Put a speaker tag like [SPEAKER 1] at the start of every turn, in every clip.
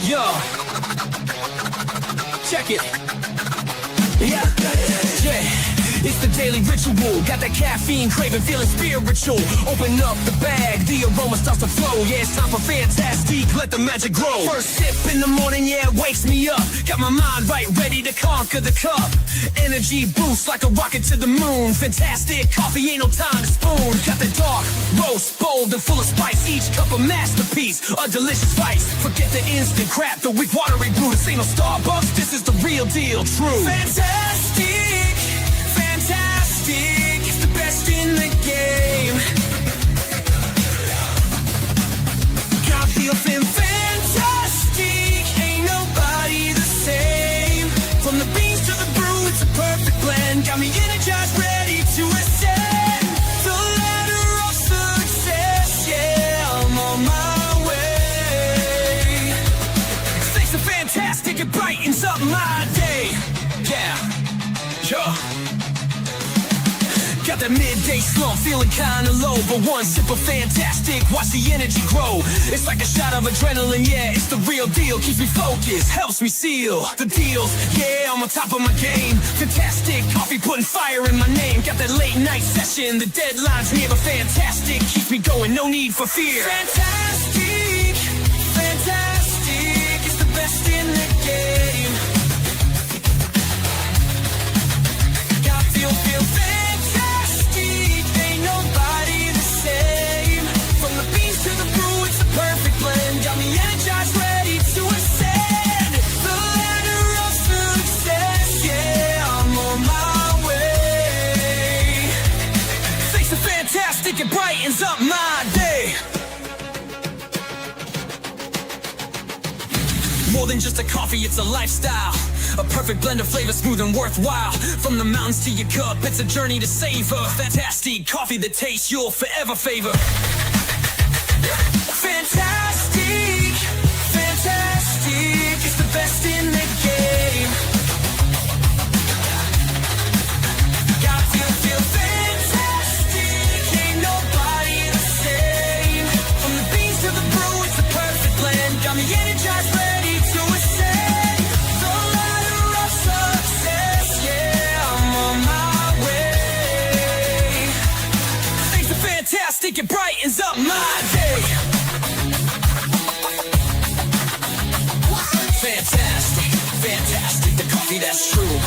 [SPEAKER 1] Yo, check it. Yeah, it's the daily ritual. Got that caffeine craving, feeling spiritual. Open up the bag, the aroma starts to flow. Yeah, it's time for Fantastique, let the magic grow. First sip in the morning, yeah, it wakes me up. Got my mind right, ready to conquer the cup. Energy boost like a rocket to the moon. Fantastic coffee, ain't no time to spoon. Got the dark roast, bold and full of spice. Each cup a masterpiece, a delicious vice. Forget the instant crap, the weak watery brew. This ain't no Starbucks, this is the real deal, true. Fantastic, fantastic, it's the best in the game. Got feeling fantastic, ain't nobody the same. From the beans to the brew, it's a perfect blend. Got me energized, ready to ascend the ladder of success. Yeah, I'm on my way. Thanks to Fantastic, it brightens up my day. Yeah, yo. Got that midday slump, feeling kinda low, but one sip of Fantastic, watch the energy grow. It's like a shot of adrenaline, yeah, it's the real deal. Keeps me focused, helps me seal the deals. Yeah, I'm on top of my game. Fantastic coffee, putting fire in my name. Got that late night session, the deadline's near, but Fantastic keeps me going, no need for fear. Fantastic, fantastic, it's the best in the game. Got feel fantastic. Got me energized, ready to ascend the ladder of success. Yeah, I'm on my way. Thanks to Fantastic, it brightens up my day. More than just a coffee, it's a lifestyle. A perfect blend of flavor, smooth and worthwhile. From the mountains to your cup, it's a journey to savor. Fantastic coffee, the taste you'll forever favor. Fantastic, fantastic, it's the best in the game. Got to feel fantastic, ain't nobody the same. From the beans to the brew, it's a perfect blend. Got me energized, ready to ascend the ladder of success. Yeah, I'm on my way. Thanks to Fantastic, it brightens up my day. Fantastic, fantastic, the coffee that's true.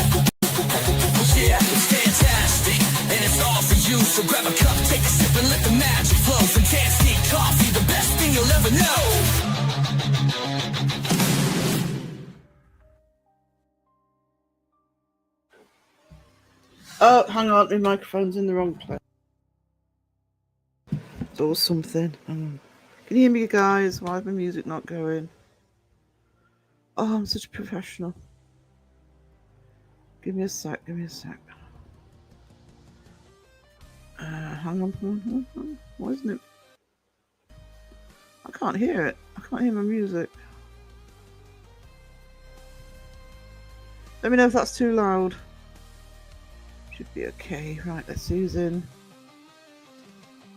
[SPEAKER 1] Yeah, it's fantastic, and it's all for you. So grab a cup, take a sip, and let the magic flow. Fantastic coffee, the best thing you'll ever know.
[SPEAKER 2] Oh, hang on, my microphone's in the wrong place. It's always something. Can you hear me, guys? Why is my music not going? Oh, I'm such a professional. Give me a sec, hang on. Why isn't it? I can't hear it. I can't hear my music. Let me know if that's too loud. Should be okay. Right, let's use in.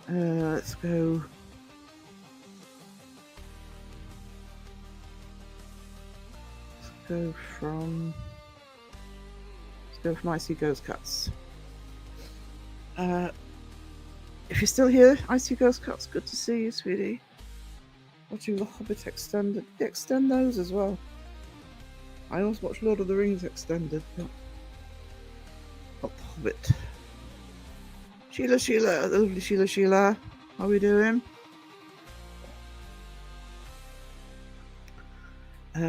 [SPEAKER 2] Let's go. Let's go from IC Ghost Cats. If you're still here, IC Ghost Cats, good to see you, sweetie. Watching The Hobbit Extended. They extend those as well. I always watch Lord of the Rings Extended, but not The Hobbit. Sheila, the lovely Sheila. How are we doing?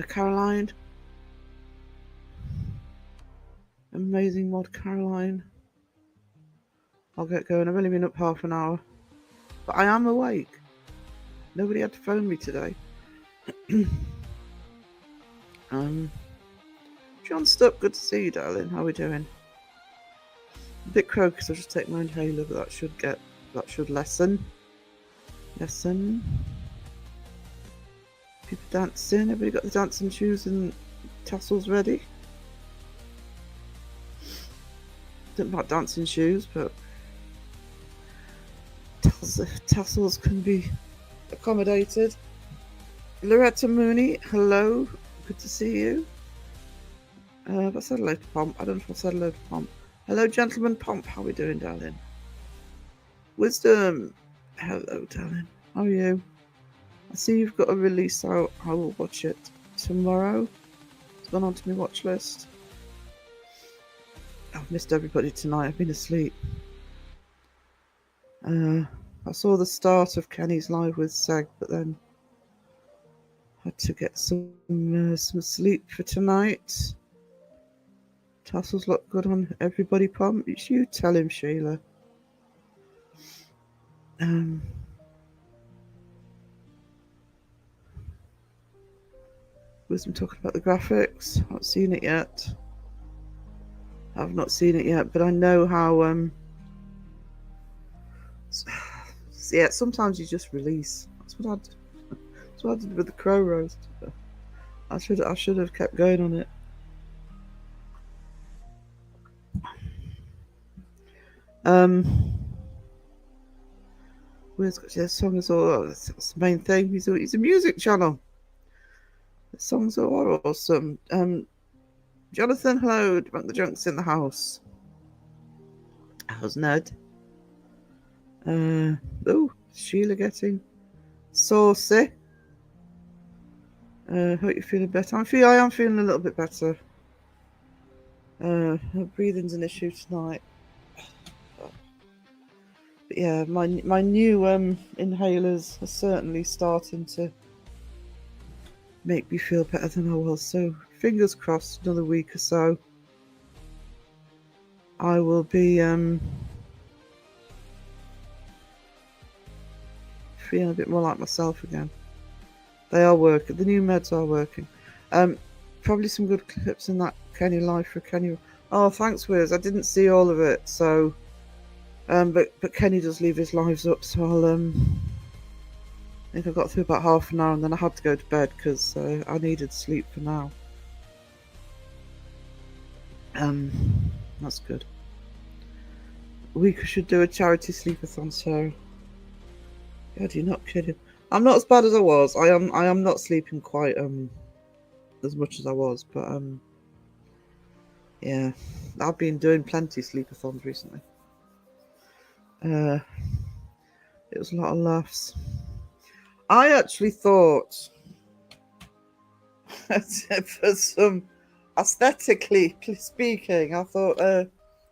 [SPEAKER 2] Caroline. Amazing mod Caroline. I'll get going. I've only been up half an hour, but I am awake. Nobody had to phone me today. John Stupp, good to see you, darling. How are we doing? A bit croaky, so I'll just take my inhaler, but that should lessen. People dancing. Everybody got the dancing shoes and tassels ready? Don't like dancing shoes, but tassels can be accommodated. Loretta Mooney, hello. Good to see you. I said hello to Pomp. I don't know if I said hello to Pomp. Hello, gentleman Pomp. How are we doing, darling? Wisdom. Hello, darling. How are you? I see you've got a release out. I will watch it tomorrow. It's gone onto my watch list. I've missed everybody tonight. I've been asleep. I saw the start of Kenny's live with Seg, but then had to get some sleep for tonight. Tassels look good on everybody, Pom. It's you tell him, Sheila. Wisdom talking about the graphics. Not seen it yet. I've not seen it yet, but I know how yeah, sometimes you just release. That's what I did with the crow roast. I should have kept going on it. Where's the song is all that's the main thing. He's a music channel. The songs are awesome. Jonathan, hello. The Junk's in the house. How's Ned? Oh, Sheila getting saucy. Hope you're feeling better. I am feeling a little bit better. Breathing's an issue tonight. But yeah, my new inhalers are certainly starting to make me feel better than I was. So fingers crossed, another week or so, I will be feeling a bit more like myself again. They are working. The new meds are working. Probably some good clips in that Kenny live for Kenny. Oh, thanks, Wiz. I didn't see all of it, so. But Kenny does leave his lives up, so I'll I think I got through about half an hour, and then I had to go to bed because I needed sleep for now. That's good. We should do a charity sleepathon, Sarah. God, you're not kidding. I'm not as bad as I was. I am not sleeping quite as much as I was, but yeah, I've been doing plenty sleepathons recently. It was a lot of laughs. I actually thought, for some aesthetically speaking, I thought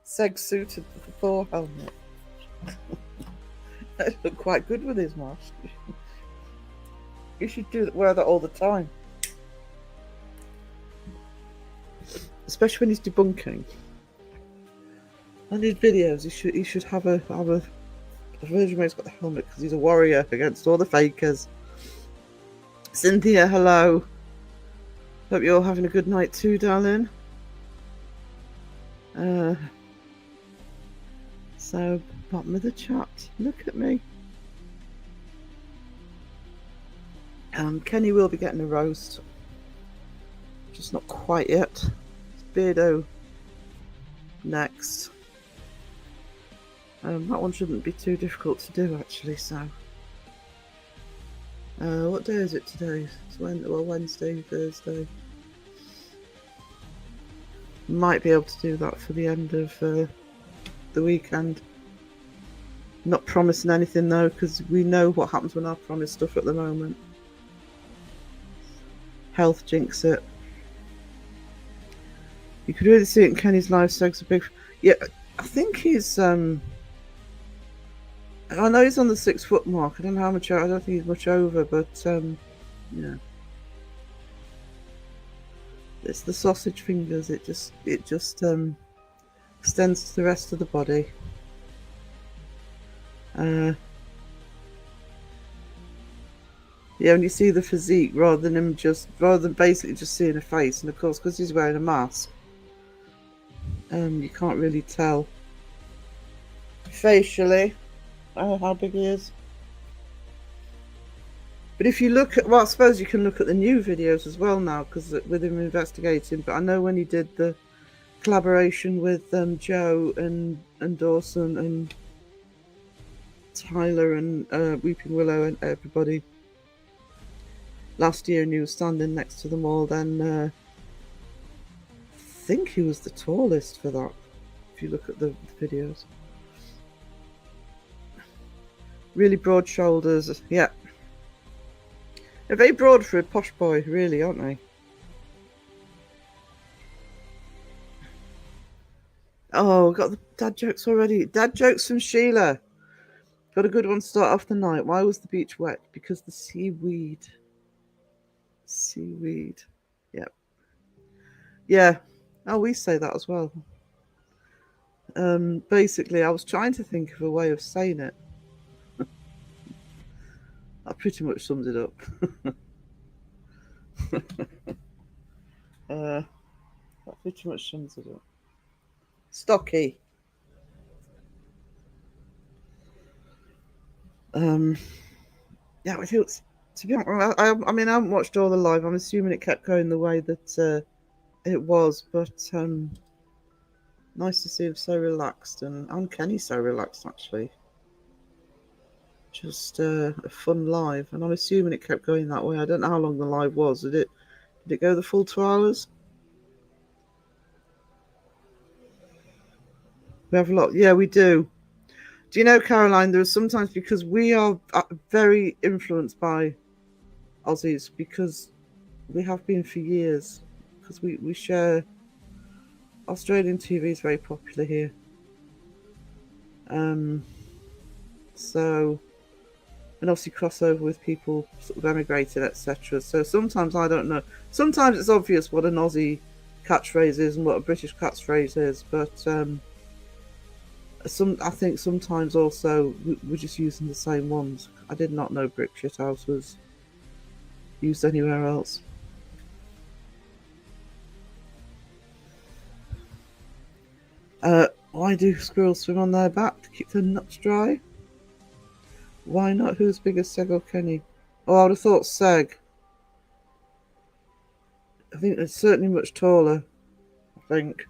[SPEAKER 2] Seg suited the Thor helmet. It looked quite good with his mask. You should wear that all the time, especially when he's debunking. On his videos, he should have a version where he's got the helmet because he's a warrior against all the fakers. Cynthia, hello. Hope you're all having a good night too, darling. So, bottom of the chat. Look at me. Kenny will be getting a roast. Just not quite yet. It's Beardo next. That one shouldn't be too difficult to do, actually, so. What day is it today? It's Wednesday, Thursday. Might be able to do that for the end of the weekend. Not promising anything, though, because we know what happens when I promise stuff at the moment. Health jinx it. You could really see it in Kenny's live. Seg's a big. Yeah, I think he's. I know he's on the 6 foot mark. I don't know how much. I don't think he's much over, but yeah. It's the sausage fingers. It just extends to the rest of the body. You only see the physique rather than basically just seeing a face. And of course, because he's wearing a mask, you can't really tell facially how big he is. But if you look at, well, I suppose you can look at the new videos as well now, because with him investigating. But I know when he did the collaboration with Joe and Dawson and Tyler and Weeping Willow and everybody, last year and he was standing next to them all, then I think he was the tallest for that, if you look at the videos. Really broad shoulders, yeah. They're very broad for a posh boy, really, aren't they? Oh, got the dad jokes already. Dad jokes from Sheila. Got a good one to start off the night. Why was the beach wet? Because the seaweed. Seaweed. Yep. Yeah. Oh, we say that as well. Basically, I was trying to think of a way of saying it. That pretty much sums it up. That pretty much sums it up. Stocky. Yeah, I feel, to be honest, I mean, I haven't watched all the live. I'm assuming it kept going the way that it was, but nice to see him so relaxed, and Kenny so relaxed, actually. Just a fun live, and I'm assuming it kept going that way. I don't know how long the live was. Did it go the full 2 hours? We have a lot. Yeah, we do. Do you know, Caroline, there are sometimes, because we are very influenced by Aussies, because we have been for years, because we share. Australian TV is very popular here. So, and obviously crossover with people sort of emigrated, etc. So sometimes I don't know. Sometimes it's obvious what an Aussie catchphrase is and what a British catchphrase is, but I think sometimes also we're just using the same ones. I did not know brick shit house was used anywhere else. Why do squirrels swim on their back? To keep their nuts dry? Why not? Who's bigger, Seg or Kenny? Oh, I would have thought Seg. I think it's certainly much taller. I think.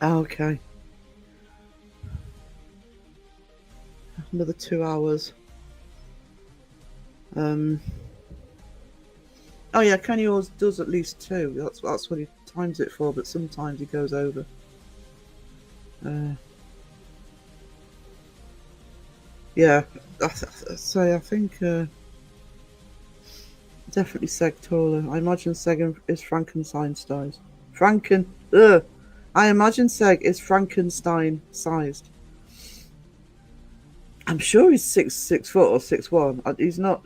[SPEAKER 2] Okay. Another 2 hours. Oh yeah, Kenny always does at least 2. That's what he times it for, but sometimes he goes over. Yeah, I think definitely Seg taller. I imagine Seg is Frankenstein sized. I imagine Seg is Frankenstein sized. I'm sure he's 6 foot or 6'1". He's not,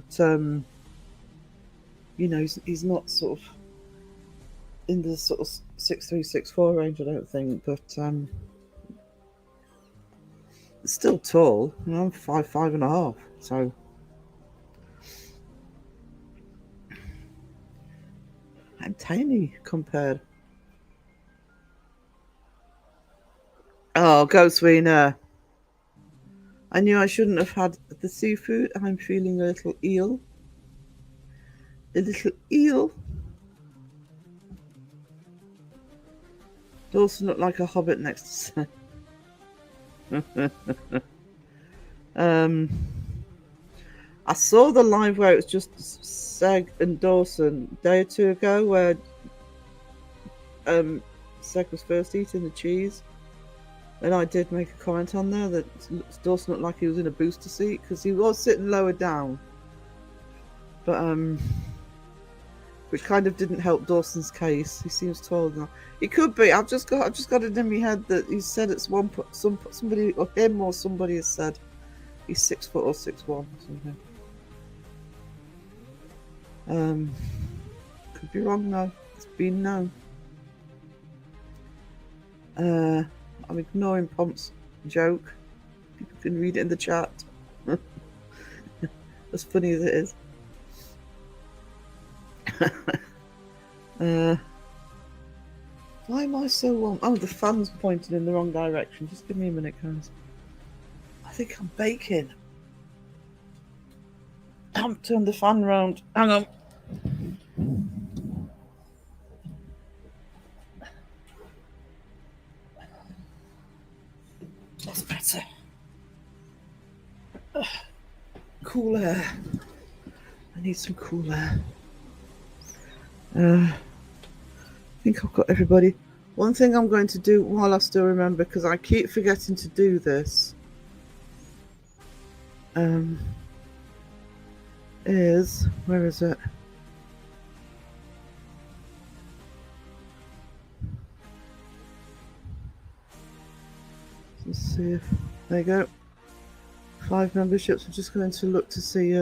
[SPEAKER 2] he's not sort of in the sort of 6'3", 6'4" range, I don't think. But it's still tall. I'm 5'5.5". So I'm tiny compared. Oh, Ghostwiener. I knew I shouldn't have had the seafood. I'm feeling a little eel. A little eel. Dawson looked like a hobbit next to I saw the live where it was just Seg and Dawson a day or 2 ago, where Seg was first eating the cheese, and I did make a comment on there that Dawson looked like he was in a booster seat, because he was sitting lower down, but which kind of didn't help Dawson's case. He seems taller now. He could be. I've just got it in my head that he said it's somebody or him or somebody has said he's 6 foot or 6'1" or something. Could be wrong though. It's been known. I'm ignoring Pomp's joke. People can read it in the chat. As funny as it is. Why am I so warm? Oh, the fan's pointed in the wrong direction. Just give me a minute, guys. I think I'm baking. I haven't turned the fan round. Hang on. That's better. Cool air. I need some cool air. I think I've got everybody. One thing I'm going to do while I still remember, because I keep forgetting to do this, is, where is it? Let's see if, there you go. 5 memberships. I'm just going to look to see,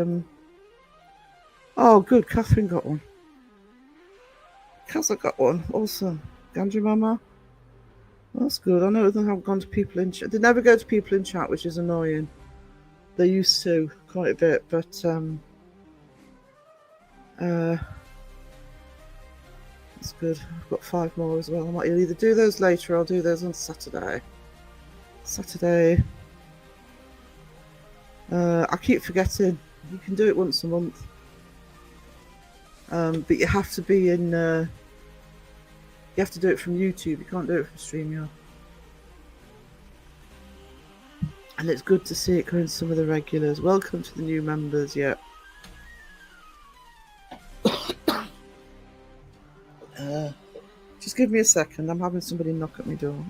[SPEAKER 2] oh good, Catherine got one. Kazza got one, awesome. Gandhi Mama. That's good. I know they haven't gone to people in chat. They never go to people in chat, which is annoying. They used to quite a bit, but that's good. I've got 5 more as well. I might either do those later or I'll do those on Saturday. I keep forgetting. You can do it once a month. But you have to be in you have to do it from YouTube. You can't do it from StreamYard. And it's good to see it going to some of the regulars. Welcome to the new members, yeah. Just give me a second. I'm having somebody knock at my door.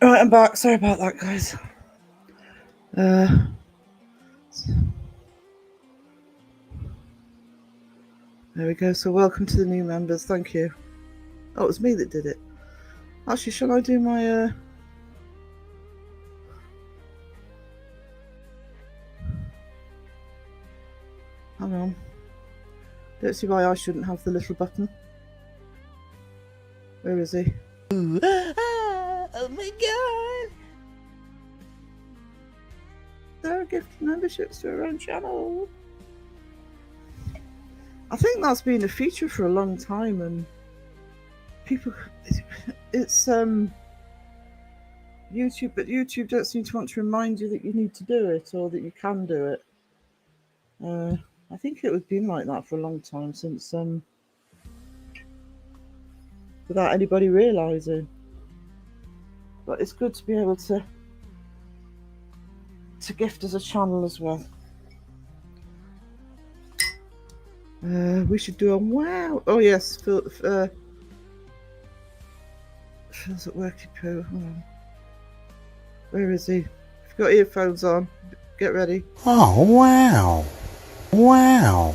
[SPEAKER 2] Right, I'm back. Sorry about that, guys. There we go. So welcome to the new members. Thank you. Oh, it was me that did it. Actually, shall I do my hang on. Don't see why I shouldn't have the little button. Where is he? Oh my god! There are gift memberships to our own channel. I think that's been a feature for a long time, and people, it's YouTube, but YouTube don't seem to want to remind you that you need to do it or that you can do it. I think it was been like that for a long time, since without anybody realizing. But it's good to be able to gift as a channel as well. We should do a wow. Oh yes, Phil's at worky poo. Where is he? If you've got earphones on, get ready.
[SPEAKER 3] Oh wow. Wow.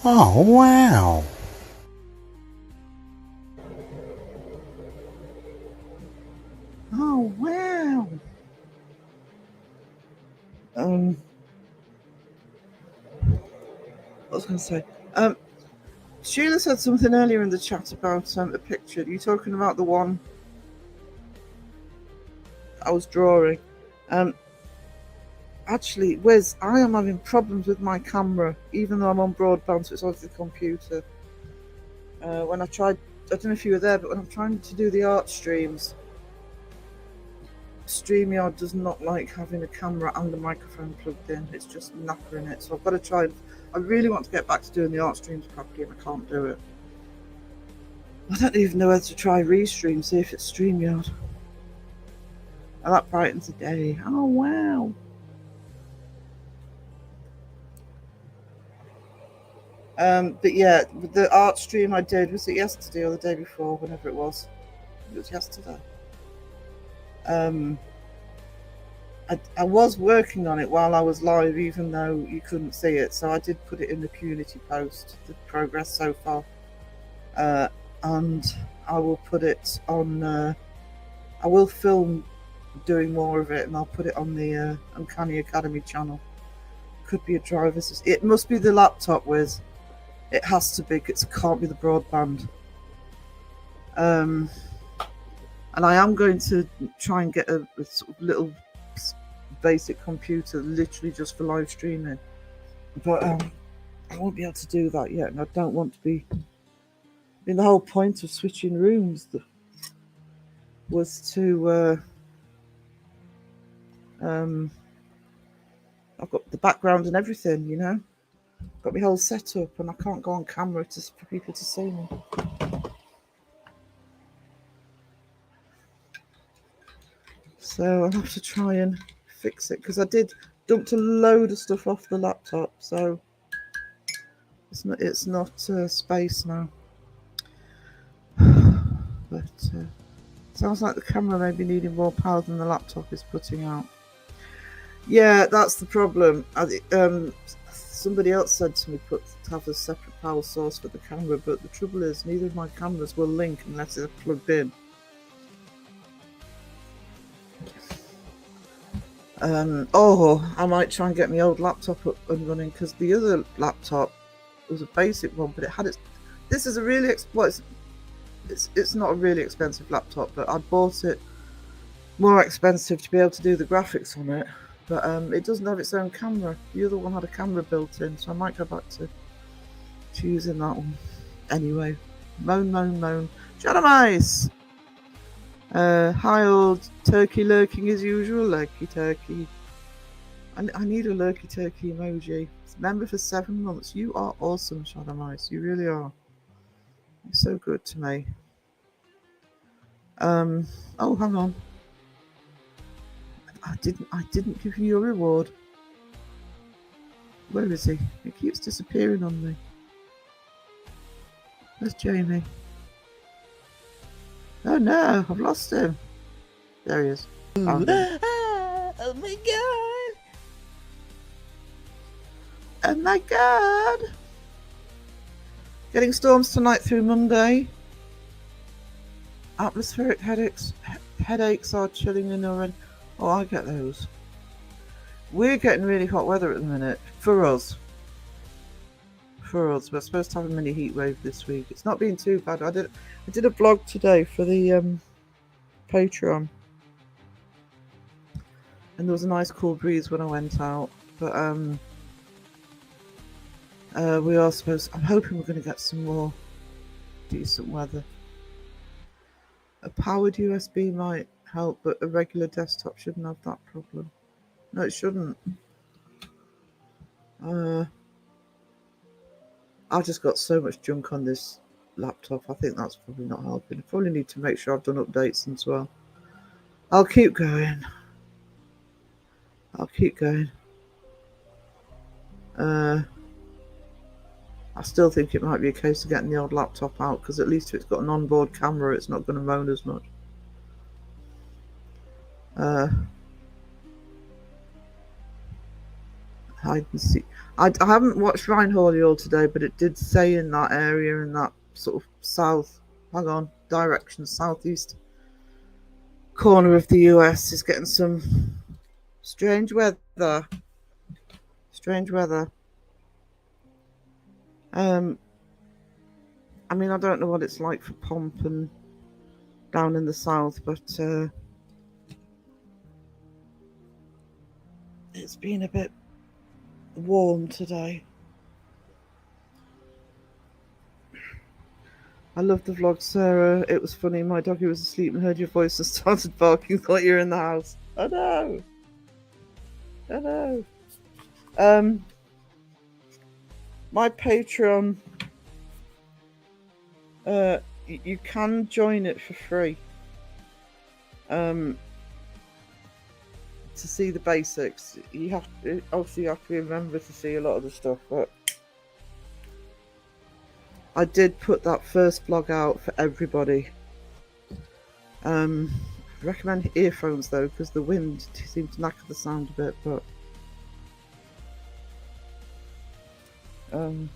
[SPEAKER 3] Oh wow.
[SPEAKER 2] Oh wow. What was I going to say? Sheila said something earlier in the chat about a picture. Are you talking about the one I was drawing? Actually, Wiz, I am having problems with my camera, even though I'm on broadband, so it's on the computer. When I tried, I don't know if you were there, but when I'm trying to do the art streams, StreamYard does not like having a camera and a microphone plugged in. It's just knackering it. So I've got to try. I really want to get back to doing the art streams properly, and I can't do it. I don't even know whether to try Restream, see if it's StreamYard. And that brightens the day. Oh, wow. But yeah, the art stream I did, was it yesterday or the day before, whenever it was? It was yesterday. I was working on it while I was live, even though you couldn't see it. So I did put it in the community post, the progress so far. And I will put it on, I will film doing more of it, and I'll put it on the Uncanny Academy channel. Could be a driver's. It must be the laptop, Wiz. It has to be. It can't be the broadband. And I am going to try and get a sort of little basic computer, literally just for live streaming. But I won't be able to do that yet, and I don't want to be. I mean, the whole point of switching rooms was to. I've got the background and everything, you know. Got my whole setup, and I can't go on camera for people to see me. So I'll have to try and fix it, because I did dumped a load of stuff off the laptop, so it's not space now. But sounds like the camera may be needing more power than the laptop is putting out. Yeah, that's the problem. Somebody else said to me to have a separate power source for the camera, but the trouble is neither of my cameras will link unless they're plugged in. I might try and get my old laptop up and running, because the other laptop was a basic one, but it had its. This is a really it's not a really expensive laptop, but I bought it more expensive to be able to do the graphics on it. But it doesn't have its own camera. The other one had a camera built in, so I might go back to using that one. Anyway, moan. Shadow Mice! Hi, old turkey lurking as usual, lurky turkey. I need a lurky turkey emoji. Member for 7 months. You are awesome, Shadow Mice. You really are. You're so good to me. Oh, hang on. I didn't give you your reward. Where is he? He keeps disappearing on me. Where's Jamie? Oh no, I've lost him. There he is. Found him. Oh my god! Oh my god! Getting storms tonight through Monday. Atmospheric headaches are chilling in already. Oh, I get those. We're getting really hot weather at the minute. For us. We're supposed to have a mini heat wave this week. It's not been too bad. I did a vlog today for the Patreon. And there was a nice cool breeze when I went out. But we are I'm hoping we're going to get some more decent weather. A powered USB might help, but a regular desktop shouldn't have that problem. No, it shouldn't. I've just got so much junk on this laptop. I think that's probably not helping. I probably need to make sure I've done updates as well. I'll keep going. I still think it might be a case of getting the old laptop out, because at least if it's got an onboard camera, it's not going to moan as much. Hide and seek. I haven't watched Ryan Hawley all today, but it did say in that area, in that sort of direction, southeast corner of the US, is getting some strange weather. I mean, I don't know what it's like for Pomp and down in the south, but it's been a bit warm today. I love the vlog, Sarah. It was funny. My doggy was asleep and heard your voice and started barking. Thought you were in the house. I know. My Patreon, you can join it for free. To see the basics, obviously you have to remember to see a lot of the stuff, but I did put that first vlog out for everybody. Recommend earphones though, because the wind seems to knacker the sound a bit, but I'm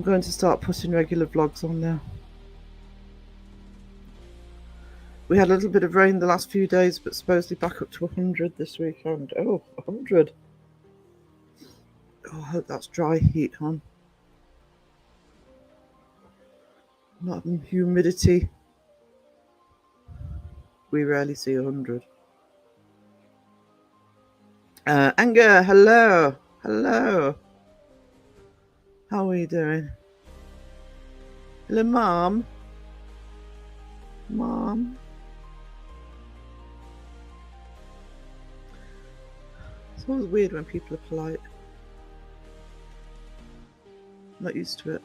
[SPEAKER 2] going to start putting regular vlogs on now. We had a little bit of rain the last few days, but supposedly back up to 100 this weekend. Oh, 100. Oh, I hope that's dry heat, hon. Not humidity. We rarely see 100. Anger, hello. Hello. How are you doing? Hello, Mom. Mom. It's always weird when people are polite. Not used to it.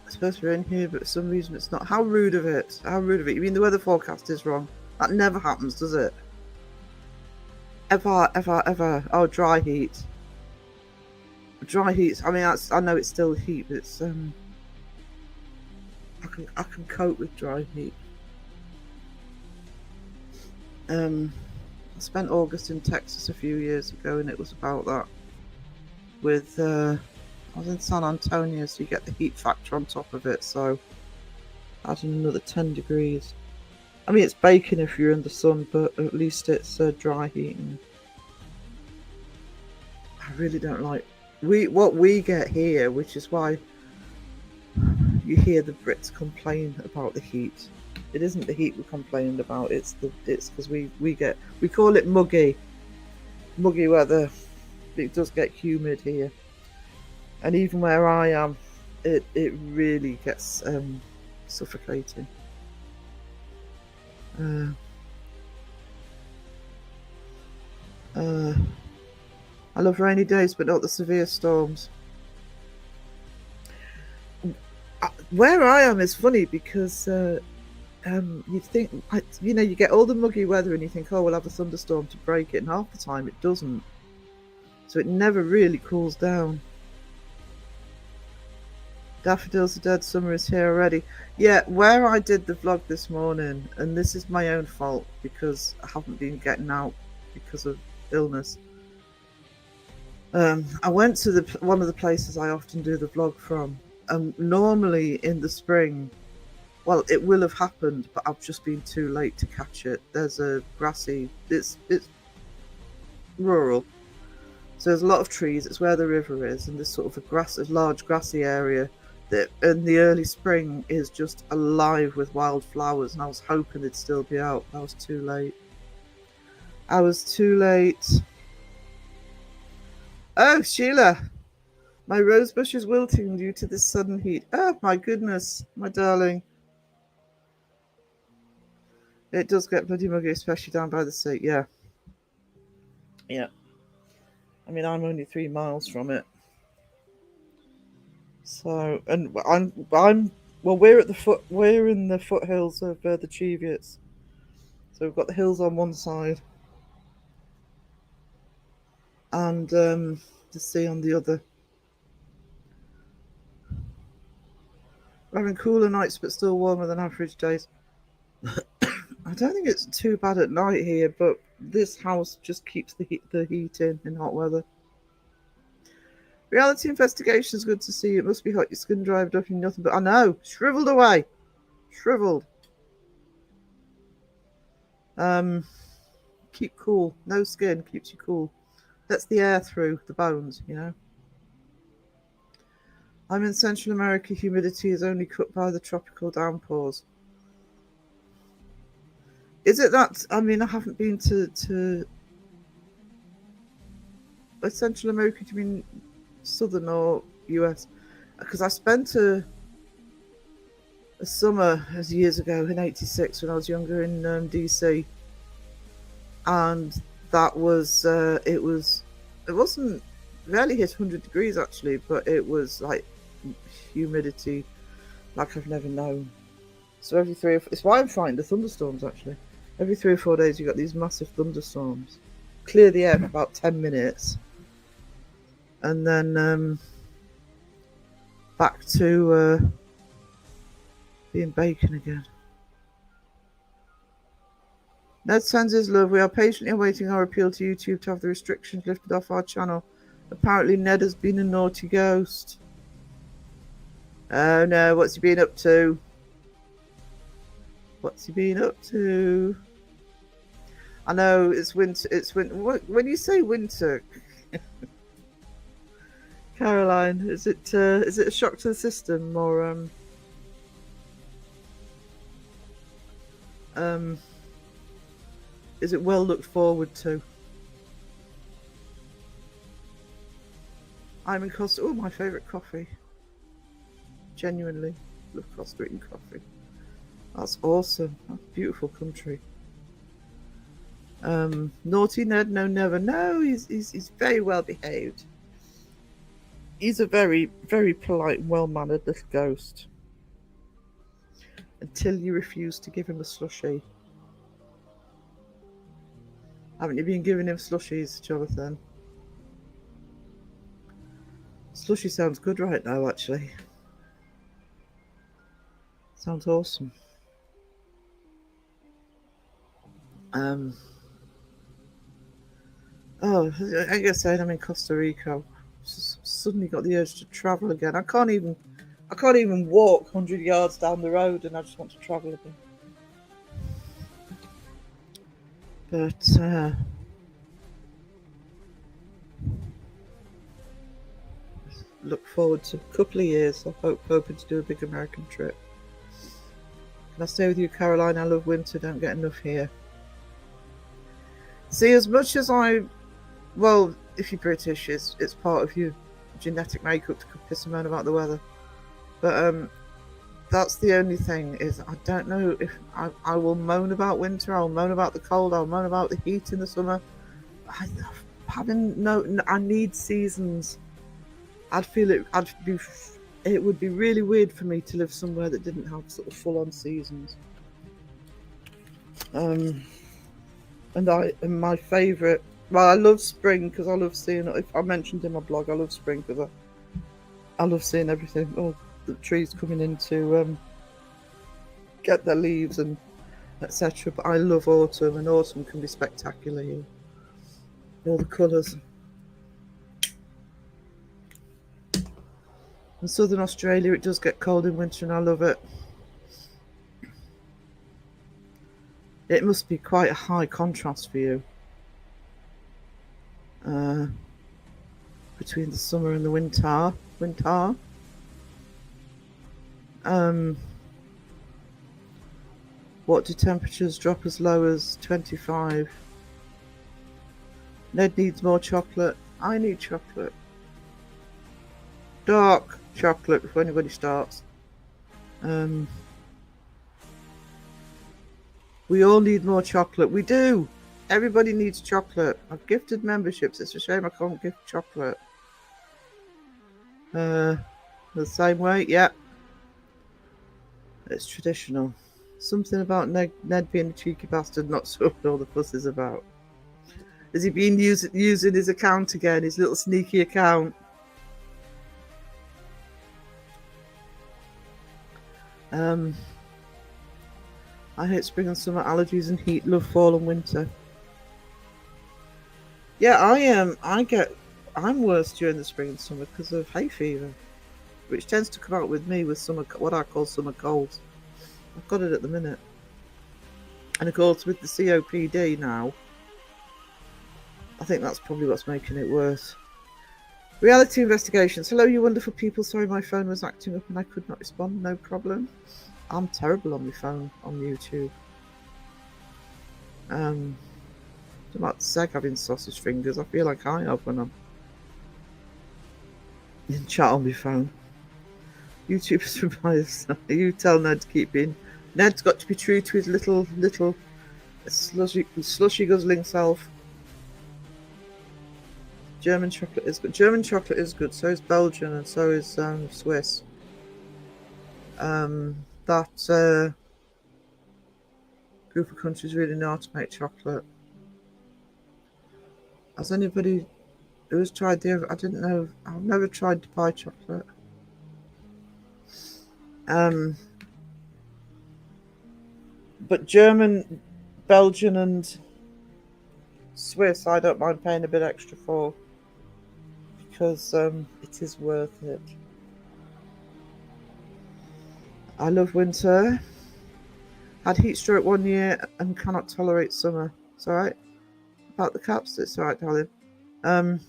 [SPEAKER 2] I suppose we're in here, but for some reason it's not. How rude of it. How rude of it. You mean the weather forecast is wrong? That never happens, does it? Ever, ever, ever. Oh, dry heat. Dry heat. I mean, I know it's still heat, but it's I can cope with dry heat. I spent August in Texas a few years ago, and it was about that. With I was in San Antonio, so you get the heat factor on top of it. So add another 10 degrees. I mean, it's baking if you're in the sun, but at least it's dry heating. I really don't like what we get here, which is why you hear the Brits complain about the heat. It isn't the heat we complained about. It's because we call it muggy weather. It does get humid here, and even where I am, it really gets suffocating. I love rainy days, but not the severe storms. Where I am is funny because you'd think, you get all the muggy weather and you think, oh, we'll have a thunderstorm to break it, and half the time it doesn't. So it never really cools down. Daffodils are dead, summer is here already. Yeah, where I did the vlog this morning, and this is my own fault because I haven't been getting out because of illness. I went to one of the places I often do the vlog from. Normally in the spring, well, it will have happened, but I've just been too late to catch it. There's a grassy, it's rural, so there's a lot of trees. It's where the river is, and there's sort of a large grassy area that in the early spring is just alive with wild flowers, and I was hoping they'd still be out. I was too late. Oh, Sheila, my rosebush is wilting due to this sudden heat. Oh, my goodness, my darling. It does get bloody muggy, especially down by the sea. Yeah. Yeah. I mean, I'm only 3 miles from it. So, and we're in the foothills of the Cheviots. So we've got the hills on one side and the sea on the other. We're having cooler nights, but still warmer than average days. I don't think it's too bad at night here, but this house just keeps the heat in hot weather. Reality Investigation is good to see. It must be hot. Your skin dried up and nothing but... I know. Shriveled away. Shriveled. Keep cool. No skin keeps you cool. Lets the air through the bones, you know. I'm in Central America. Humidity is only cut by the tropical downpours. Is it that? I mean, I haven't been to Central America. Do you mean Southern or US? Because I spent a summer years ago in '86 when I was younger in DC, and that was it wasn't rarely hit 100 degrees actually, but it was like humidity like I've never known. So it's why I'm frightened of thunderstorms actually. Every 3 or 4 days you got these massive thunderstorms. Clear the air for about 10 minutes. and then back to being bacon again. Ned sends his love. We are patiently awaiting our appeal to YouTube to have the restrictions lifted off our channel. Apparently Ned has been a naughty ghost. Oh no, what's he been up to? What's he been up to? I know it's winter. It's winter. When you say winter, Caroline, is it a shock to the system or is it well looked forward to? I'm in Costa. Oh, my favourite coffee. Genuinely love Costa Rican coffee. That's awesome. That's a beautiful country. Naughty Ned? No, never. No, he's very well behaved. He's a very, very polite and well-mannered little ghost. Until you refuse to give him a slushie. Haven't you been giving him slushies, Jonathan? Slushy sounds good right now, actually. Sounds awesome. Oh, like I said, I'm in Costa Rica. Suddenly got the urge to travel again. I can't even walk 100 yards down the road, and I just want to travel again. But look forward to a couple of years. Hoping to do a big American trip. Can I stay with you, Caroline? I love winter. Don't get enough here. See, as much as well, if you're British, it's part of your genetic makeup to piss and moan about the weather. But that's the only thing, is I don't know if I will moan about winter. I'll moan about the cold. I'll moan about the heat in the summer. I need seasons. It would be really weird for me to live somewhere that didn't have sort of full-on seasons. And my favourite, well, I love spring because I love seeing, if I mentioned in my blog, I love spring because I love seeing everything, all the trees coming in to get their leaves and etc. But I love autumn, and autumn can be spectacular here. All the colours. In southern Australia, it does get cold in winter, and I love it. It must be quite a high contrast for you between the summer and the winter. What do temperatures drop as low as 25? Ned needs more chocolate. I need chocolate. Dark chocolate before anybody starts. We all need more chocolate. We do. Everybody needs chocolate. I've gifted memberships. It's a shame I can't gift chocolate. The same way, yeah. It's traditional. Something about Ned being a cheeky bastard, not sure what all the fuss is about. Has he been using his account again, his little sneaky account? I hate spring and summer, allergies and heat, love fall and winter. Yeah, I'm worse during the spring and summer because of hay fever, which tends to come out with me with what I call summer colds. I've got it at the minute. And of course with the COPD now, I think that's probably what's making it worse. Reality investigations. Hello, you wonderful people. Sorry my phone was acting up and I could not respond. No problem. I'm terrible on my phone on YouTube. I'm like Seg having sausage fingers. I feel like I have when I'm in chat on my phone. YouTubers replies, you tell Ned to keep in. Ned's got to be true to his little slushy guzzling self. German chocolate is good. German chocolate is good. So is Belgian, and so is Swiss. That group of countries really know how to make chocolate. Has anybody Who's tried the other? I didn't know. I've never tried Dubai chocolate. But German, Belgian, and Swiss, I don't mind paying a bit extra for, because it is worth it. I love winter. Had heat stroke 1 year and cannot tolerate summer. It's alright. About the caps, it's alright, darling. I've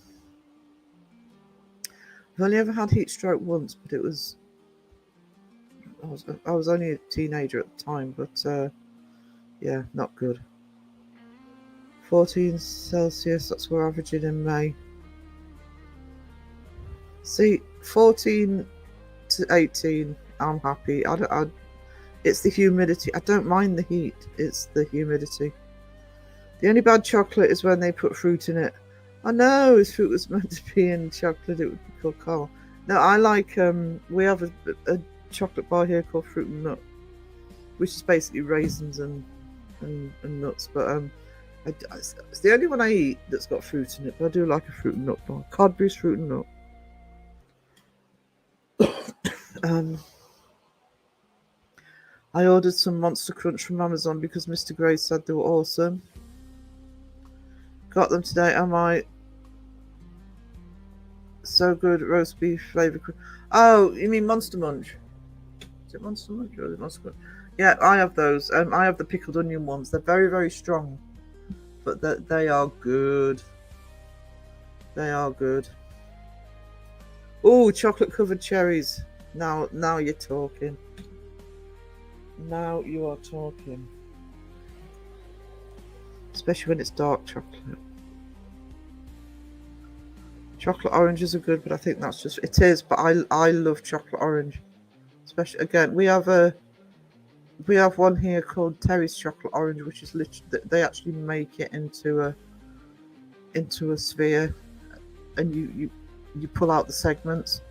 [SPEAKER 2] only ever had heat stroke once, but it was I was only a teenager at the time, but yeah, not good. 14 Celsius, that's what we're averaging in May. See, 14 to 18, I'm happy. It's the humidity. I don't mind the heat. It's the humidity. The only bad chocolate is when they put fruit in it. I know, if fruit was meant to be in chocolate, it would be called caramel. No, I like, we have a chocolate bar here called Fruit and Nut, which is basically raisins and nuts. But it's the only one I eat that's got fruit in it. But I do like a Fruit and Nut bar. Cadbury's Fruit and Nut. I ordered some Monster Crunch from Amazon because Mr. Gray said they were awesome. Got them today. Am I so good? Roast beef flavor. Oh, you mean Monster Munch? Is it Monster Munch or is it Monster Crunch? Yeah, I have those. I have the pickled onion ones. They're very, very strong, but they are good. They are good. Oh, chocolate covered cherries. Now you're talking. Now you are talking. Especially when it's dark chocolate. Chocolate oranges are good, but I think that's just it is. But I love chocolate orange. Especially again, we have one here called Terry's Chocolate Orange, which is literally they actually make it into a sphere, and you pull out the segments.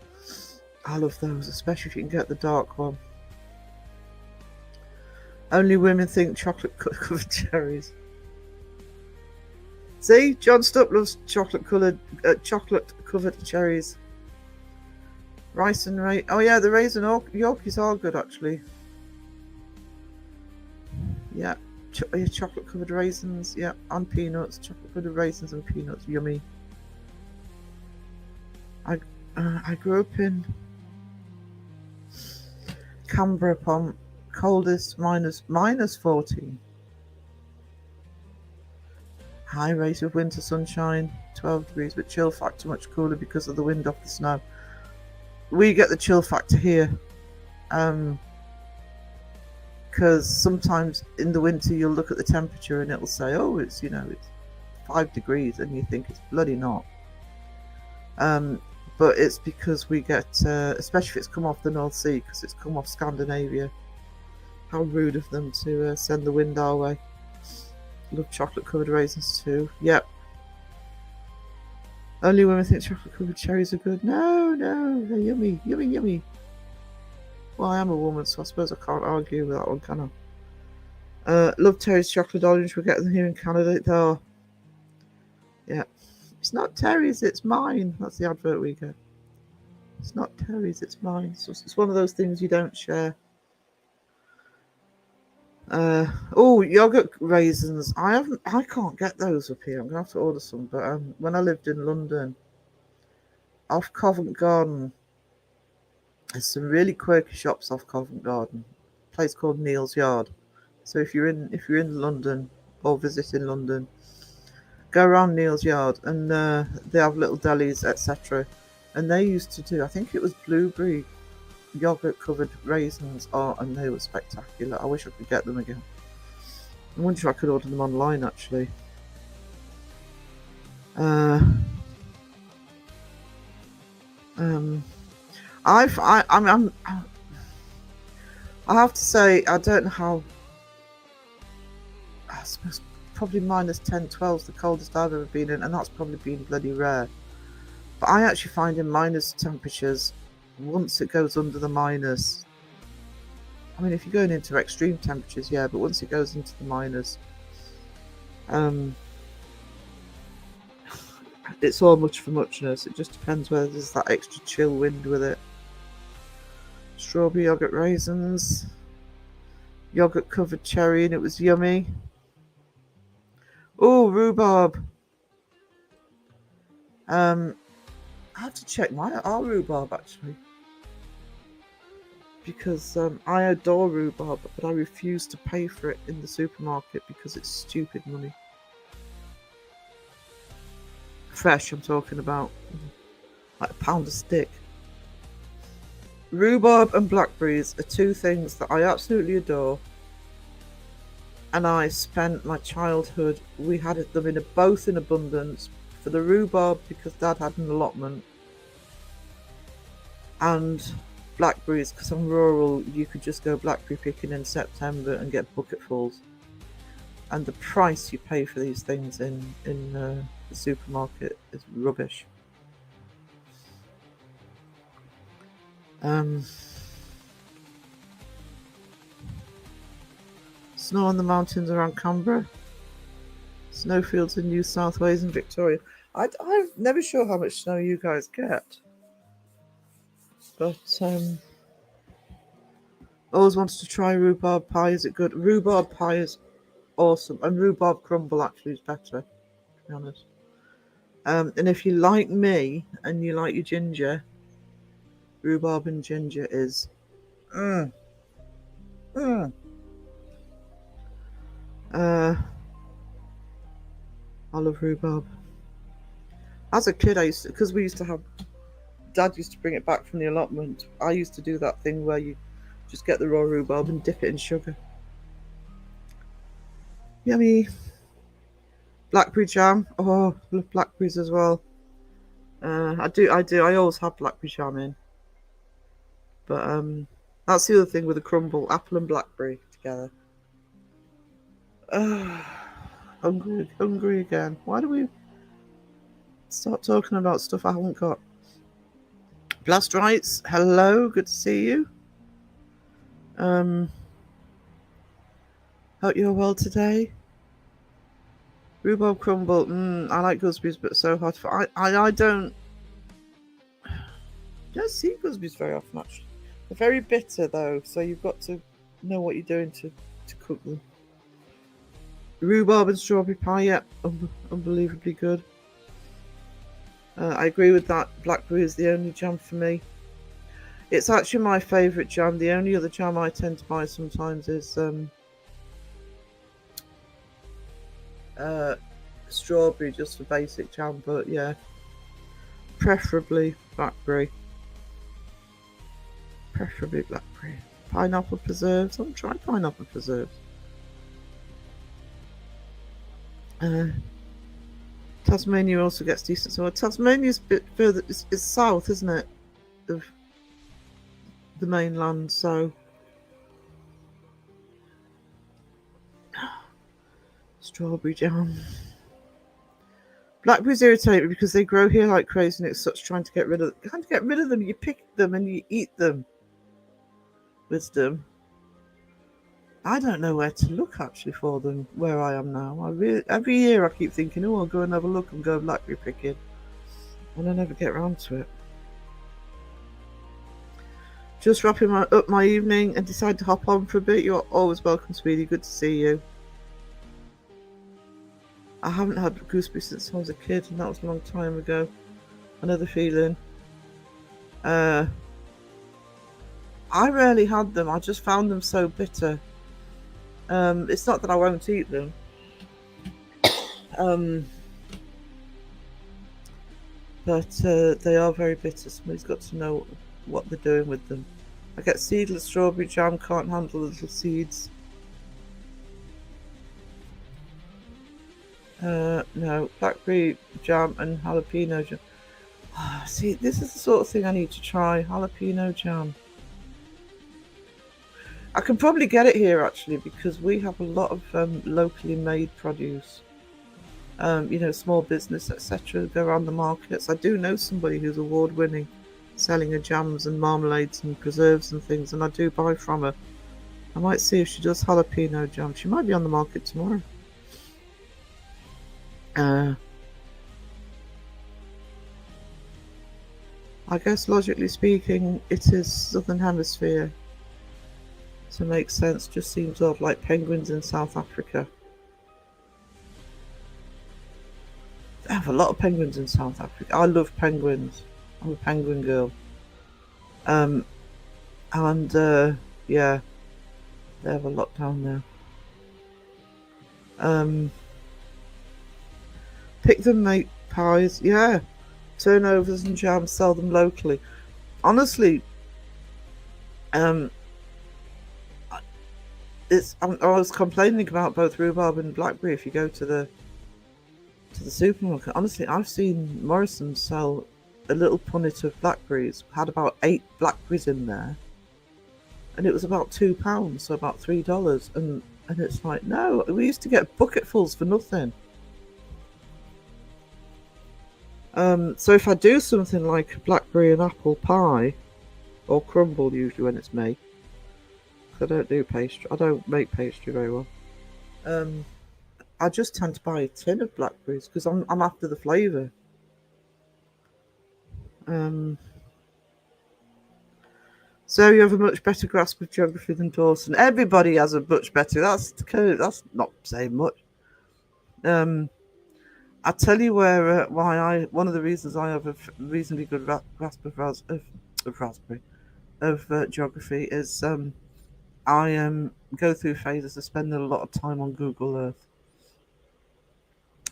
[SPEAKER 2] I love those, especially if you can get the dark one. Only women think chocolate covered cherries. See, John Stupp loves chocolate covered cherries. Rice and raisin. Oh yeah, the raisin Yorkies are good actually. Yeah, chocolate covered raisins. Yeah, and peanuts. Chocolate covered raisins and peanuts. Yummy. I grew up in Canberra upon coldest minus 14. High rate of winter sunshine, 12 degrees, but chill factor much cooler because of the wind off the snow. We get the chill factor here, because sometimes in the winter you'll look at the temperature and it'll say, oh, it's 5 degrees, and you think it's bloody not. But it's because we get, especially if it's come off the North Sea, because it's come off Scandinavia. How rude of them to send the wind our way. Love chocolate covered raisins too. Yep. Only women think chocolate covered cherries are good. No, they're yummy, yummy, yummy. Well, I am a woman, so I suppose I can't argue with that one, can I? Love Terry's chocolate orange. We're getting them here in Canada. They are. Yeah. It's not Terry's, it's mine. That's the advert we get. It's not Terry's, it's mine. So it's one of those things you don't share. Yogurt raisins. I can't get those up here. I'm gonna have to order some. But when I lived in London, off Covent Garden, there's some really quirky shops off Covent Garden. A place called Neal's Yard. So if you're in London or visiting London, go around Neal's Yard, and they have little delis, etc. And they used to do, I think it was blueberry yogurt covered raisins, and they were spectacular. I wish I could get them again. I wonder if I could order them online actually. I have to say, I don't know how. I suppose probably minus 10, 12 is the coldest I've ever been in, and that's probably been bloody rare. But I actually find in minus temperatures, once it goes under the minus, I mean, if you're going into extreme temperatures, yeah, but once it goes into the minus, it's all much for muchness. It just depends whether there's that extra chill wind with it. Strawberry yogurt raisins, yogurt covered cherry, and it was yummy. Oh, rhubarb. I have to check our rhubarb actually, because I adore rhubarb, but I refuse to pay for it in the supermarket because it's stupid money. Fresh, I'm talking about, like £1 a stick. Rhubarb and blackberries are two things that I absolutely adore, and I spent my childhood. We had them both in abundance. For the rhubarb because Dad had an allotment, and blackberries because I'm rural. You could just go blackberry picking in September and get bucketfuls. And the price you pay for these things in the supermarket is rubbish. Snow on the mountains around Canberra. Snowfields in New South Wales and Victoria. I'm never sure how much snow you guys get. But always wanted to try rhubarb pie. Is it good? Rhubarb pie is awesome. And rhubarb crumble actually is better, to be honest. And if you like me and you like your ginger, rhubarb and ginger is I love rhubarb. As a kid, because we used to have, Dad used to bring it back from the allotment. I used to do that thing where you just get the raw rhubarb and dip it in sugar. Yummy. Blackberry jam. Oh, I love blackberries as well. I do. I always have blackberry jam in. But that's the other thing with the crumble, apple and blackberry together. Hungry again. Why do we start talking about stuff I haven't got? Blast Rights, hello, good to see you. Hope you're well today. Rhubarb crumble, I like gooseberries, but so hard for I don't see gooseberries very often actually. They're very bitter though, so you've got to know what you're doing to cook them. Rhubarb and strawberry pie, yeah, unbelievably good. I agree with that. Blackberry is the only jam for me. It's actually my favourite jam. The only other jam I tend to buy sometimes is strawberry, just for basic jam. But yeah, preferably blackberry. Pineapple preserves. I'll try pineapple preserves. Tasmania also gets decent. So Tasmania's a bit further. It's south, isn't it, of the mainland? So strawberry jam. Blackberries irritate me because they grow here like crazy, and it's such trying to get rid of them. Can't get rid of them. You pick them and you eat them. Wisdom. I don't know where to look actually for them where I am now. Every year I keep thinking, I'll go and have a look and go blackberry picking, and I never get around to it. Just wrapping up my evening and decide to hop on for a bit. You're always welcome, sweetie. Good to see you. I haven't had gooseberries since I was a kid, and that was a long time ago. Another feeling. I rarely had them. I just found them so bitter. It's not that I won't eat them. But they are very bitter. Somebody's got to know what they're doing with them. I get seedless strawberry jam, can't handle the little seeds. No, blackberry jam and jalapeno jam. See, this is the sort of thing I need to try. Jalapeno jam. I can probably get it here actually, because we have a lot of locally made produce. Small business, etc. go around the markets. I do know somebody who's award-winning, selling her jams and marmalades and preserves and things, and I do buy from her. I might see if she does jalapeno jam. She might be on the market tomorrow. I guess logically speaking, it is Southern Hemisphere. So it makes sense. Just seems odd, like penguins in South Africa. They have a lot of penguins in South Africa. I love penguins. I'm a penguin girl. And yeah, they have a lot down there. Pick them, make pies. Yeah, turnovers and jams. Sell them locally. Honestly, I was complaining about both rhubarb and blackberry. If you go to the supermarket, honestly, I've seen Morrison's sell a little punnet of blackberries. Had about 8 blackberries in there, and it was about £2, so about $3. And it's like, no, we used to get bucketfuls for nothing. So if I do something like a blackberry and apple pie, or crumble usually when it's me, because I don't do pastry, I don't make pastry very well. I just tend to buy a tin of blackberries because I'm after the flavour. So you have a much better grasp of geography than Dawson. Everybody has a much better. That's not saying much. I'll tell you why one of the reasons I have a reasonably good grasp of geography is I go through phases of spending a lot of time on Google Earth.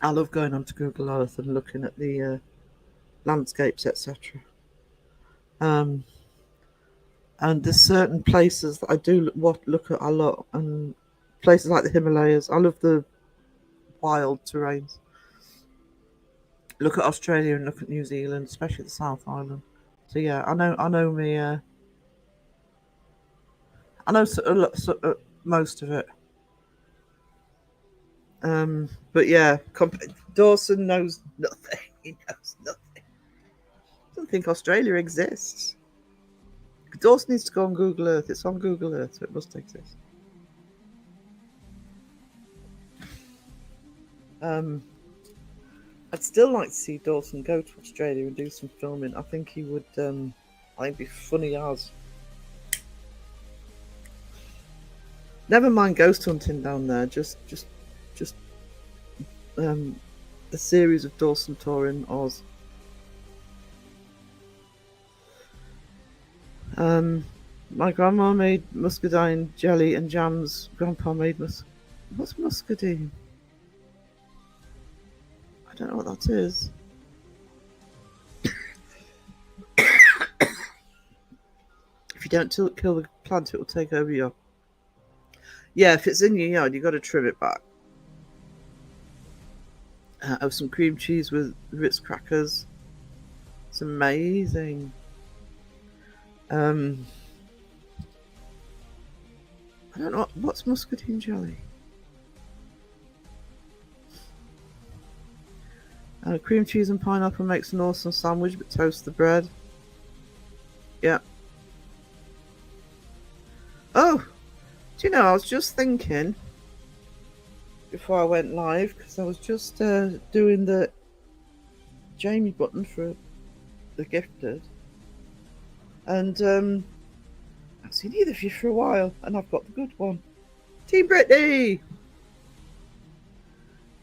[SPEAKER 2] I love going onto Google Earth and looking at the landscapes, etc. And there's certain places that I do look at a lot, and places like the Himalayas. I love the wild terrains. Look at Australia and look at New Zealand, especially the South Island. So yeah, I know most of it. But yeah, Dawson knows nothing. He knows nothing. I don't think Australia exists. Dawson needs to go on Google Earth. It's on Google Earth, so it must exist. I'd still like to see Dawson go to Australia and do some filming. I think he would. I think be funny as. Never mind ghost hunting down there. Just a series of Dawson tour in Oz. My grandma made muscadine jelly and jams. Grandpa made what's muscadine? I don't know what that is. If you don't kill the plant, it will take over your. Yeah, if it's in your yard, you got to trim it back. Have some cream cheese with Ritz crackers. It's amazing. I don't know what's muscadine jelly. Cream cheese and pineapple makes an awesome sandwich, but toast the bread. Yeah. Oh, do you know, I was just thinking before I went live, because I was just doing the Jamie button for the gifted, and I've seen either of you for a while, and I've got the good one. Team Brittany!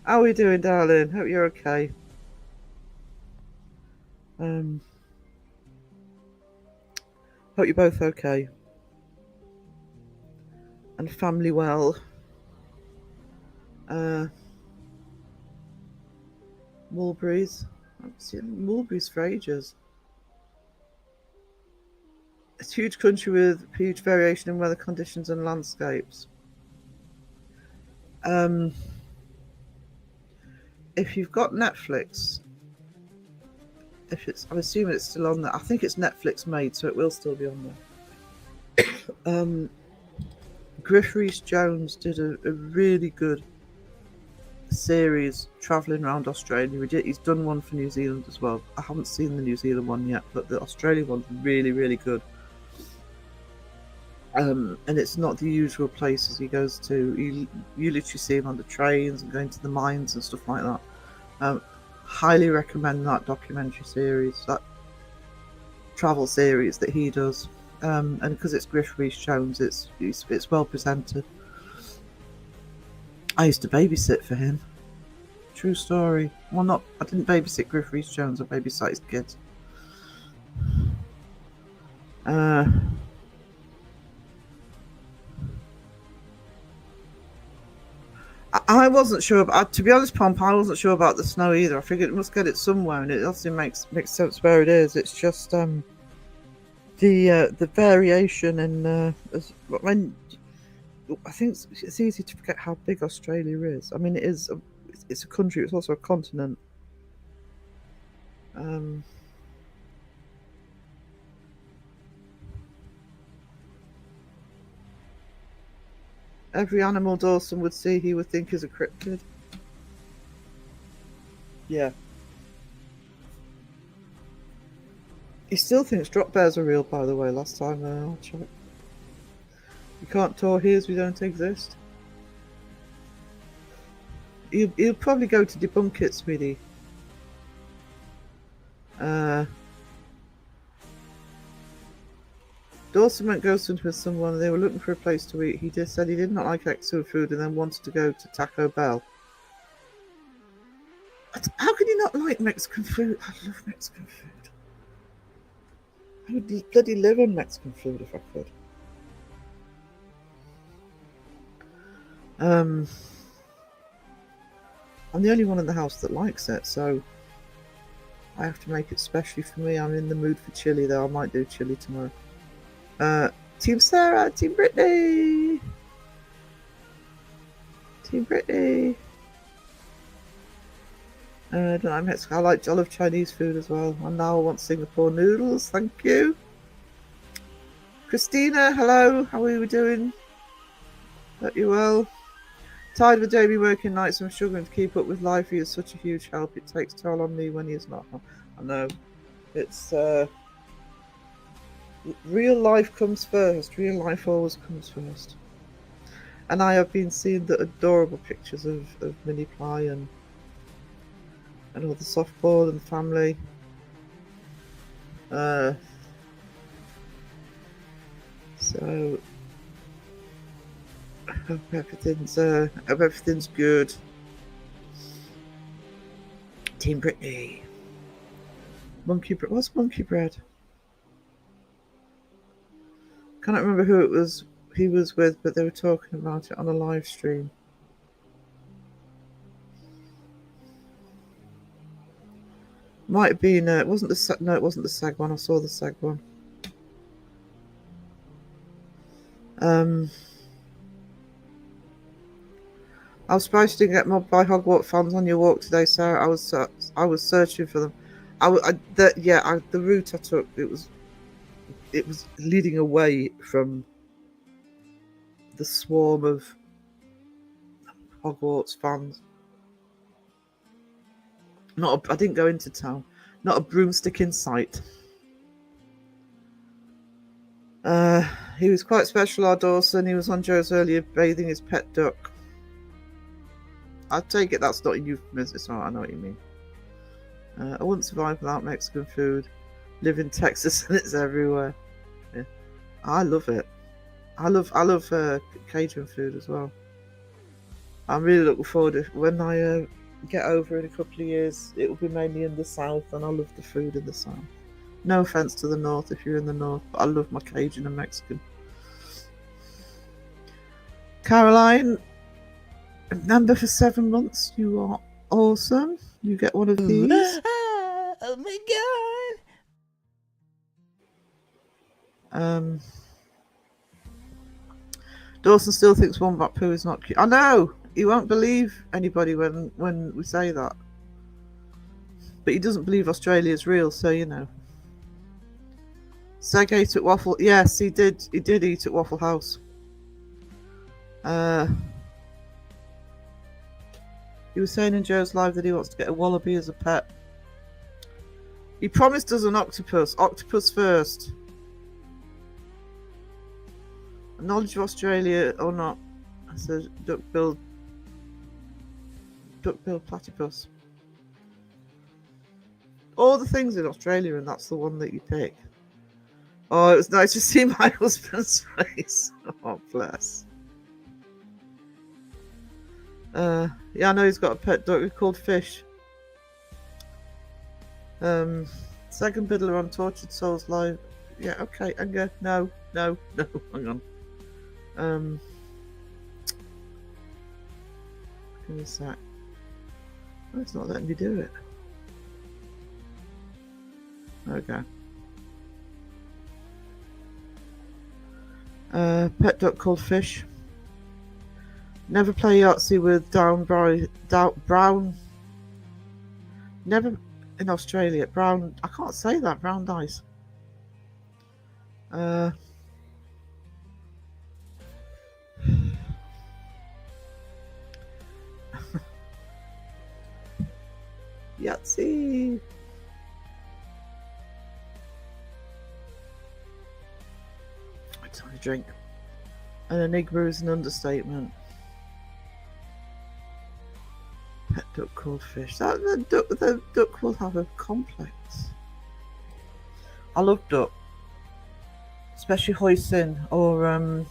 [SPEAKER 2] How are we doing, darling? Hope you're okay. Hope you're both okay. And family well. Mulberries. I haven't seen mulberries for ages. It's a huge country with huge variation in weather conditions and landscapes. If you've got Netflix, I'm assuming it's still on there. I think it's Netflix made, so it will still be on there. Griff Rhys-Jones did a really good series travelling around Australia. He's done one for New Zealand as well. I haven't seen the New Zealand one yet, but the Australia one's really, really good. And it's not the usual places he goes to. You literally see him on the trains and going to the mines and stuff like that. Highly recommend that documentary series. travel series that he does, and because it's Griff Rhys-Jones, it's well presented. I used to babysit for him. True story. Well, I didn't babysit Griff Rhys-Jones. I babysat his kids. I wasn't sure. To be honest, Pomp, I wasn't sure about the snow either. I figured it must get it somewhere, and it obviously makes sense where it is. It's just the variation in when I think it's easy to forget how big Australia is. I mean, it's a country. It's also a continent. Every animal Dawson would see, he would think is a cryptid. Yeah. He still thinks drop bears are real, by the way, last time I checked. You can't tour here as we don't exist. He'll probably go to debunk it, sweetie. Dawson went ghosting with someone. They were looking for a place to eat. He just said he did not like Mexican food and then wanted to go to Taco Bell. How can you not like Mexican food? I love Mexican food. I would bloody live on Mexican food if I could. I'm the only one in the house that likes it, so I have to make it specially for me. I'm in the mood for chili, though. I might do chili tomorrow. Team Sarah, Team Brittany. Team Brittany. I don't like Mexico. I love Chinese food as well. And now I want Singapore noodles. Thank you. Christina, hello. How are you doing? Hope you well. Tired of a daily working nights. I'm struggling to keep up with life. He is such a huge help. It takes toll on me when he is not. I know. It's real life comes first. Real life always comes first. And I have been seeing the adorable pictures of Minnie Ply and all the softball and family. So I hope everything's good. Team Brittany. What's Monkey Bread? Can't remember who he was with, but they were talking about it on a live stream. Might have been. It wasn't the SAG one. I saw the SAG one. I was surprised you didn't get mobbed by Hogwarts fans on your walk today, Sarah. I was searching for them. The route I took, it was leading away from the swarm of Hogwarts fans. I didn't go into town. Not a broomstick in sight. He was quite special, our Dawson. He was on Joe's earlier bathing his pet duck. I take it that's not a euphemism. It's not. I know what you mean. I wouldn't survive without Mexican food. Live in Texas and it's everywhere. Yeah. I love it. I love Cajun food as well. I'm really looking forward to when I get over in a couple of years. It will be mainly in the south, and I love the food in the south. No offense to the north if you're in the north, but I love my Cajun and Mexican. Caroline, member for 7 months. You are awesome. You get one of these.
[SPEAKER 1] Oh my
[SPEAKER 2] god. Dawson still thinks Wombat Poo is not cute. I know! He won't believe anybody when we say that. But he doesn't believe Australia is real, so you know. Seg ate at Waffle. Yes, he did. He did eat at Waffle House. He was saying in Joe's live that he wants to get a wallaby as a pet. He promised us an octopus. Octopus first. Knowledge of Australia or not? I said duck-billed platypus. All the things in Australia, and that's the one that you pick. Oh, it was nice to see my husband's face. Oh, bless. Yeah, I know he's got a pet dog called Fish. Second Biddler on Tortured Souls Live. Yeah, okay, Anger. No, hang on. Give me a sec. Oh, it's not letting me do it. Okay. Pet duck called Fish. Never play Yahtzee with brown. Never in Australia. Brown. I can't say that. Brown dice. Yahtzee. It's time to drink. An enigma is an understatement. Pet duck called Fish. The duck will have a complex. I love duck, especially hoisin or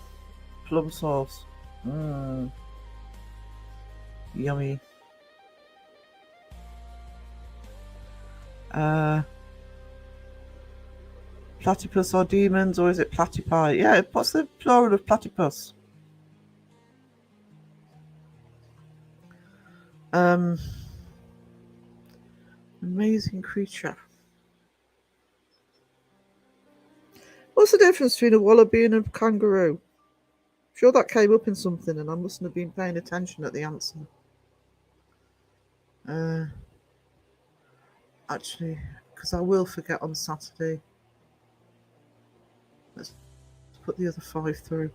[SPEAKER 2] plum sauce. Yummy. Platypus or demons, or is it platypi? Yeah, what's the plural of platypus? Amazing creature. What's the difference between a wallaby and a kangaroo? I'm sure that came up in something and I mustn't have been paying attention at the answer. Actually, because I will forget on Saturday. Let's put the other 5 through.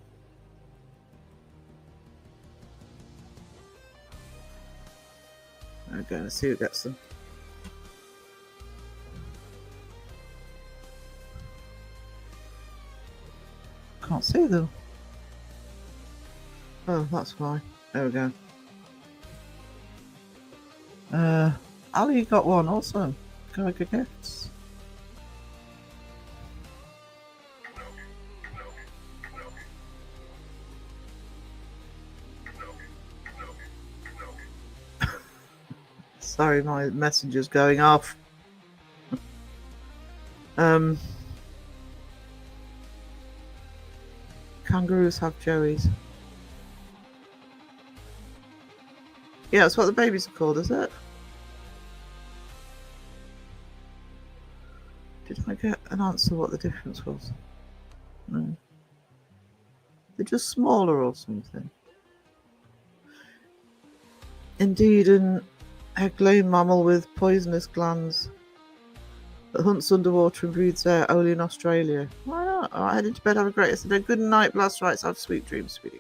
[SPEAKER 2] Okay, let's see who gets them. Can't see them. Oh, that's why. There we go. Ali got one, awesome. Go good gifts. Sorry, my messenger's going off. Kangaroos have joeys. Yeah, that's what the babies are called, is it? Did I get an answer what the difference was? No. They're just smaller or something. Indeed, an egg-laying mammal with poisonous glands that hunts underwater and breathes there only in Australia. Why not? Alright, head into bed, have a great yesterday. Good night, Blast Rights. Have sweet dreams, sweetie.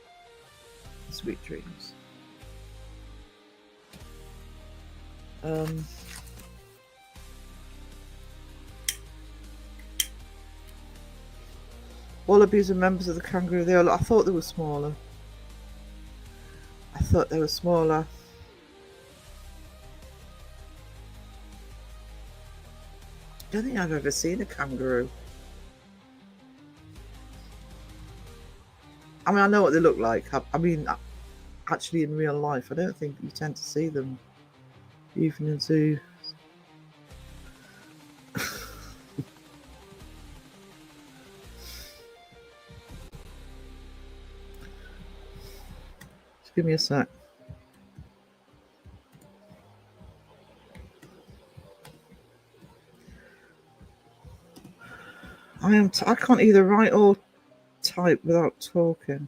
[SPEAKER 2] Sweet dreams. Wallabies are members of the kangaroo. I thought they were smaller. I don't think I've ever seen a kangaroo. I mean, I know what they look like. I mean, actually in real life, I don't think you tend to see them even in zoos. Just give me a sec. I can't either write or type without talking.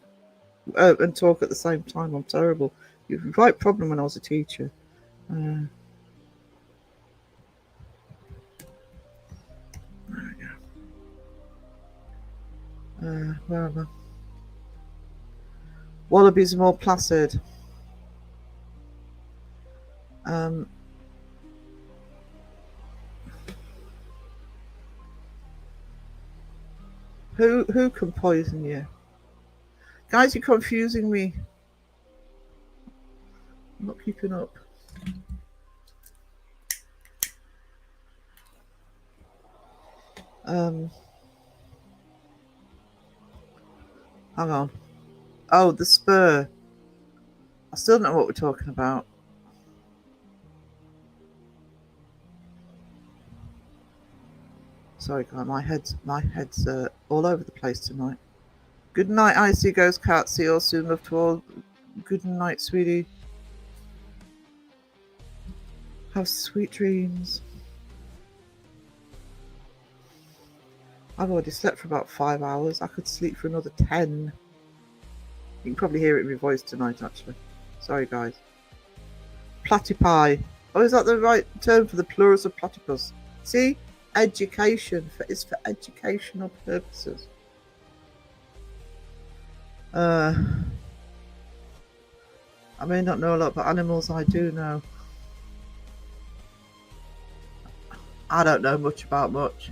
[SPEAKER 2] And talk at the same time. I'm terrible. It was a right problem when I was a teacher. There we go. Where am I? Wallabies are more placid. Who can poison you? Guys, you're confusing me. I'm not keeping up. Hang on. Oh, the spur. I still don't know what we're talking about. Sorry, guy. My head's all over the place tonight. Good night, Icy Ghost Cat. See you all soon. Love to all. Good night, sweetie. Have sweet dreams. I've already slept for about 5 hours. I could sleep for another 10. You can probably hear it in my voice tonight, actually. Sorry, guys. Platypi. Oh, is that the right term for the plurals of platypus? See? Education. It's for educational purposes. I may not know a lot about animals. I do know. I don't know much about much.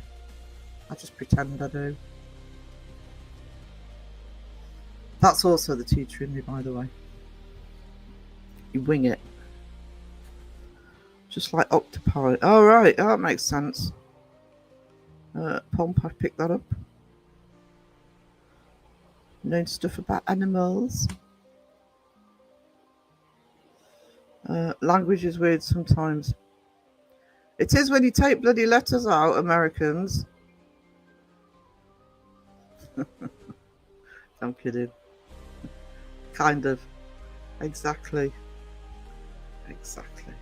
[SPEAKER 2] I just pretend I do. That's also the teacher in me, by the way. You wing it. Just like octopi. Oh, right. Oh, that makes sense. Pomp, I picked that up. Knowing stuff about animals. Language is weird sometimes. It is when you take bloody letters out, Americans. I'm kidding. Kind of. Exactly. Exactly.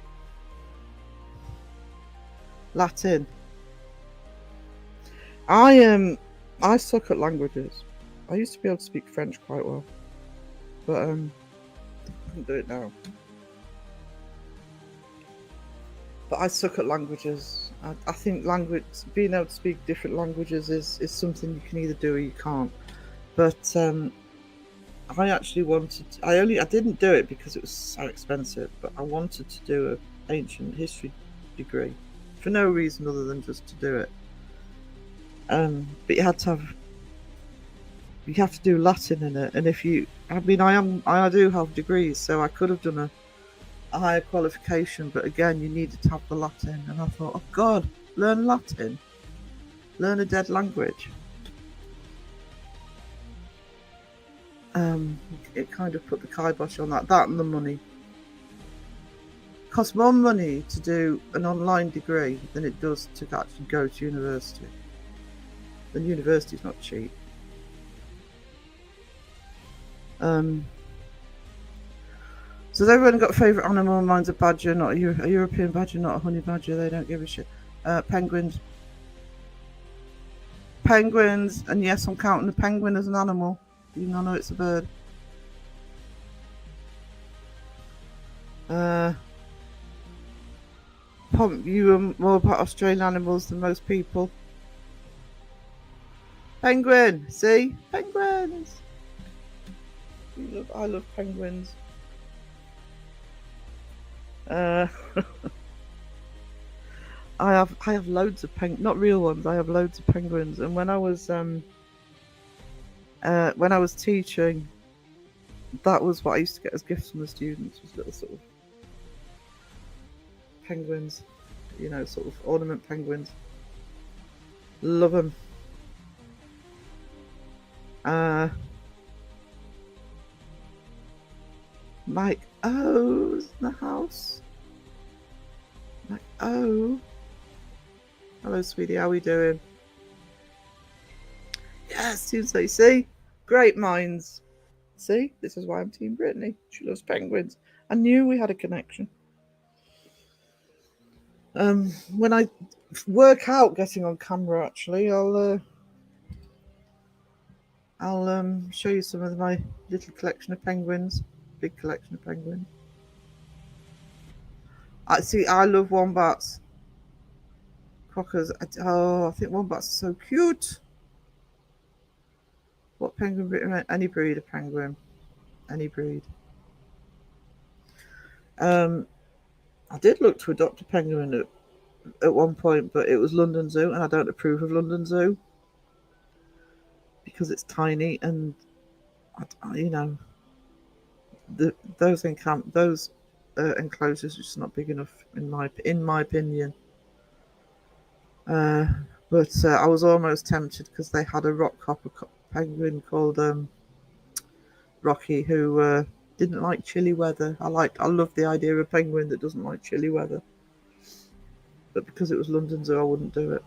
[SPEAKER 2] Latin. I suck at languages. I used to be able to speak French quite well, but I couldn't do it now. But I suck at languages. I think being able to speak different languages is something you can either do or you can't. But I actually wanted. I didn't do it because it was so expensive. But I wanted to do an ancient history degree for no reason other than just to do it. But you have to do Latin in it, and I do have degrees, so I could have done a higher qualification, but again, you needed to have the Latin, and I thought, oh God, learn Latin, learn a dead language. It kind of put the kibosh on that and the money. It costs more money to do an online degree than it does to actually go to university. And university's not cheap. So has everyone got a favourite animal? Mine's a badger, not a European badger, not a honey badger. They don't give a shit. Penguins. Penguins, and yes, I'm counting the penguin as an animal, even though I know it's a bird. You are more about Australian animals than most people. Penguin, see? Penguins! I love penguins. I have loads of not real ones. I have loads of penguins, and when I was teaching, that was what I used to get as gifts from the students, was little sort of penguins, sort of ornament penguins. Love them. Mike O's in the house. Mike O. Hello, sweetie. How are we doing? Yes, Tuesday. See? Great minds. See? This is why I'm Team Brittany. She loves penguins. I knew we had a connection. When I work out getting on camera, actually, I'll show you some of my little collection of penguins. Big collection of penguins. I love wombats. Crockers. I think wombats are so cute. What penguin breed? Any breed of penguin. Any breed. I did look to adopt a penguin at one point, but it was London Zoo, and I don't approve of London Zoo because it's tiny, and those enclosures are just not big enough in my opinion. But I was almost tempted because they had a rock hopper penguin called Rocky, who didn't like chilly weather. I love the idea of a penguin that doesn't like chilly weather. But because it was London Zoo, I wouldn't do it.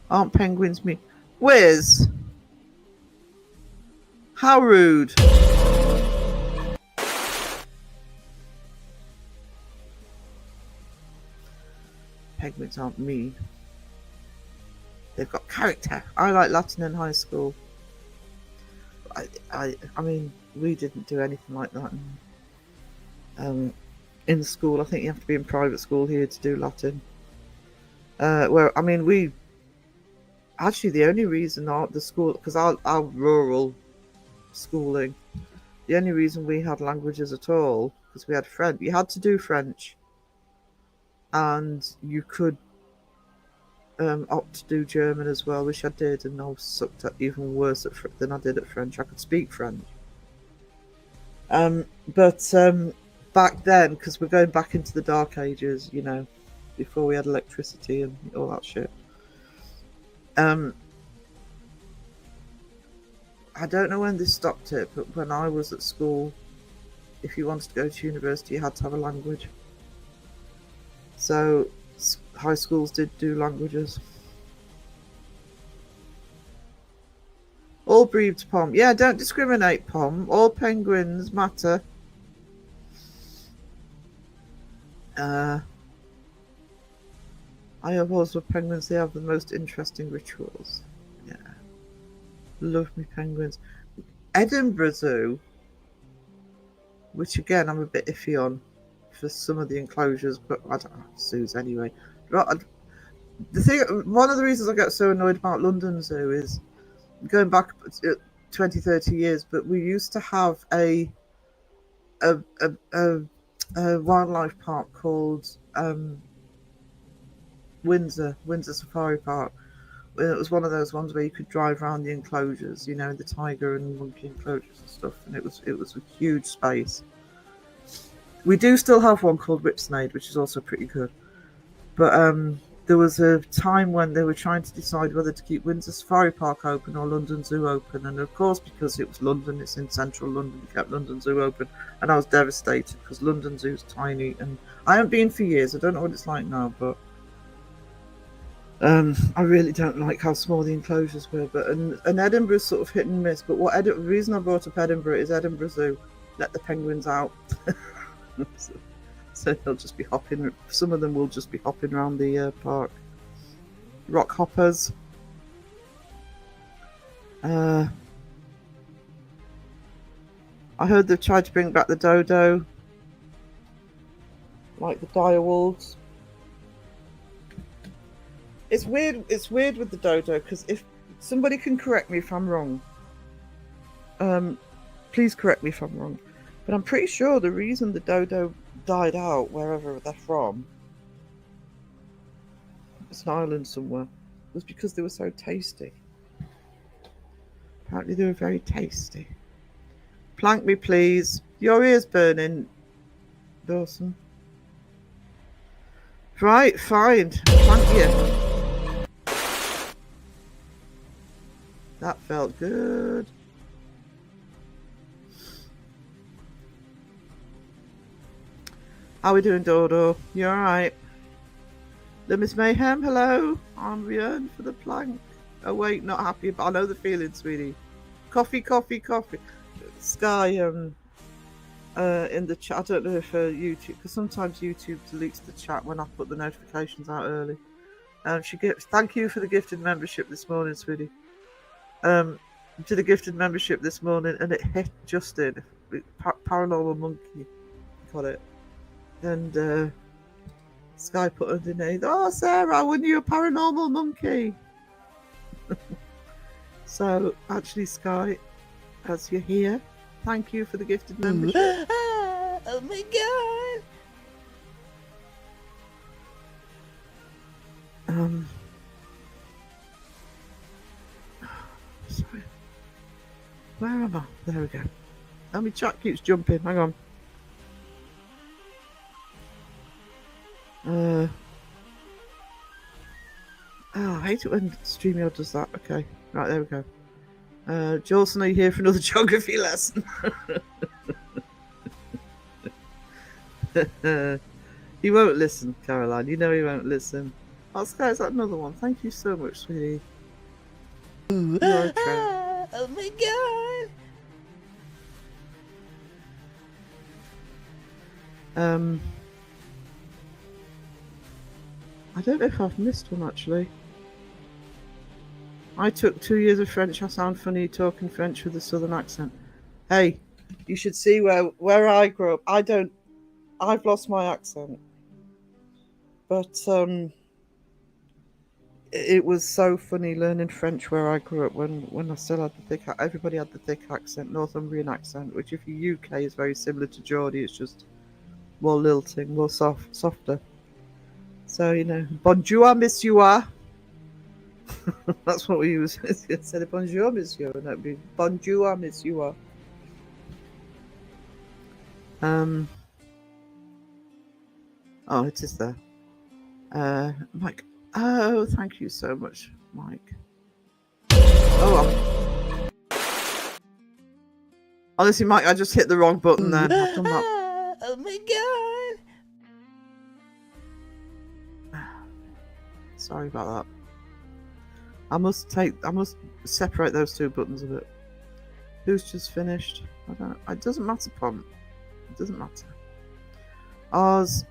[SPEAKER 2] Aren't penguins me? Whiz! How rude! Penguins aren't mean. They've got character. I like Latin in high school. I mean, we didn't do anything like that in school. I think you have to be in private school here to do Latin. Where I mean, we actually the only reason the school, because our rural schooling, the only reason we had languages at all because we had French. You had to do French, and you could opt to do German as well, which I did, and I sucked at even worse than I did at French. I could speak French. But back then, because we're going back into the dark ages, you know, before we had electricity and all that shit. I don't know when they stopped it, but when I was at school, if you wanted to go to university, you had to have a language. So high schools did do languages. All breeds, Pom. Yeah, don't discriminate, Pom. All penguins matter. I have also penguins. They have the most interesting rituals. Yeah. Love me penguins. Edinburgh Zoo, which again I'm a bit iffy on for some of the enclosures, but I don't know, zoos anyway. The thing, one of the reasons I get so annoyed about London Zoo is going back 20, 30 years, but we used to have a wildlife park called Windsor Safari Park. It was one of those ones where you could drive around the enclosures, you know, the tiger and monkey enclosures and stuff, and it was a huge space. We do still have one called Whipsnade, which is also pretty good. But there was a time when they were trying to decide whether to keep Windsor Safari Park open or London Zoo open. And of course, because it was London, it's in central London, they kept London Zoo open. And I was devastated because London Zoo's tiny. And I haven't been for years. I don't know what it's like now, but I really don't like how small the enclosures were. But and Edinburgh's sort of hit and miss. But the reason I brought up Edinburgh is Edinburgh Zoo let the penguins out. So they'll just be hopping. Some of them will just be hopping around the park. Rock hoppers. I heard they've tried to bring back the dodo, like the dire wolves. It's weird. It's weird with the dodo because if somebody can correct me if I'm wrong, please correct me if I'm wrong. But I'm pretty sure the reason the dodo died out wherever they're from, it's an island somewhere, was because they were so tasty. Apparently they were very tasty. Plank me, please. Your ear's burning, Dawson. Right, fine. Plank you. That felt good. How we doing, Dodo? You alright? Miss Mayhem, hello. I'm yearning for the plank. Oh wait, not happy, but I know the feeling, sweetie. Coffee. Sky, in the chat. I don't know if YouTube, because sometimes YouTube deletes the chat when I put the notifications out early. Thank you for the gifted membership this morning, sweetie. To the gifted membership this morning, and it hit Justin. Paranormal Monkey got it. And Sky put underneath, oh Sarah, weren't you a paranormal monkey? So actually, Sky, as you're here, thank you for the gifted membership. Oh my god. Sorry. Where am I? There we go. And my chat keeps jumping. Hang on. Oh, I hate it when StreamYard does that. Okay. Right, there we go. Jawson, are you here for another geography lesson? He won't listen, Caroline. You know he won't listen. Oh, Sky's got another one. Thank you so much, sweetie. You're a treasure.
[SPEAKER 1] Oh my god!
[SPEAKER 2] I don't know if I've missed one actually. I took 2 years of French. I sound funny talking French with a southern accent. Hey, you should see where I grew up. I've lost my accent. But it was so funny learning French where I grew up when I still had the everybody had the thick accent, Northumbrian accent, which if you UK is very similar to Geordie, it's just more lilting, more softer. So, you know, bonjour, monsieur. That's what we use. Instead of bonjour, monsieur, and that'd be bonjour, monsieur. Oh, it is there. Mike. Oh, thank you so much, Mike. Oh, honestly, Mike, I just hit the wrong button then. I've done that.
[SPEAKER 1] Oh my god!
[SPEAKER 2] Sorry about that. I must separate those two buttons a bit. Who's just finished? I don't. It doesn't matter, Pom. It doesn't matter. Ours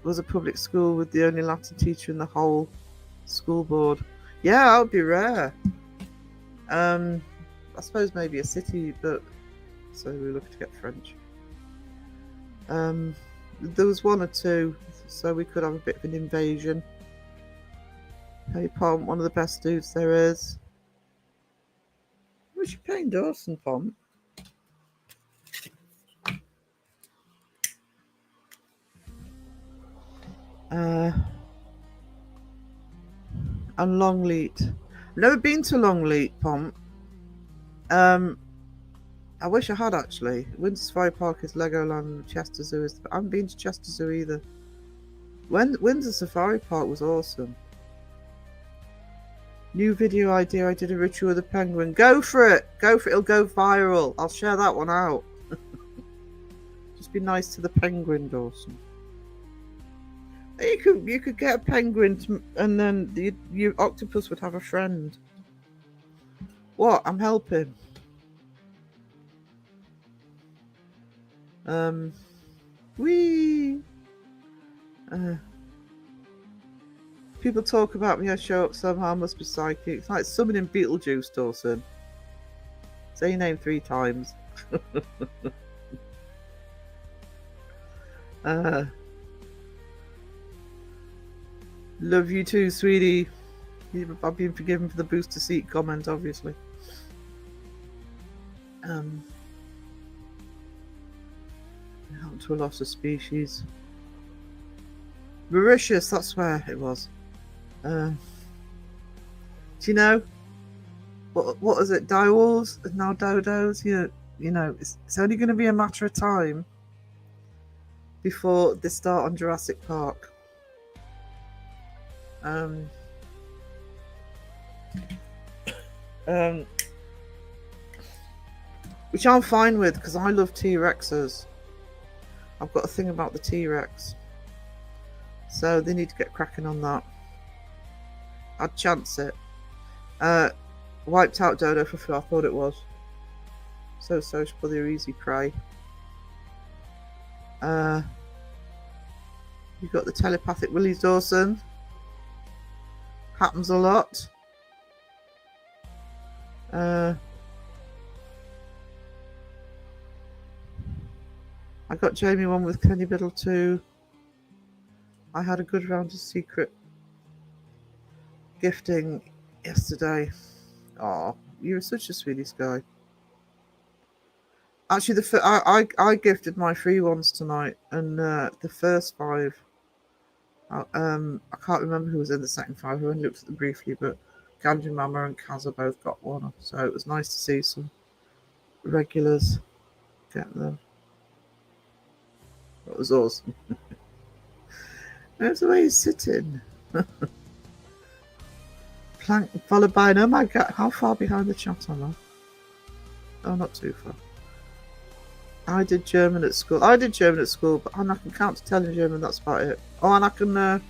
[SPEAKER 2] was a public school with the only Latin teacher in the whole school board. Yeah, that would be rare. I suppose maybe a city, but so we were looking to get French. There was one or two, so we could have a bit of an invasion. Hey, Pom, one of the best dudes there is. Was you playing Dawson, Pom? And Longleat. I've never been to Longleat, Pom. I wish I had actually. Windsor Safari Park is Legoland. Chester Zoo is. I haven't been to Chester Zoo either. Windsor Safari Park was awesome. New video idea. I did a ritual with a penguin. Go for it. Go for it. It'll go viral. I'll share that one out. Just be nice to the penguin, Dawson. You could get a penguin and then your octopus would have a friend. What? I'm helping. Wee. People talk about me. I show up somehow. I must be psychic. It's like summoning Beetlejuice, Dawson. Say your name 3 times. Love you too, sweetie. I've been forgiven for the booster seat comment, obviously. Help to a loss of species. Mauritius, that's where it was. Do you know what is it? Direwolves and now dodos. You know, it's only going to be a matter of time before they start on Jurassic Park. Which I'm fine with because I love T-Rexes. I've got a thing about the T-Rex, so they need to get cracking on that. I'd chance it. Wiped out dodo for food. I thought it was so sociable. They're easy prey. You've got the telepathic Willies, Dawson. Happens a lot. I got Jamie one with Kenny Biddle too. I had a good round of secret gifting yesterday. Oh, you're such a sweetie, Sky. Actually, I gifted my free ones tonight, and the first 5. I can't remember who was in the second 5. I only looked at them briefly, but Gandhi Mama and Kaza both got one, so it was nice to see some regulars get them. That was awesome. There's the way he's sitting. Plank followed by an oh my god, how far behind the chat am I? Oh, not too far. I did German at school. But and I can count to 10 in German, that's about it. Oh, and I can,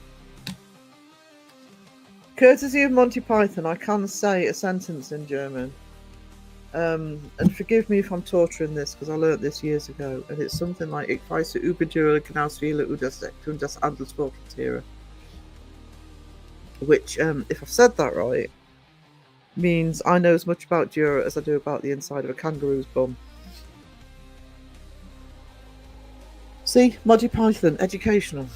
[SPEAKER 2] courtesy of Monty Python, I can say a sentence in German. And forgive me if I'm torturing this, because I learnt this years ago, and it's something like, Ich weiß über die Knauswille und das Handelswort Tiere. Which, if I've said that right, means I know as much about Dura as I do about the inside of a kangaroo's bum. See, Monty Python, educational.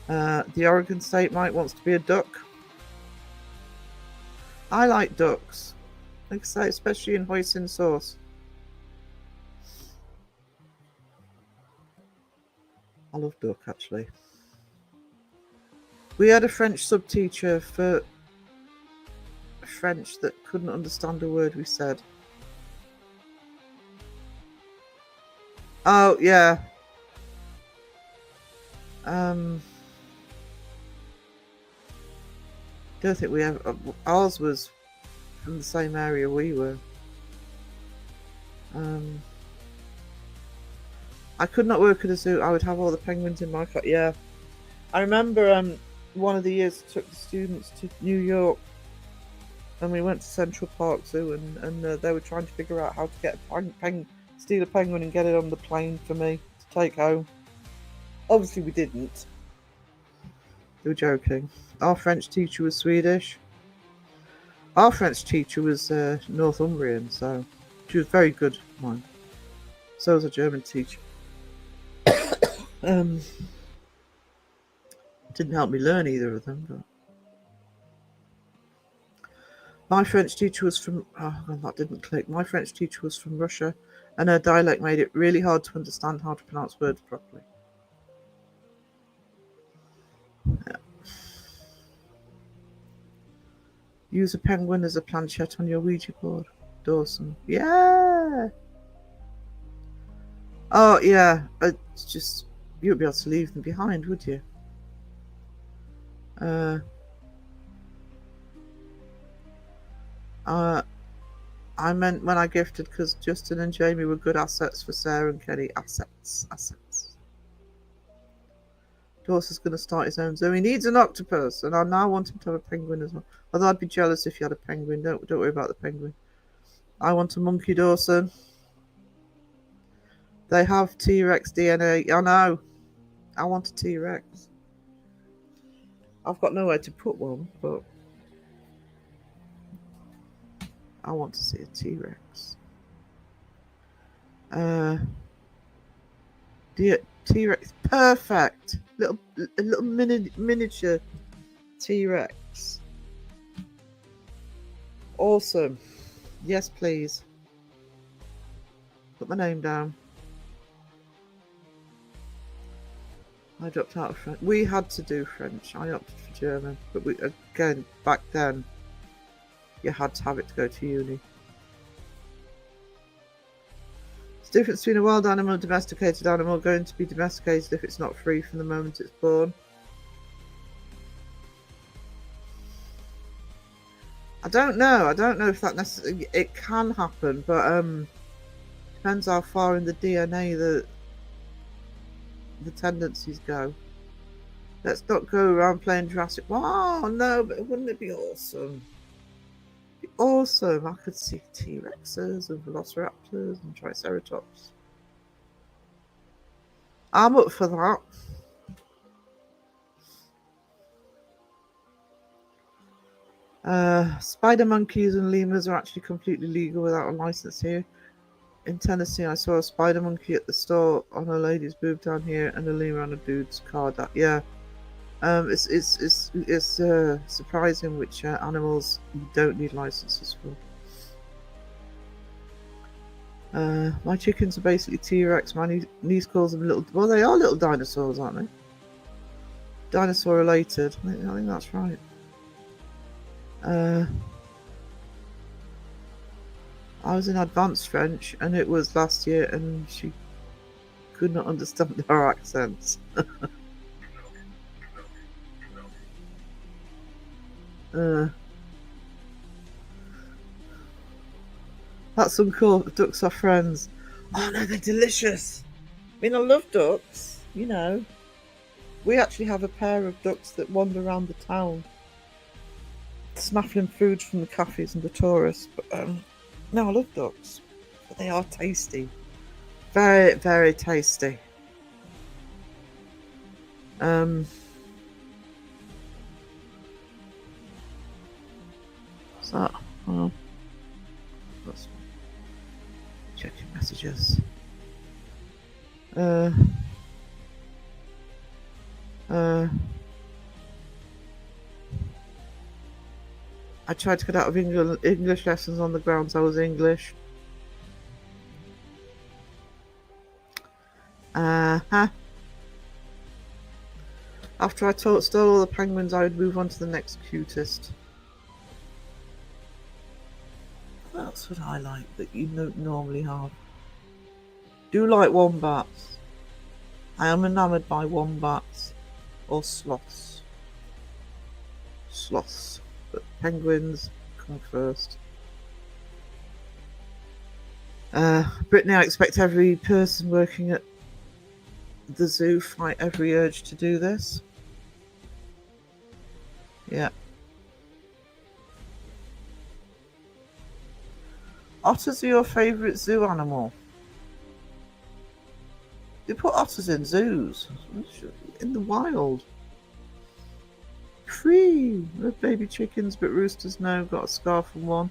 [SPEAKER 2] The Oregon State Mike wants to be a duck. I like ducks. Like I say, especially in hoisin sauce. I love duck, actually. We had a French sub-teacher for French that couldn't understand a word we said. Oh, yeah. Don't think we ever... Ours was from the same area we were. I could not work at a zoo. I would have all the penguins in my car. Yeah. I remember one of the years I took the students to New York, and we went to Central Park Zoo, and they were trying to figure out how to get a steal a penguin and get it on the plane for me to take home. Obviously we didn't. They were joking. Our French teacher was Swedish. Our French teacher was Northumbrian, so she was very good, mine. So was a German teacher. Didn't help me learn either of them, but my French teacher was from that didn't click. My French teacher was from Russia, and her dialect made it really hard to understand how to pronounce words properly. Yeah. Use a penguin as a planchette on your Ouija board. Dawson. Yeah. Oh yeah. It's just you wouldn't be able to leave them behind, would you? I meant when I gifted, because Justin and Jamie were good assets for Sarah and Kenny. Assets. Dawson's going to start his own zoo. He needs an octopus, and I now want him to have a penguin as well. Although I'd be jealous if he had a penguin. Don't worry about the penguin. I want a monkey, Dawson. They have T-Rex DNA. I know. I want a T-Rex. I've got nowhere to put one, but I want to see a T-Rex. T-Rex, perfect. A little miniature T-Rex. Awesome. Yes, please. Put my name down. I dropped out of French. We had to do French. I opted for German, but again back then you had to have it to go to uni. It's the difference between a wild animal and a domesticated animal. Going to be domesticated if it's not free from the moment it's born. I don't know if that necessarily... It can happen, but depends how far in the DNA the tendencies go. Let's not go around playing Jurassic. Wow, no, but wouldn't it be awesome? It'd be awesome. I could see T-Rexes and Velociraptors and Triceratops. I'm up for that. Spider monkeys and lemurs are actually completely legal without a license here. In Tennessee, I saw a spider monkey at the store on a lady's boob down here, and a lemur on a dude's car. Yeah, it's surprising which animals you don't need licenses for. My chickens are basically T-Rex. My niece calls them little. Well, they are little dinosaurs, aren't they? Dinosaur related. I think that's right. I was in advanced French, and it was last year, and she could not understand our accents. That's uncool. Ducks are friends. Oh no, they're delicious. I mean, I love ducks. You know, we actually have a pair of ducks that wander around the town, snaffling food from the cafes and the tourists. But no, I love ducks. But they are tasty. Very, very tasty. What's that? Oh, that's checking messages. I tried to get out of English lessons on the grounds I was English. After I stole all the penguins, I would move on to the next cutest. What else would I like that you don't normally have? Do like wombats. I am enamoured by wombats or sloths. Sloths, but penguins come first. Brittany, I expect every person working at the zoo fight every urge to do this. Yeah. Otters are your favourite zoo animal? They put otters in zoos. In the wild. Free! With baby chickens, but roosters no. Got a scarf and one.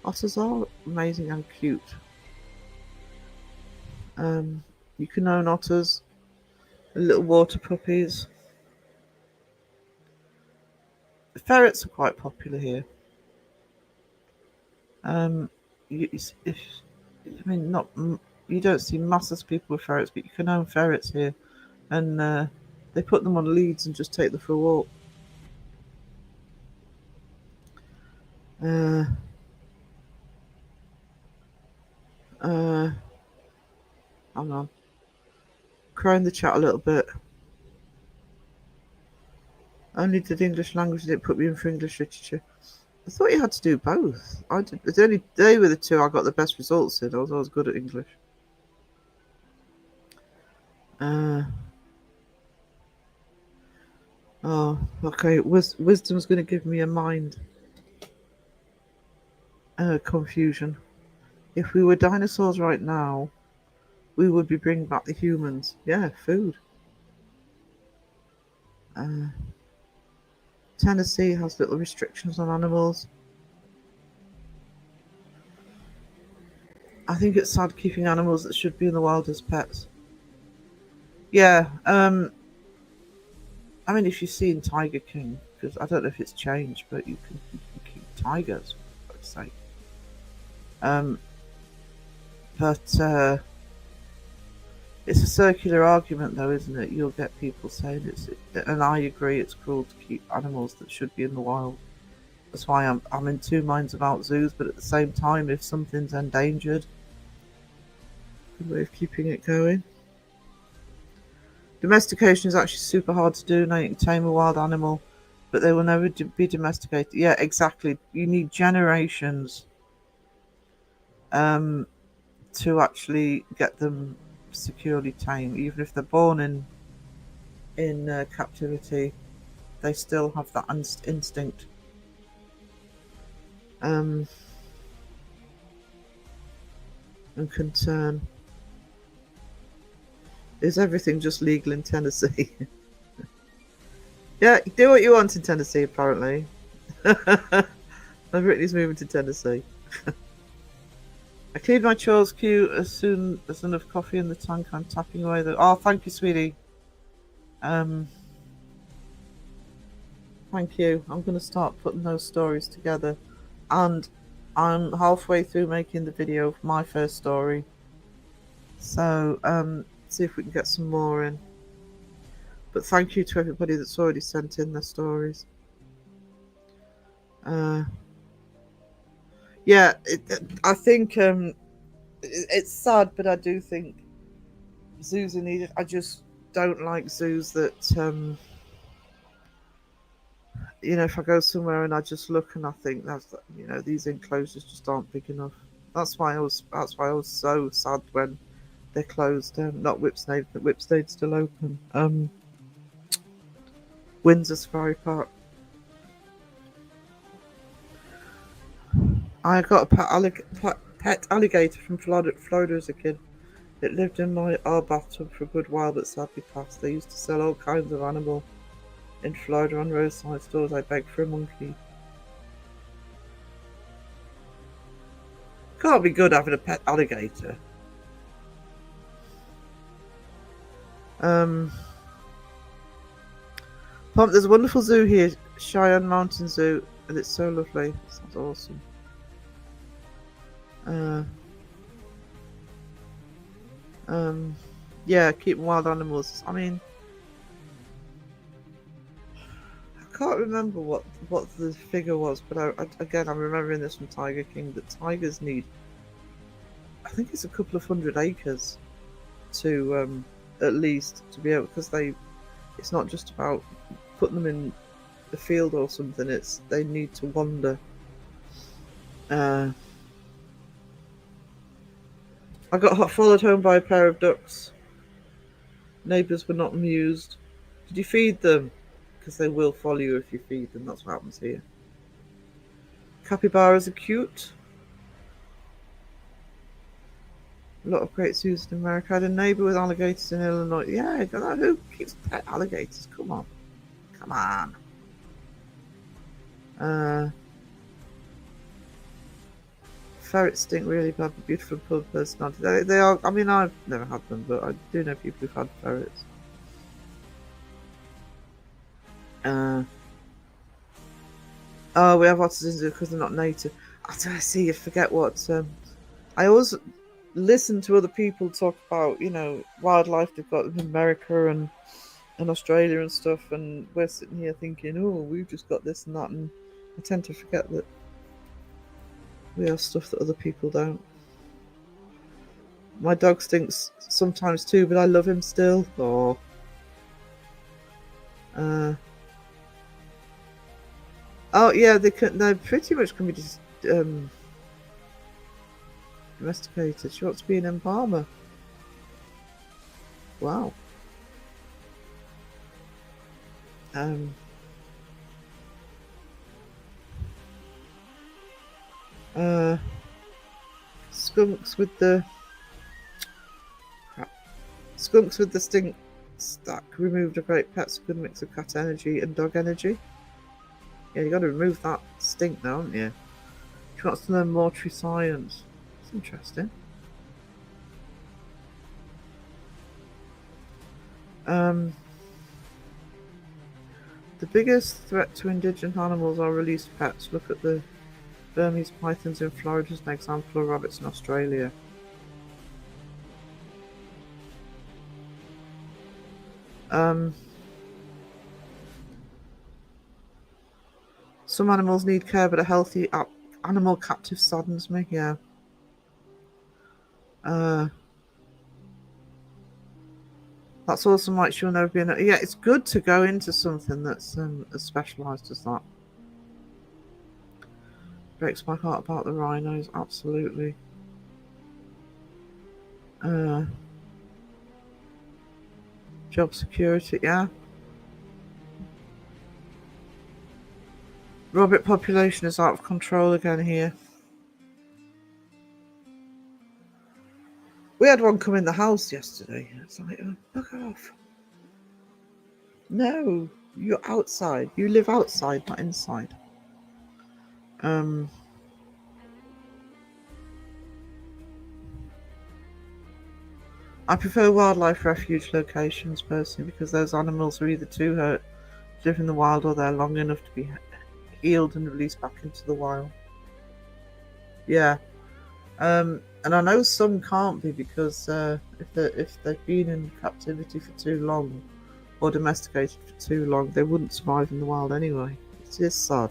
[SPEAKER 2] Otters are amazing and cute. You can own otters. Little water puppies. The ferrets are quite popular here. You don't see masses of people with ferrets, but you can own ferrets here, and they put them on leads and just take them for a walk. Hang on. Cry in the chat a little bit. Only did English language, didn't put me in for English literature. I thought you had to do both. They were the two I got the best results in. I was always good at English. Oh, okay. Wisdom's going to give me a mind confusion. If we were dinosaurs right now, we would be bringing back the humans. Yeah, food. Tennessee has little restrictions on animals. I think it's sad keeping animals that should be in the wild as pets. Yeah, I mean, if you've seen Tiger King, because I don't know if it's changed, but you can keep tigers, for God's sake. But it's a circular argument, though, isn't it? You'll get people saying and I agree, it's cruel to keep animals that should be in the wild. That's why I'm in two minds about zoos, but at the same time, if something's endangered, good way of keeping it going. Domestication is actually super hard to do. Now you can tame a wild animal, but they will never be domesticated. Yeah, exactly. You need generations to actually get them securely tame. Even if they're born in captivity, they still have that instinct. And concern. Is everything just legal in Tennessee? Yeah, do what you want in Tennessee, apparently. Brittany's moving to Tennessee. I cleared my chores queue as soon as enough coffee in the tank. I'm tapping away the... Oh, thank you, sweetie. Thank you. I'm going to start putting those stories together. And I'm halfway through making the video for my first story. So, see if we can get some more in. But thank you to everybody that's already sent in their stories. Yeah, I think it's sad, but I do think zoos are needed. I just don't like zoos that if I go somewhere and I just look and I think these enclosures just aren't big enough. That's why I was so sad when they closed. Not Whipsnade, but Whipsnade's still open. Windsor Safari Park. I got a pet alligator from Florida as a kid. It lived in our bathtub for a good while, but sadly passed. They used to sell all kinds of animal in Florida on roadside stores. I begged for a monkey. Can't be good having a pet alligator. There's a wonderful zoo here, Cheyenne Mountain Zoo, and it's so lovely. It sounds awesome. Yeah, keeping wild animals. I mean, I can't remember what the figure was, but I'm remembering this from Tiger King, that tigers need, I think it's a couple of 100 acres to at least to be able, because it's not just about putting them in the field or something. They need to wander. I got followed home by a pair of ducks. Neighbours were not amused. Did you feed them? Because they will follow you if you feed them. That's what happens here. Capybaras are cute. A lot of great zoos in America. I had a neighbour with alligators in Illinois. Yeah, who keeps pet alligators? Come on. Come on. Ferrets stink really bad, but beautiful pub personality. They are. I mean, I've never had them, but I do know people who've had ferrets. Oh, we have otters in zoo because they're not native. I see. You forget what. I always listen to other people talk about, wildlife they've got in America and Australia and stuff, and we're sitting here thinking, oh, we've just got this and that, and I tend to forget that we have stuff that other people don't. My dog stinks sometimes too, but I love him still. Oh. Oh yeah, they pretty much can be just domesticated. She wants to be an embalmer. Wow. Skunks with the stink stack removed a great pet's good mix of cat energy and dog energy. Yeah, you got to remove that stink now, haven't you? She wants to learn mortuary science. It's interesting. The biggest threat to indigenous animals are released pets. Look at the Burmese pythons in Florida as an example of rabbits in Australia. Some animals need care, but a healthy animal captive saddens me. Yeah. That's also like she'll never be yeah, it's good to go into something that's as specialised as that. Breaks my heart about the rhinos, absolutely. Job security, yeah. Rabbit population is out of control again here. We had one come in the house yesterday. It's like, oh, fuck off. No, you're outside. You live outside, not inside. I prefer wildlife refuge locations personally because those animals are either too hurt to live in the wild or they're long enough to be healed and released back into the wild. Yeah. And I know some can't be because if they've been in captivity for too long or domesticated for too long, they wouldn't survive in the wild anyway. It is sad.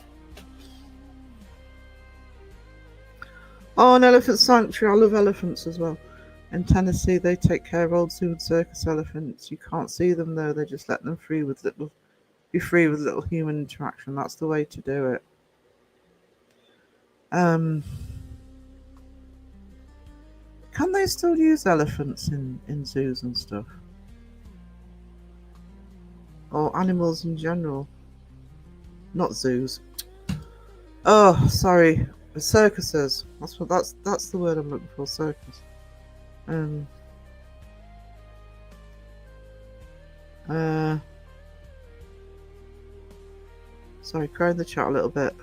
[SPEAKER 2] Oh, an elephant sanctuary. I love elephants as well. In Tennessee, they take care of old zoo and circus elephants. You can't see them though. They just let them free with little be free with little human interaction. That's the way to do it. Can they still use elephants in zoos and stuff? Or animals in general? Not zoos. Oh, sorry. Circuses. That's the word I'm looking for, circus. Sorry, crowing the chat a little bit.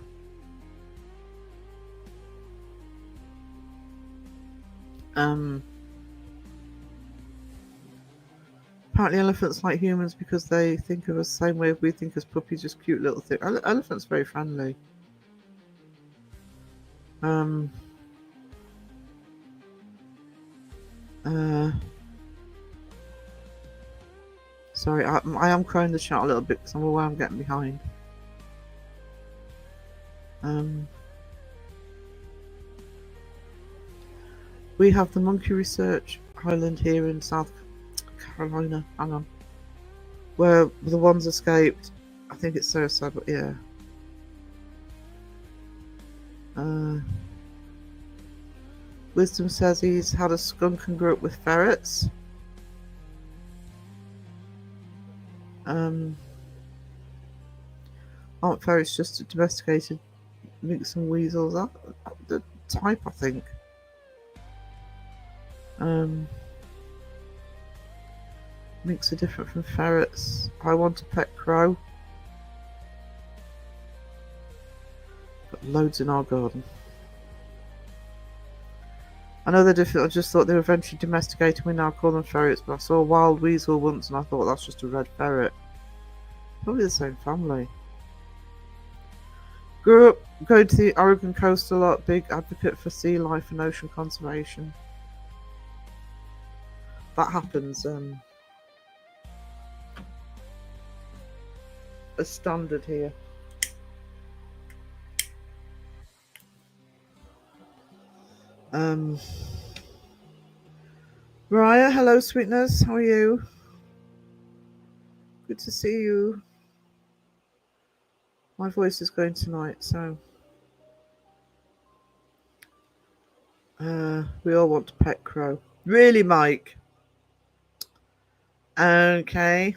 [SPEAKER 2] Apparently elephants like humans because they think of us the same way we think as puppies, just cute little thing. Elephants very friendly. Sorry, I am crowing the chat a little bit because I'm aware I'm getting behind. We have the Monkey Research Island here in South Carolina. Hang on. Where the ones escaped. I think it's so sad, but yeah. Wisdom says he's had a skunk and grew up with ferrets. Aren't ferrets just domesticated minks and weasels? The type, I think. Minks are different from ferrets. I want a pet crow. Got loads in our garden. I know they're different. I just thought they were eventually domesticated. We now call them ferrets, but I saw a wild weasel once and I thought that's just a red ferret. Probably the same family. Grew up going to the Oregon coast a lot. Big advocate for sea life and ocean conservation. That happens as standard here. Mariah, hello sweetness, how are you? Good to see you. My voice is going tonight, so we all want a pet crow. Really, Mike? Okay.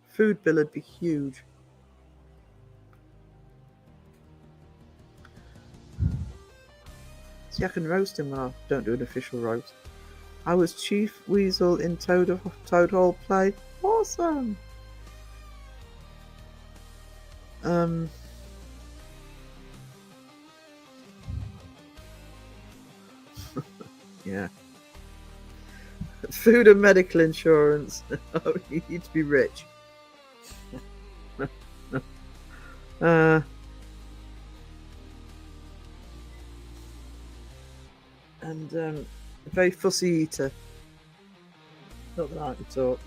[SPEAKER 2] Food bill would be huge. See, I can roast him when I don't do an official roast. I was Chief Weasel in Toad Hall play. Awesome. Yeah. Food and medical insurance. Oh, you need to be rich. And a very fussy eater. Not that I can talk.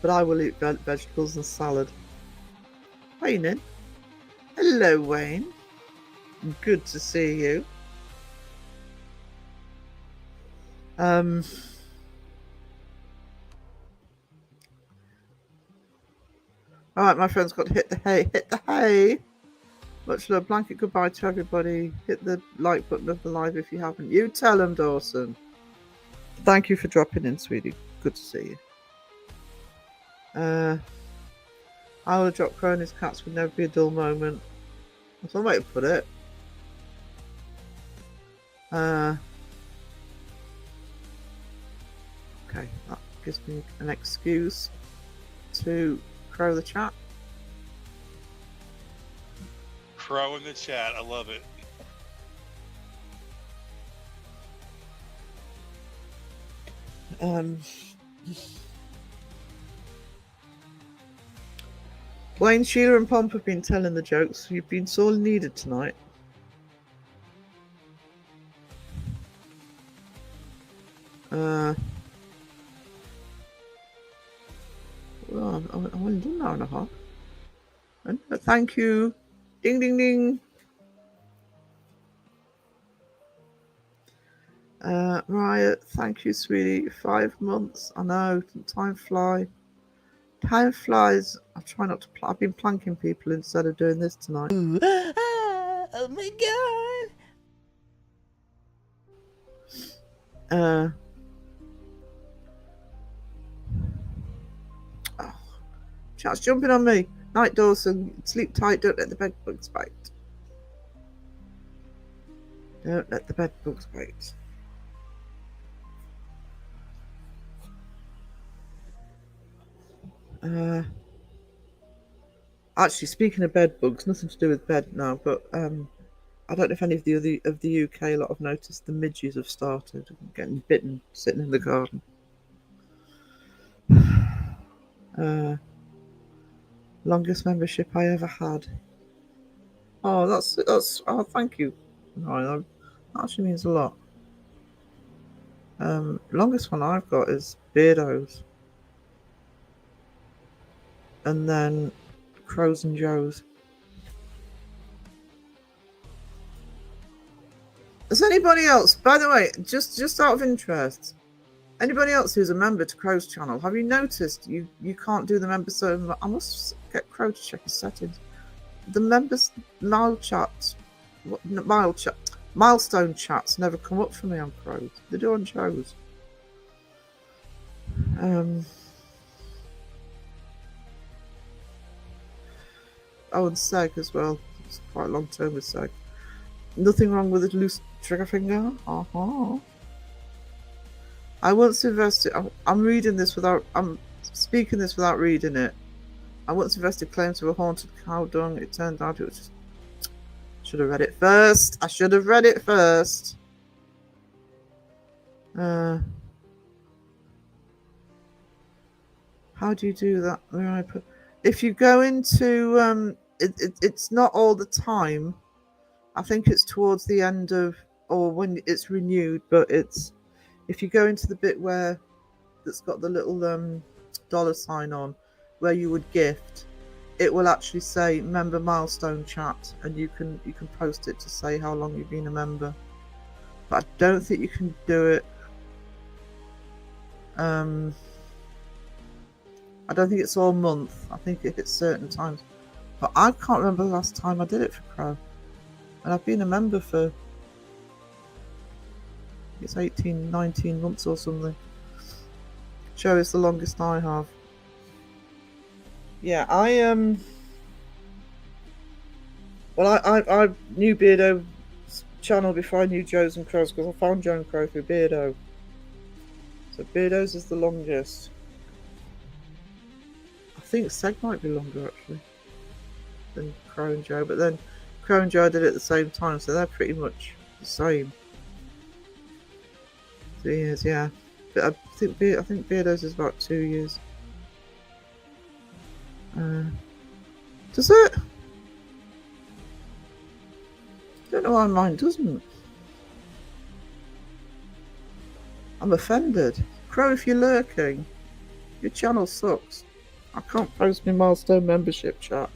[SPEAKER 2] But I will eat vegetables and salad. Wayne in. Hello, Wayne. Good to see you. Alright, my friend's got to hit the hay. Hit the hay! Much love. Blanket goodbye to everybody. Hit the like button of the live if you haven't. You tell them, Dawson. Thank you for dropping in, sweetie. Good to see you. I will drop Cronus cats would never be a dull moment. That's one way to put it. Okay, that gives me an excuse to crow the chat.
[SPEAKER 4] Crow in the chat, I love it.
[SPEAKER 2] Wayne, Sheila and Pomp have been telling the jokes. You've been sorely needed tonight. Well, I've only done an hour and a half. And thank you. Ding, ding, ding. Riot, thank you, sweetie. 5 months. I know. Time fly. Time flies. I try not to. I've been planking people instead of doing this tonight.
[SPEAKER 1] Oh my god.
[SPEAKER 2] Oh, chat's jumping on me. Night Dawson, sleep tight. Don't let the bed bugs bite. Don't let the bed bugs bite. Actually, speaking of bed bugs, nothing to do with bed now, but I don't know if any of the UK lot have noticed the midges have started getting bitten sitting in the garden. Longest membership I ever had. Oh, that's oh, thank you. No, that actually means a lot. Longest one I've got is Beardo's, and then Crows and Joes. Does anybody else, by the way, just out of interest, anybody else who's a member to Crow's channel, have you noticed you can't do the member? So I must get Crow to check his settings. The members milestone chats never come up for me on Crows. They do on Joe's. Oh, and Seg as well. It's quite a long term with Seg. Nothing wrong with a loose trigger finger. I once invested. I'm reading this without. I'm speaking this without reading it. I once invested claims of a haunted cow dung. It turned out it was just. Should have read it first. I should have read it first. How do you do that? Where I put? If you go into it's not all the time. I think it's towards the end of or when it's renewed, but it's if you go into the bit where that's got the little dollar sign on where you would gift, it will actually say member milestone chat, and you can post it to say how long you've been a member. But I don't think you can do it. I don't think it's all month. I think if it's certain times. But I can't remember the last time I did it for Crow. And I've been a member for it's 18, 19 months or something. Joe is the longest I have. Yeah, I knew Beardo's channel before I knew Joe's and Crow's because I found Joe and Crow through Beardo. So Beardo's is the longest. I think Seg might be longer actually than Crow and Joe, but then Crow and Joe did it at the same time, so they're pretty much the same. 2 years, yeah. But I think Beardo's is about 2 years. Does it? I don't know why mine doesn't. I'm offended. Crow, if you're lurking, your channel sucks. I can't post my milestone membership chat.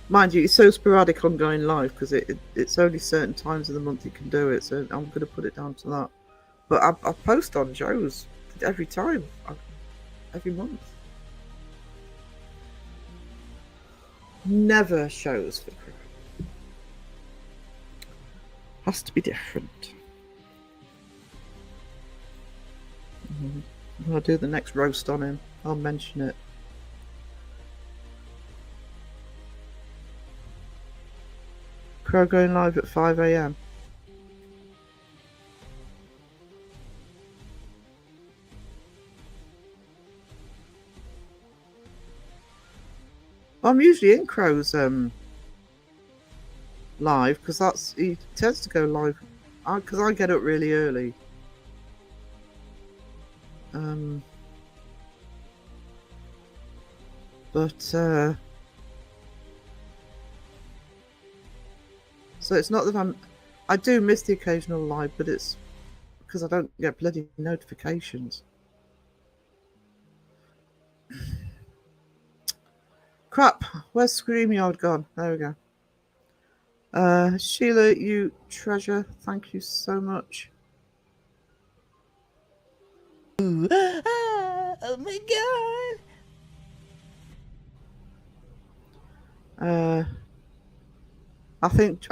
[SPEAKER 2] Mind you, it's so sporadic on going live because it's only certain times of the month you can do it, so I'm going to put it down to that. But I post on Joe's every time, every month. Never shows for Crow. Has to be different. I'll do the next roast on him. I'll mention it. Crow going live at 5 AM. I'm usually in Crow's live because he tends to go live because I get up really early. But so it's not that I do miss the occasional live, but it's because I don't get bloody notifications. Crap, where's ScreamYard gone? There we go. Sheila, you treasure. Thank you so much.
[SPEAKER 1] Oh my god.
[SPEAKER 2] I think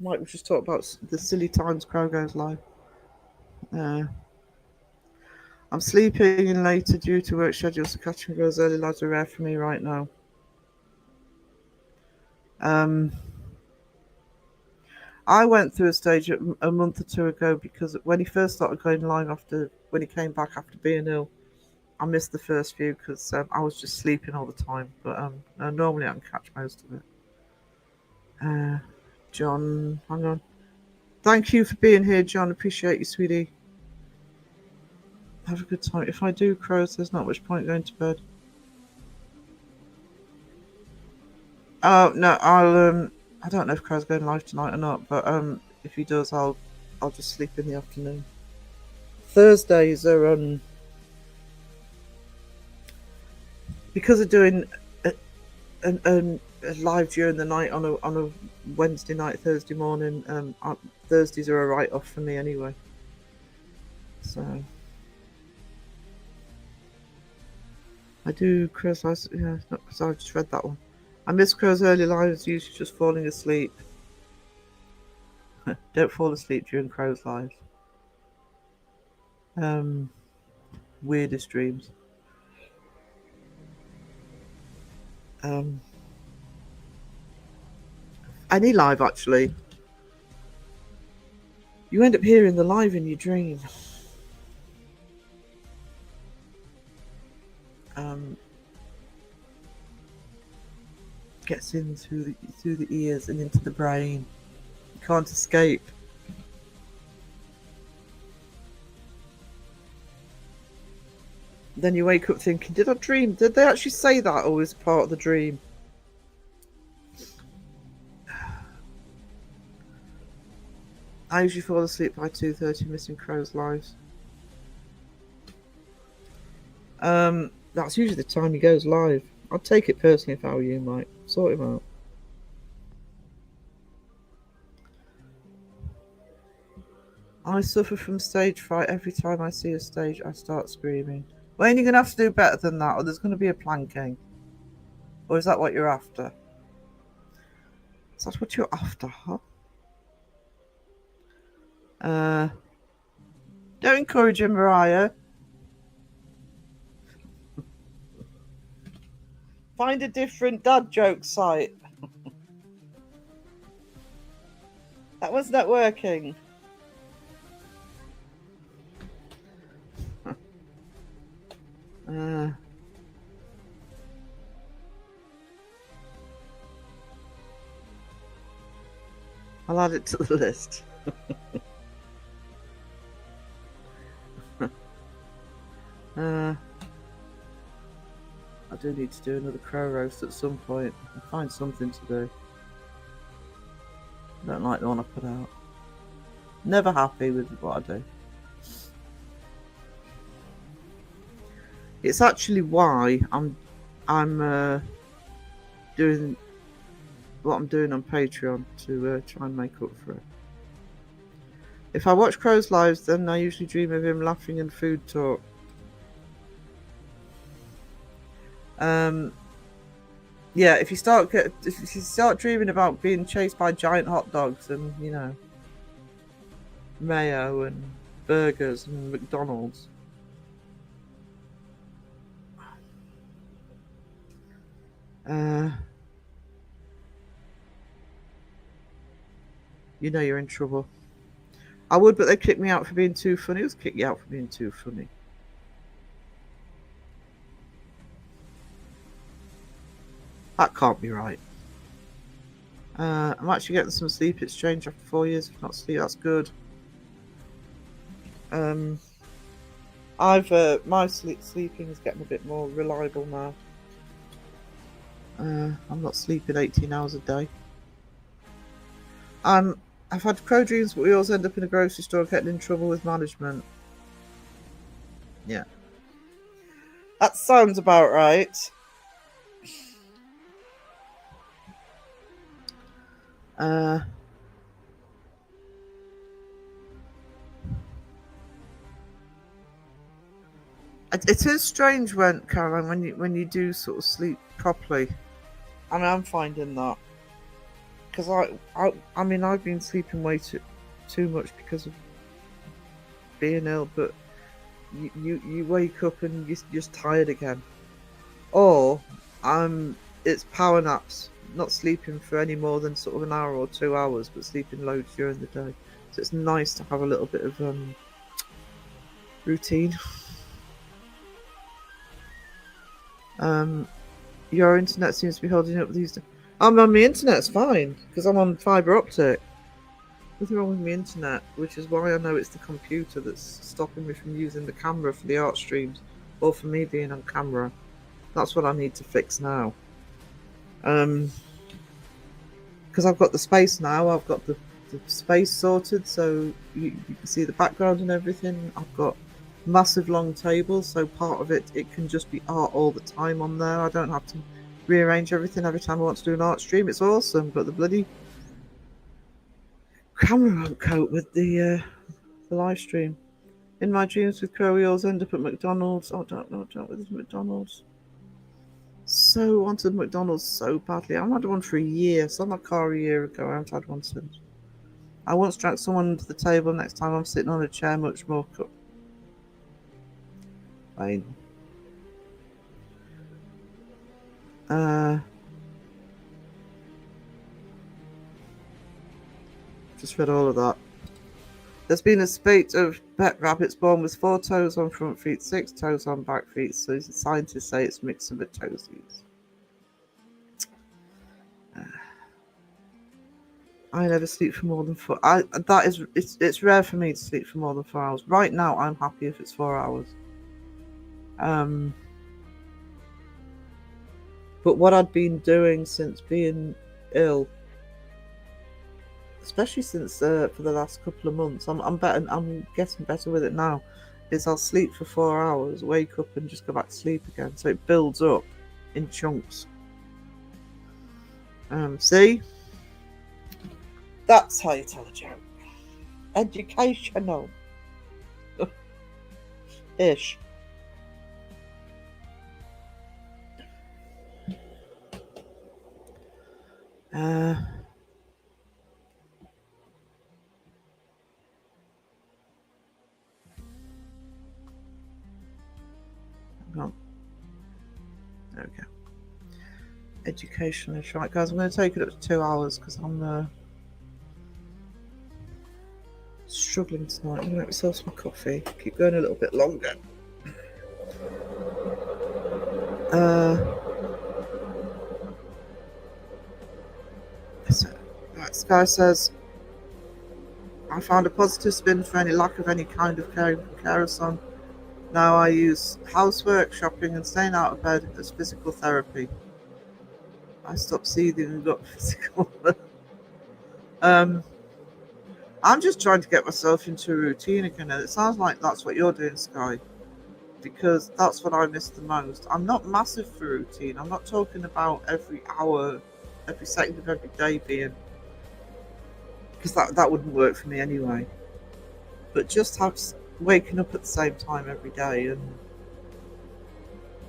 [SPEAKER 2] Mike was just talking about the silly times Crow goes live. I'm sleeping in later due to work schedules, so catching girls early lives are rare for me right now. I went through a stage a month or two ago because when he first started going live when he came back after being ill, I missed the first few because I was just sleeping all the time. But normally I can catch most of it. John, hang on. Thank you for being here, John. Appreciate you, sweetie. Have a good time. If I do crows, there's not much point going to bed. Oh no, I don't know if Crow's going live tonight or not, but if he does, I'll just sleep in the afternoon. Thursdays are because of doing a live during the night on a Wednesday night, Thursday morning. Thursdays are a write-off for me anyway. So I do Crow's lives. Yeah, not because I've just read that one. I miss Crow's early lives, usually just falling asleep. Don't fall asleep during Crow's lives. Weirdest dreams. Any live, actually. You end up hearing the live in your dream. Gets in through the ears and into the brain. You can't escape. Then you wake up thinking, did I dream? Did they actually say that, or was it part of the dream? I usually fall asleep by 2:30, missing Crow's lives. That's usually the time he goes live. I'd take it personally if I were you, Mike. Sort him out. I suffer from stage fright. Every time I see a stage, I start screaming. Wayne, you're going to have to do better than that, or there's going to be a planking. Or is that what you're after? Is that what you're after, huh? Don't encourage him, Mariah. Find a different dad joke site. That one's not working. I'll add it to the list. I do need to do another crow roast at some point. I'll find something to do. I don't like the one I put out. Never happy with what I do. It's actually why I'm doing what I'm doing on Patreon to try and make up for it. If I watch Crow's lives, then I usually dream of him laughing and food talk. Yeah, if you start dreaming about being chased by giant hot dogs and, you know, mayo and burgers and McDonald's. You know you're in trouble. I would, but they kicked me out for being too funny. Who's kicked you out for being too funny? That can't be right. I'm actually getting some sleep. It's strange after 4 years of not sleep. That's good. My sleeping is getting a bit more reliable now. I'm not sleeping 18 hours a day. I've had crow dreams, but we always end up in a grocery store getting in trouble with management. Yeah. That sounds about right. It is strange when, Caroline, when you do sort of sleep properly. I mean, I'm finding that because I mean, I've been sleeping way too much because of being ill, but you wake up and you're just tired again, or it's power naps, not sleeping for any more than sort of an hour or 2 hours, but sleeping loads during the day. So it's nice to have a little bit of routine. Your internet seems to be holding up these days. I'm on my internet's fine because I'm on fibre optic. Nothing wrong with my internet, which is why I know it's the computer that's stopping me from using the camera for the art streams or for me being on camera. That's what I need to fix now. Because I've got the space now. I've got the space sorted, so you can see the background and everything. I've got massive long tables, so part of it can just be art all the time on there. I don't have to rearrange everything every time I want to do an art stream. It's awesome, but the bloody camera won't cope with the live stream. In my dreams with Crow, we always end up at McDonald's. Oh, don't with this McDonald's. So wanted McDonald's so badly. I haven't had one for a year. Sold my car a year ago. I haven't had one since. I once drank someone under the table. Next time I'm sitting on a chair, much more cup. Fine. Just read all of that. There's been a spate of pet rabbits born with 4 toes on front feet, 6 toes on back feet, so scientists say it's mixing with toesies. I never sleep for more than 4. It's rare for me to sleep for more than 4 hours. Right now, I'm happy if it's 4 hours. But what I'd been doing since being ill, especially since for the last couple of months, I'm better. I'm getting better with it now. Is I'll sleep for 4 hours, wake up, and just go back to sleep again. So it builds up in chunks. See, that's how you tell a joke. Educational, ish. Hang on. There we go. Education is right, guys. I'm going to take it up to 2 hours because I'm struggling tonight. I'm going to make myself some coffee. Keep going a little bit longer. Right, Sky says, I found a positive spin for any lack of any kind of caring from carer son. Now I use housework, shopping, and staying out of bed as physical therapy. I stopped seething and got physical. I'm just trying to get myself into a routine again, and it sounds like that's what you're doing, Sky, because that's what I miss the most. I'm not massive for routine. I'm not talking about every hour, every second of every day being, because that wouldn't work for me anyway. But just waking up at the same time every day and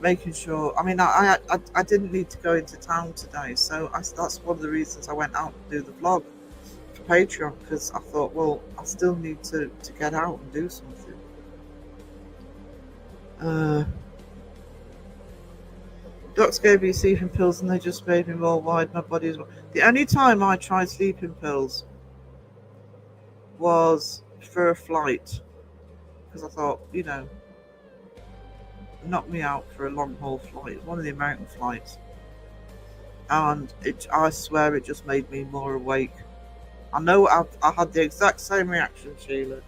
[SPEAKER 2] making sure. I mean, I didn't need to go into town today, so that's one of the reasons I went out to do the vlog for Patreon, because I thought, well, I still need to get out and do something. Docs gave me sleeping pills and they just made me more wide. My body is. The only time I tried sleeping pills was for a flight, because I thought, knock me out for a long haul flight. One of the American flights, and I swear it just made me more awake. I know I had the exact same reaction, Sheila.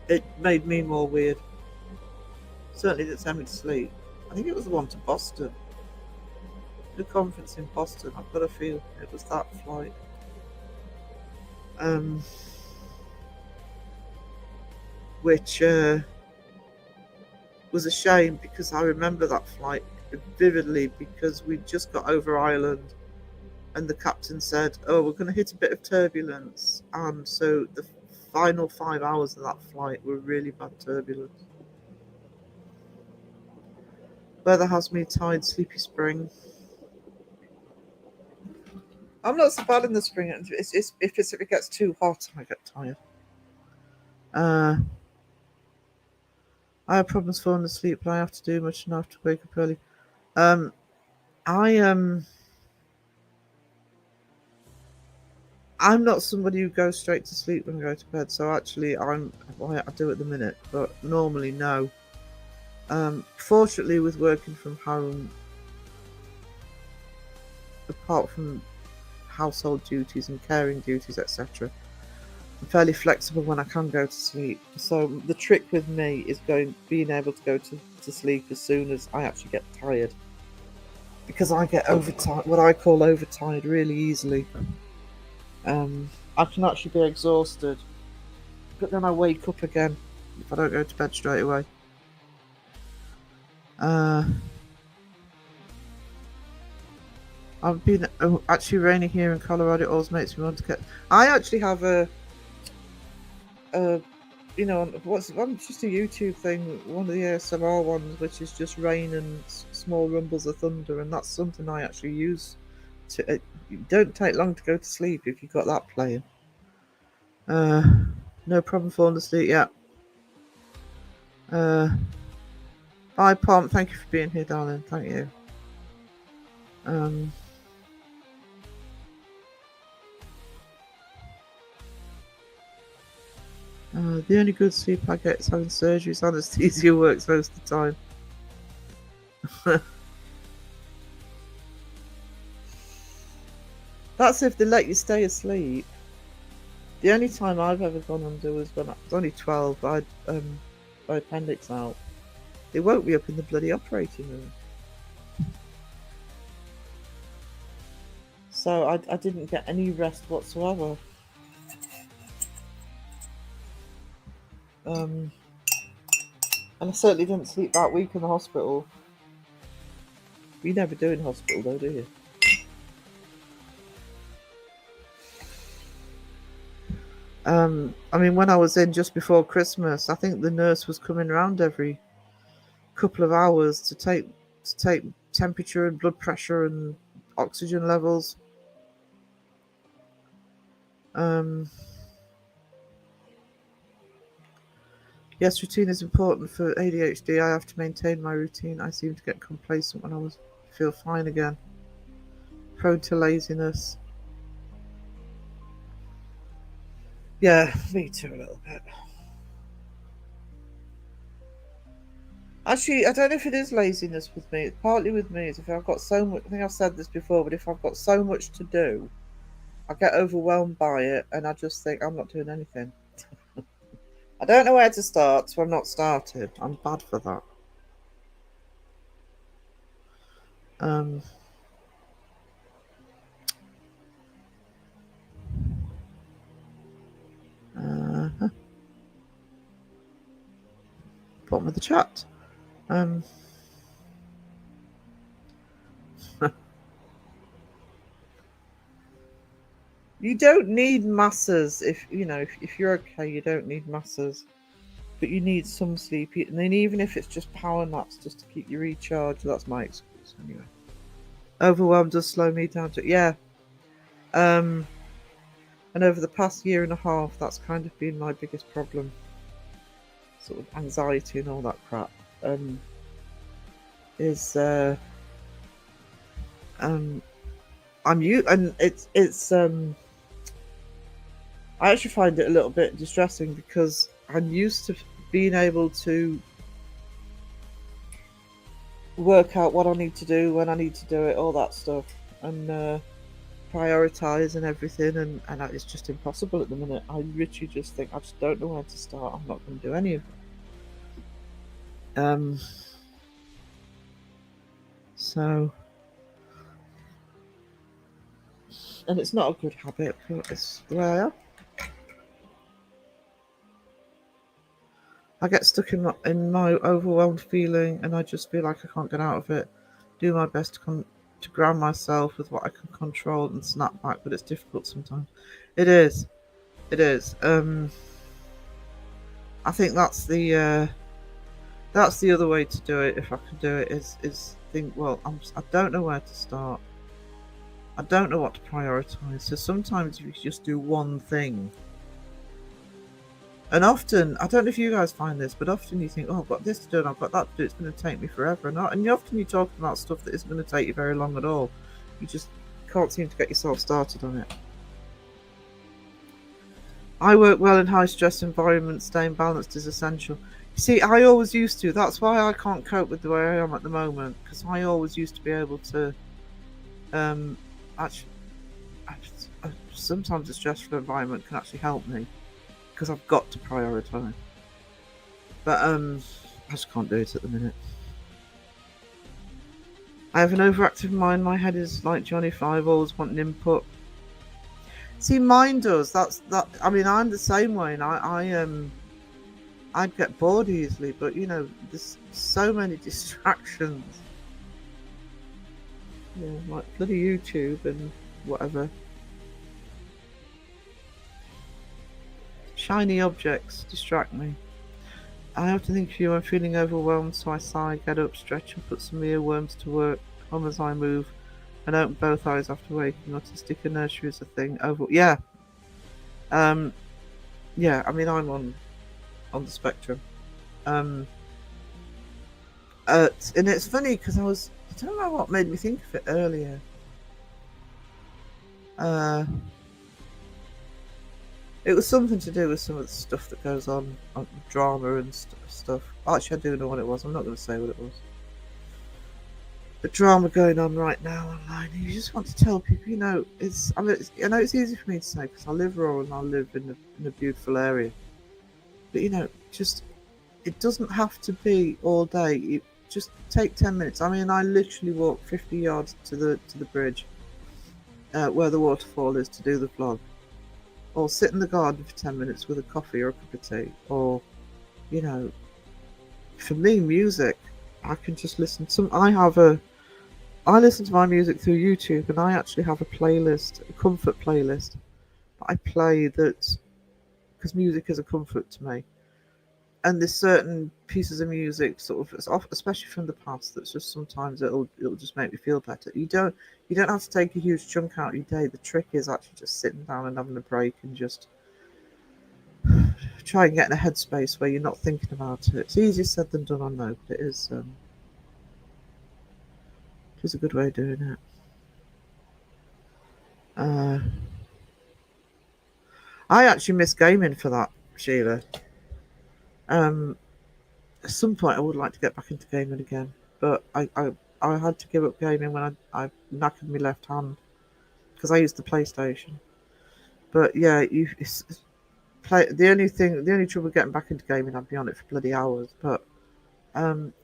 [SPEAKER 2] It made me more weird. Certainly didn't send me to sleep. I think it was the one to Boston. The conference in Boston. I've got a feel it was that flight. which was a shame because I remember that flight vividly because we just got over Ireland and the captain said, oh, we're going to hit a bit of turbulence. And so the final 5 hours of that flight were really bad turbulence. Weather has me tired, sleepy spring. I'm not so bad in the spring. If it gets too hot, I get tired. I have problems falling asleep, but I have to do much enough to wake up early. I'm not somebody who goes straight to sleep when I go to bed, so actually I do at the minute, but normally no. Fortunately, with working from home, apart from household duties and caring duties, etc., I'm fairly flexible when I can go to sleep. So the trick with me is being able to go to sleep as soon as I actually get tired, because I get overtired, what I call overtired, really easily. I can actually be exhausted, but then I wake up again if I don't go to bed straight away. I've been actually raining here in Colorado. It always makes me want to get. I actually have a just a YouTube thing, one of the ASMR ones, which is just rain and small rumbles of thunder, and that's something I actually use. It don't take long to go to sleep if you've got that playing. No problem falling asleep yet. Bye, Pom. Thank you for being here, darling. Thank you. The only good sleep I get is having surgeries. Anesthesia works most of the time. That's if they let you stay asleep. The only time I've ever gone under was when I was only 12. I had my appendix out. They woke me up in the bloody operating room. So I didn't get any rest whatsoever. And I certainly didn't sleep that week in the hospital. You never do in hospital though, do you? I mean, when I was in just before Christmas, I think the nurse was coming around every couple of hours to take temperature and blood pressure and oxygen levels. Yes, routine is important for ADHD. I have to maintain my routine. I seem to get complacent when I feel fine again. Prone to laziness. Yeah, me too a little bit. Actually, I don't know if it is laziness with me. It's partly with me. Is if I've got so much, I think I've said this before, but if I've got so much to do, I get overwhelmed by it and I just think I'm not doing anything. I don't know where to start, so I'm not started. I'm bad for that. Bottom of the chat. You don't need masses if you're okay. You don't need masses, but you need some sleep. And then even if it's just power naps, just to keep you recharged. That's my excuse anyway. Overwhelm does slow me down to and over the past year and a half, that's kind of been my biggest problem. Sort of anxiety and all that crap. I actually find it a little bit distressing because I'm used to being able to work out what I need to do, when I need to do it, all that stuff, and prioritize and everything, and it's just impossible at the minute. I literally just think I just don't know where to start. I'm not going to do any of it. So, and it's not a good habit, but it's the way I am. I get stuck in my overwhelmed feeling, and I just feel like I can't get out of it. Do my best to ground myself with what I can control and snap back, but it's difficult sometimes. It is. It is. I think that's the other way to do it. If I can do it, is think. Well, I don't know where to start. I don't know what to prioritize. So sometimes you just do one thing. And often, I don't know if you guys find this, but often you think, oh, I've got this to do and I've got that to do. It's going to take me forever. And often you're talking about stuff that isn't going to take you very long at all. You just can't seem to get yourself started on it. I work well in high stress environments. Staying balanced is essential. You see, I always used to. That's why I can't cope with the way I am at the moment. Because I always used to be able to actually sometimes a stressful environment can actually help me. Because I've got to prioritise. But I just can't do it at the minute. I have an overactive mind. My head is like Johnny Five, always wanting input. See, mine does. I mean, I'm the same way, and I'd get bored easily. But you know, there's so many distractions. Yeah, like bloody YouTube and whatever. Shiny objects distract me. I have to think of you. I'm feeling overwhelmed, so I sigh, get up, stretch, and put some earworms to work. Hum as I move, and open both eyes after waking. Autistic inertia is a thing. Yeah. Yeah. I mean, I'm on the spectrum. And it's funny because I don't know what made me think of it earlier. It was something to do with some of the stuff that goes on drama and stuff. Actually, I do know what it was. I'm not going to say what it was. The drama going on right now online. You just want to tell people, you know, I know it's easy for me to say because I live rural and I live in a beautiful area. But you know, just it doesn't have to be all day. You just take 10 minutes. I mean, I literally walk 50 yards to the bridge where the waterfall is to do the vlog. Or sit in the garden for 10 minutes with a coffee or a cup of tea. Or, you know, for me, music, I can just listen to I listen to my music through YouTube, and I actually have a playlist, a comfort playlist that I play because music is a comfort to me. And there's certain pieces of music, sort of, especially from the past, that's just sometimes it'll just make me feel better. You don't have to take a huge chunk out of your day. The trick is actually just sitting down and having a break and just try and get in a headspace where you're not thinking about it. It's easier said than done, I know, but it is a good way of doing it. I actually miss gaming for that, Sheila. At some point I would like to get back into gaming again, but I had to give up gaming when I knackered my left hand because I used the PlayStation. But yeah, the only trouble getting back into gaming, I'd be on it for bloody hours. But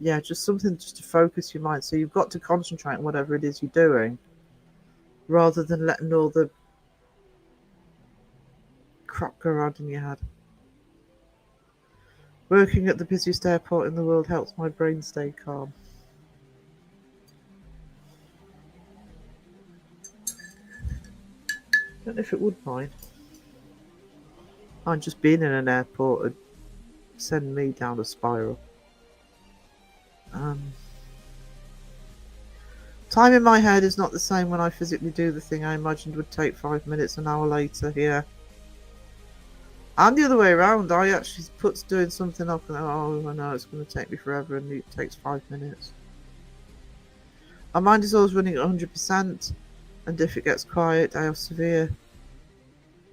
[SPEAKER 2] yeah, just something just to focus your mind. So you've got to concentrate on whatever it is you're doing, rather than letting all the crap go around in your head. Working at the busiest airport in the world helps my brain stay calm. I don't know if it would mind. I'm just being in an airport and send me down a spiral. Time in my head is not the same when I physically do the thing I imagined would take 5 minutes an hour later here. And the other way around, I actually put doing something up and oh, I know it's going to take me forever and it takes 5 minutes. My mind is always running at 100%, and if it gets quiet, I have severe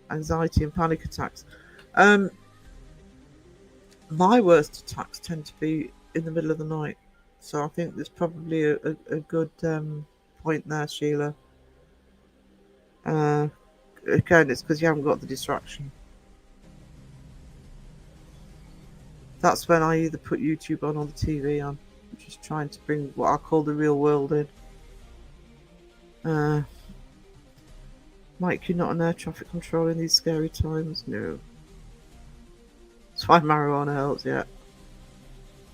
[SPEAKER 2] anxiety and panic attacks. My worst attacks tend to be in the middle of the night, so I think there's probably a good point there, Sheila. Again, it's because you haven't got the distraction. That's when I either put YouTube on or the TV on, just trying to bring what I call the real world in. Mike, you're not an air traffic control in these scary times? No. That's why marijuana helps, yeah.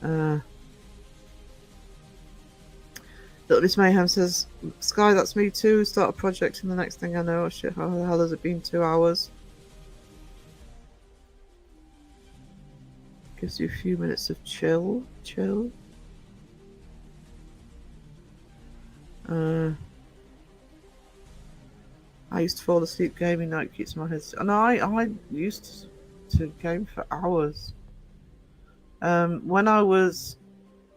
[SPEAKER 2] Little Miss Mayhem says, Sky, that's me too. Start a project and the next thing I know, oh shit, how the hell has it been 2 hours? Gives you a few minutes of chill. I used to fall asleep gaming, night keeps my head. And I used to game for hours. When I was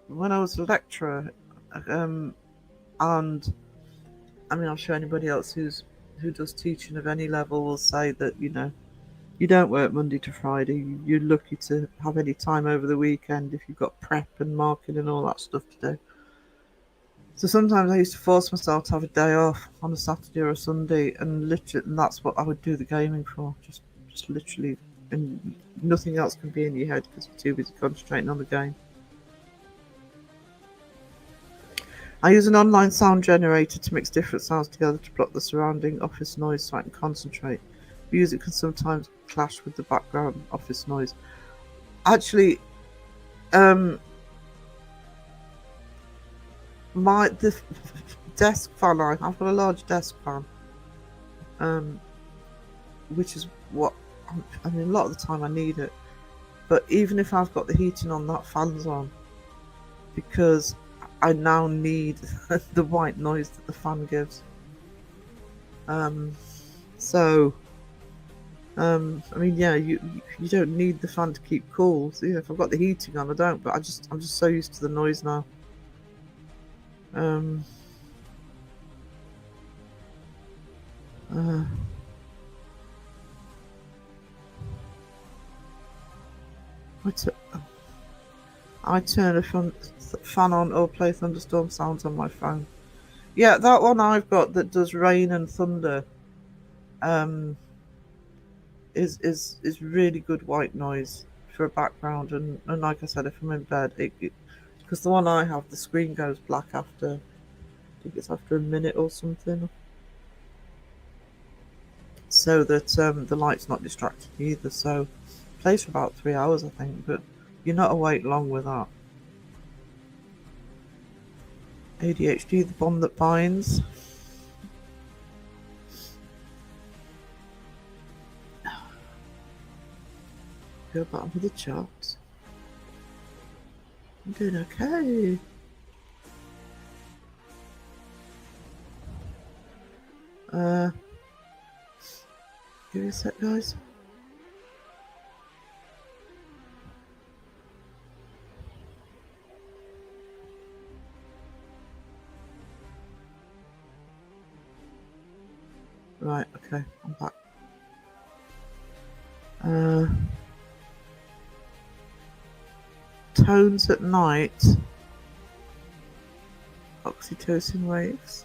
[SPEAKER 2] a lecturer, and I mean, I'm sure anybody else who does teaching of any level will say that, you know, you don't work Monday to Friday. You're lucky to have any time over the weekend if you've got prep and marking and all that stuff to do. So sometimes I used to force myself to have a day off on a Saturday or a Sunday, and that's what I would do the gaming for. Just literally, and nothing else can be in your head because you're too busy concentrating on the game. I use an online sound generator to mix different sounds together to block the surrounding office noise so I can concentrate. Music can sometimes clash with the background office noise. Actually, the desk fan, I've got a large desk fan, which is what, I mean, a lot of the time I need it. But even if I've got the heating on, that fan's on, because I now need the white noise that the fan gives. I mean, yeah, you don't need the fan to keep cool. So, if I've got the heating on, I don't. But I'm just so used to the noise now. I turn a fan on or play thunderstorm sounds on my phone. Yeah, that one I've got that does rain and thunder. Is really good white noise for a background, and like I said, if I'm in bed, because the one I have, the screen goes black after, I think it's after a minute or something, so that the light's not distracting either. So it plays for about 3 hours, I think, but you're not awake long with that. ADHD, the bomb that binds. Go back to the charts. I'm doing okay. Give me a sec, guys. Right, okay, I'm back. Tones at night. Oxytocin waves.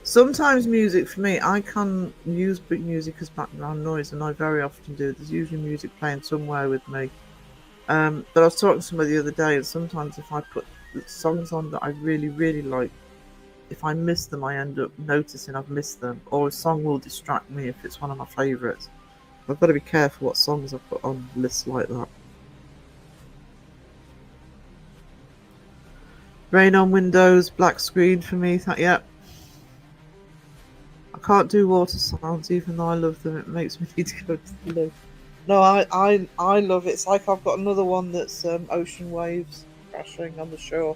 [SPEAKER 2] Sometimes music, for me, I can use music as background noise, and I very often do. There's usually music playing somewhere with me. But I was talking to somebody the other day, and sometimes if I put songs on that I really, really like, if I miss them, I end up noticing I've missed them, or a song will distract me if it's one of my favourites. I've got to be careful what songs I put on lists like that. Rain on windows, black screen for me. Yep. I can't do water sounds, even though I love them. It makes me need to go to the loo. No, I love it. It's like I've got another one that's ocean waves crashing on the shore.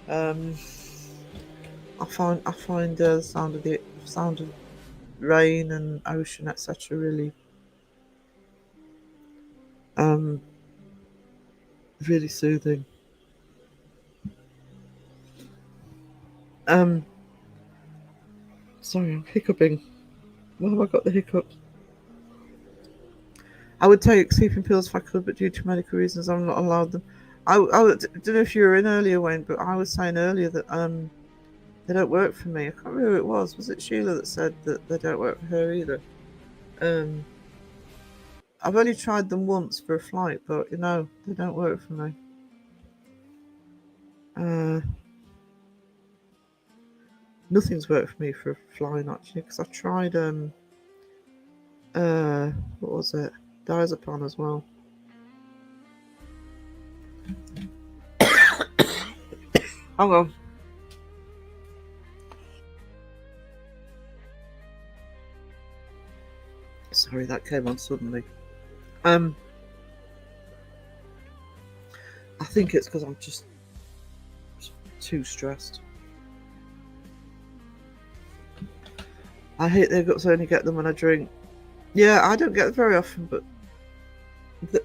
[SPEAKER 2] I find the sound of rain and ocean, etc., really really soothing. Sorry, I'm hiccuping. Why have I got the hiccups? I would take sleeping pills if I could, but due to medical reasons, I'm not allowed them. I don't know if you were in earlier, Wayne, but I was saying earlier that they don't work for me. I can't remember who it was. Was it Sheila that said that they don't work for her either? I've only tried them once for a flight, but you know, they don't work for me. Nothing's worked for me for flying, actually, because I tried What was it? Diazepam as well. Hang on. Sorry, that came on suddenly. I think it's because I'm just too stressed. I hate they've got to only get them when I drink. Yeah, I don't get them very often, but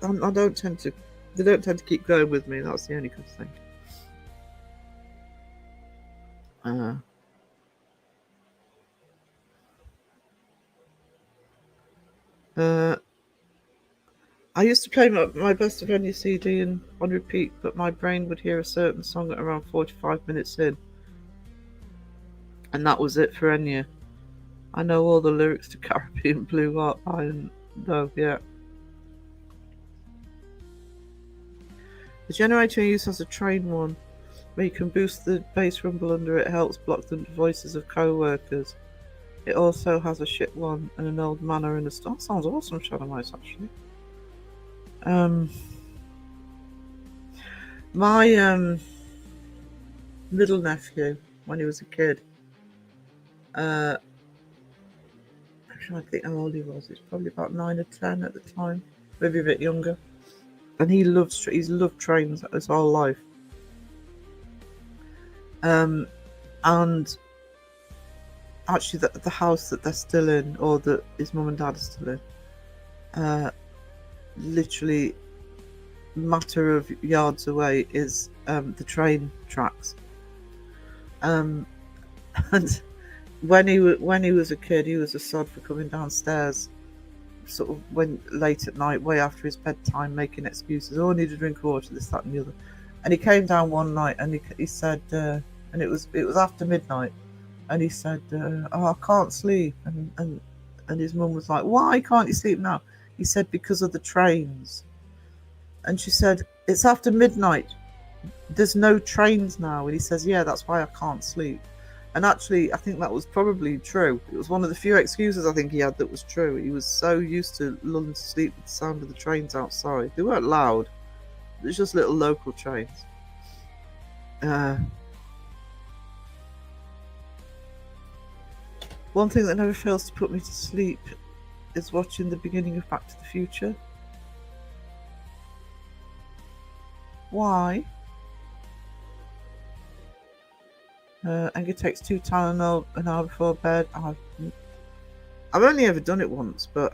[SPEAKER 2] I don't tend to. They don't tend to keep going with me. That's the only good thing. I used to play my Best of Enya CD on repeat, but my brain would hear a certain song at around 45 minutes in. And that was it for Enya. I know all the lyrics to Caribbean Blue Art by Love, yeah. The generator I use has a train one, where you can boost the bass rumble under it, helps block the voices of co-workers. It also has a shit one and an old manor and a star. Sounds awesome, Shadow Mice, actually. My little nephew, when he was a kid, I'm trying to think how old he was. He's probably about 9 or 10 at the time, maybe a bit younger. And he's loved trains his whole life. And actually, the house that they're still in, or that his mum and dad are still in, literally matter of yards away is the train tracks. And when he was a kid, he was a sod for coming downstairs sort of when late at night, way after his bedtime, making excuses. Oh, I need a drink of water, this, that and the other. And he came down one night and he said, and it was after midnight, and he said, oh, I can't sleep. And his mum was like, why can't you sleep now? He said, because of the trains. And she said, it's after midnight. There's no trains now. And he says, yeah, that's why I can't sleep. And actually, I think that was probably true. It was one of the few excuses I think he had that was true. He was so used to lulling to sleep with the sound of the trains outside. They weren't loud. It was just little local trains. One thing that never fails to put me to sleep is watching the beginning of Back to the Future. Why? Anger takes 2 Tylenol an hour before bed. I've only ever done it once, but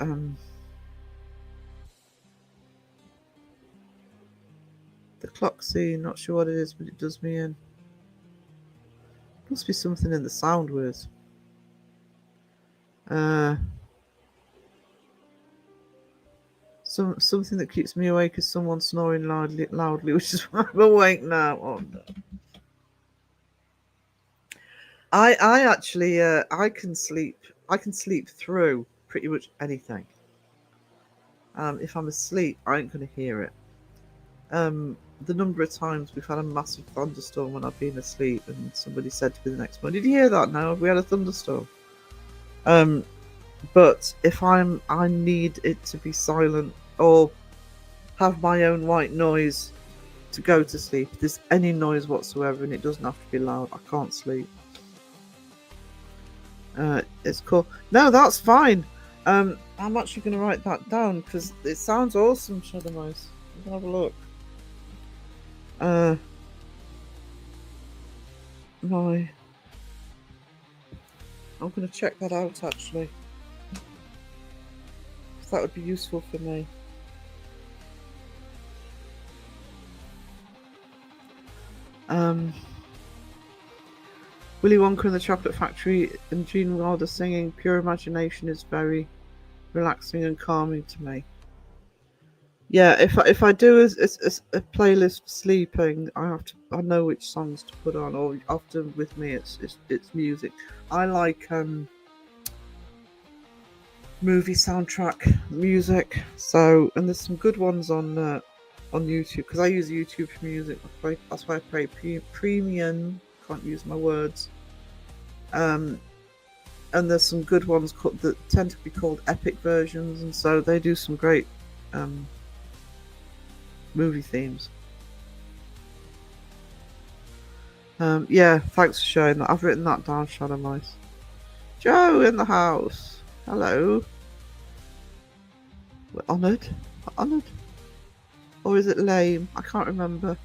[SPEAKER 2] the clock scene, not sure what it is, but it does me in. Must be something in the sound words. Something that keeps me awake is someone snoring loudly, which is why I'm awake now. Oh no. I actually I can sleep through pretty much anything. If I'm asleep, I ain't gonna hear it. The number of times we've had a massive thunderstorm when I've been asleep, and somebody said to me the next morning, "Did you hear that? Now we had a thunderstorm." But if I need it to be silent or have my own white noise to go to sleep. If there's any noise whatsoever, and it doesn't have to be loud, I can't sleep. It's cool. No, that's fine. I'm actually going to write that down because it sounds awesome, Shadow Mouse. I'm going to have a look. I'm going to check that out actually. That would be useful for me. Willy Wonka and the Chocolate Factory and Gene Wilder singing Pure Imagination is very relaxing and calming to me. Yeah, if I do a playlist for sleeping, I know which songs to put on, or often with me it's music. I like movie soundtrack music, so, and there's some good ones on YouTube because I use YouTube for music. That's why I pay premium. Can't use my words. and there's some good ones that tend to be called epic versions, and so they do some great movie themes. Yeah, thanks for showing that. I've written that down, Shadow Mice. Joe in the house. Hello. We're honoured. We're honoured. Or is it lame? I can't remember.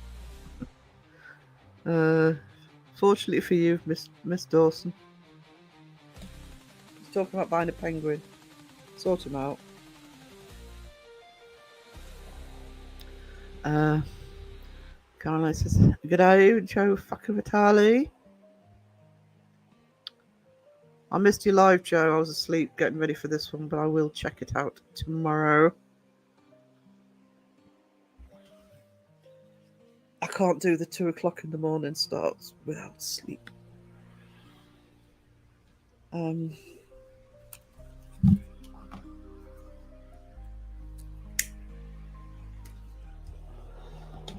[SPEAKER 2] Fortunately for you, Miss Dawson. He's talking about buying a penguin. Sort him out. Caroline says, good day, Joe fucking Vitali. I missed you live, Joe. I was asleep getting ready for this one, but I will check it out tomorrow. I can't do the 2 o'clock in the morning starts without sleep.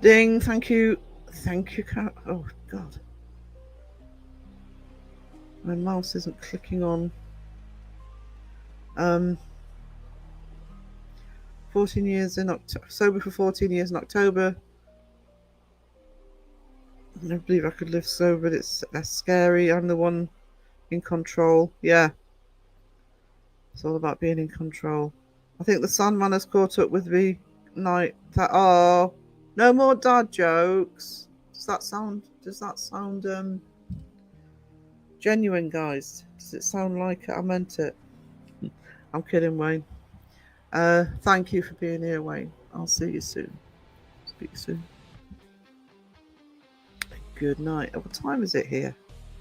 [SPEAKER 2] Ding, thank you. Thank you, Cat. Oh, God. My mouse isn't clicking on. 14 years in October. Sober for 14 years in October. I don't believe I could live sober, but it's less scary. I'm the one in control. Yeah. It's all about being in control. I think the Sandman has caught up with me. Oh, no more dad jokes. Does that sound genuine, guys? Does it sound like I meant it? I'm kidding, Wayne. Thank you for being here, Wayne. I'll see you soon. Speak soon. Good night. What time is it here?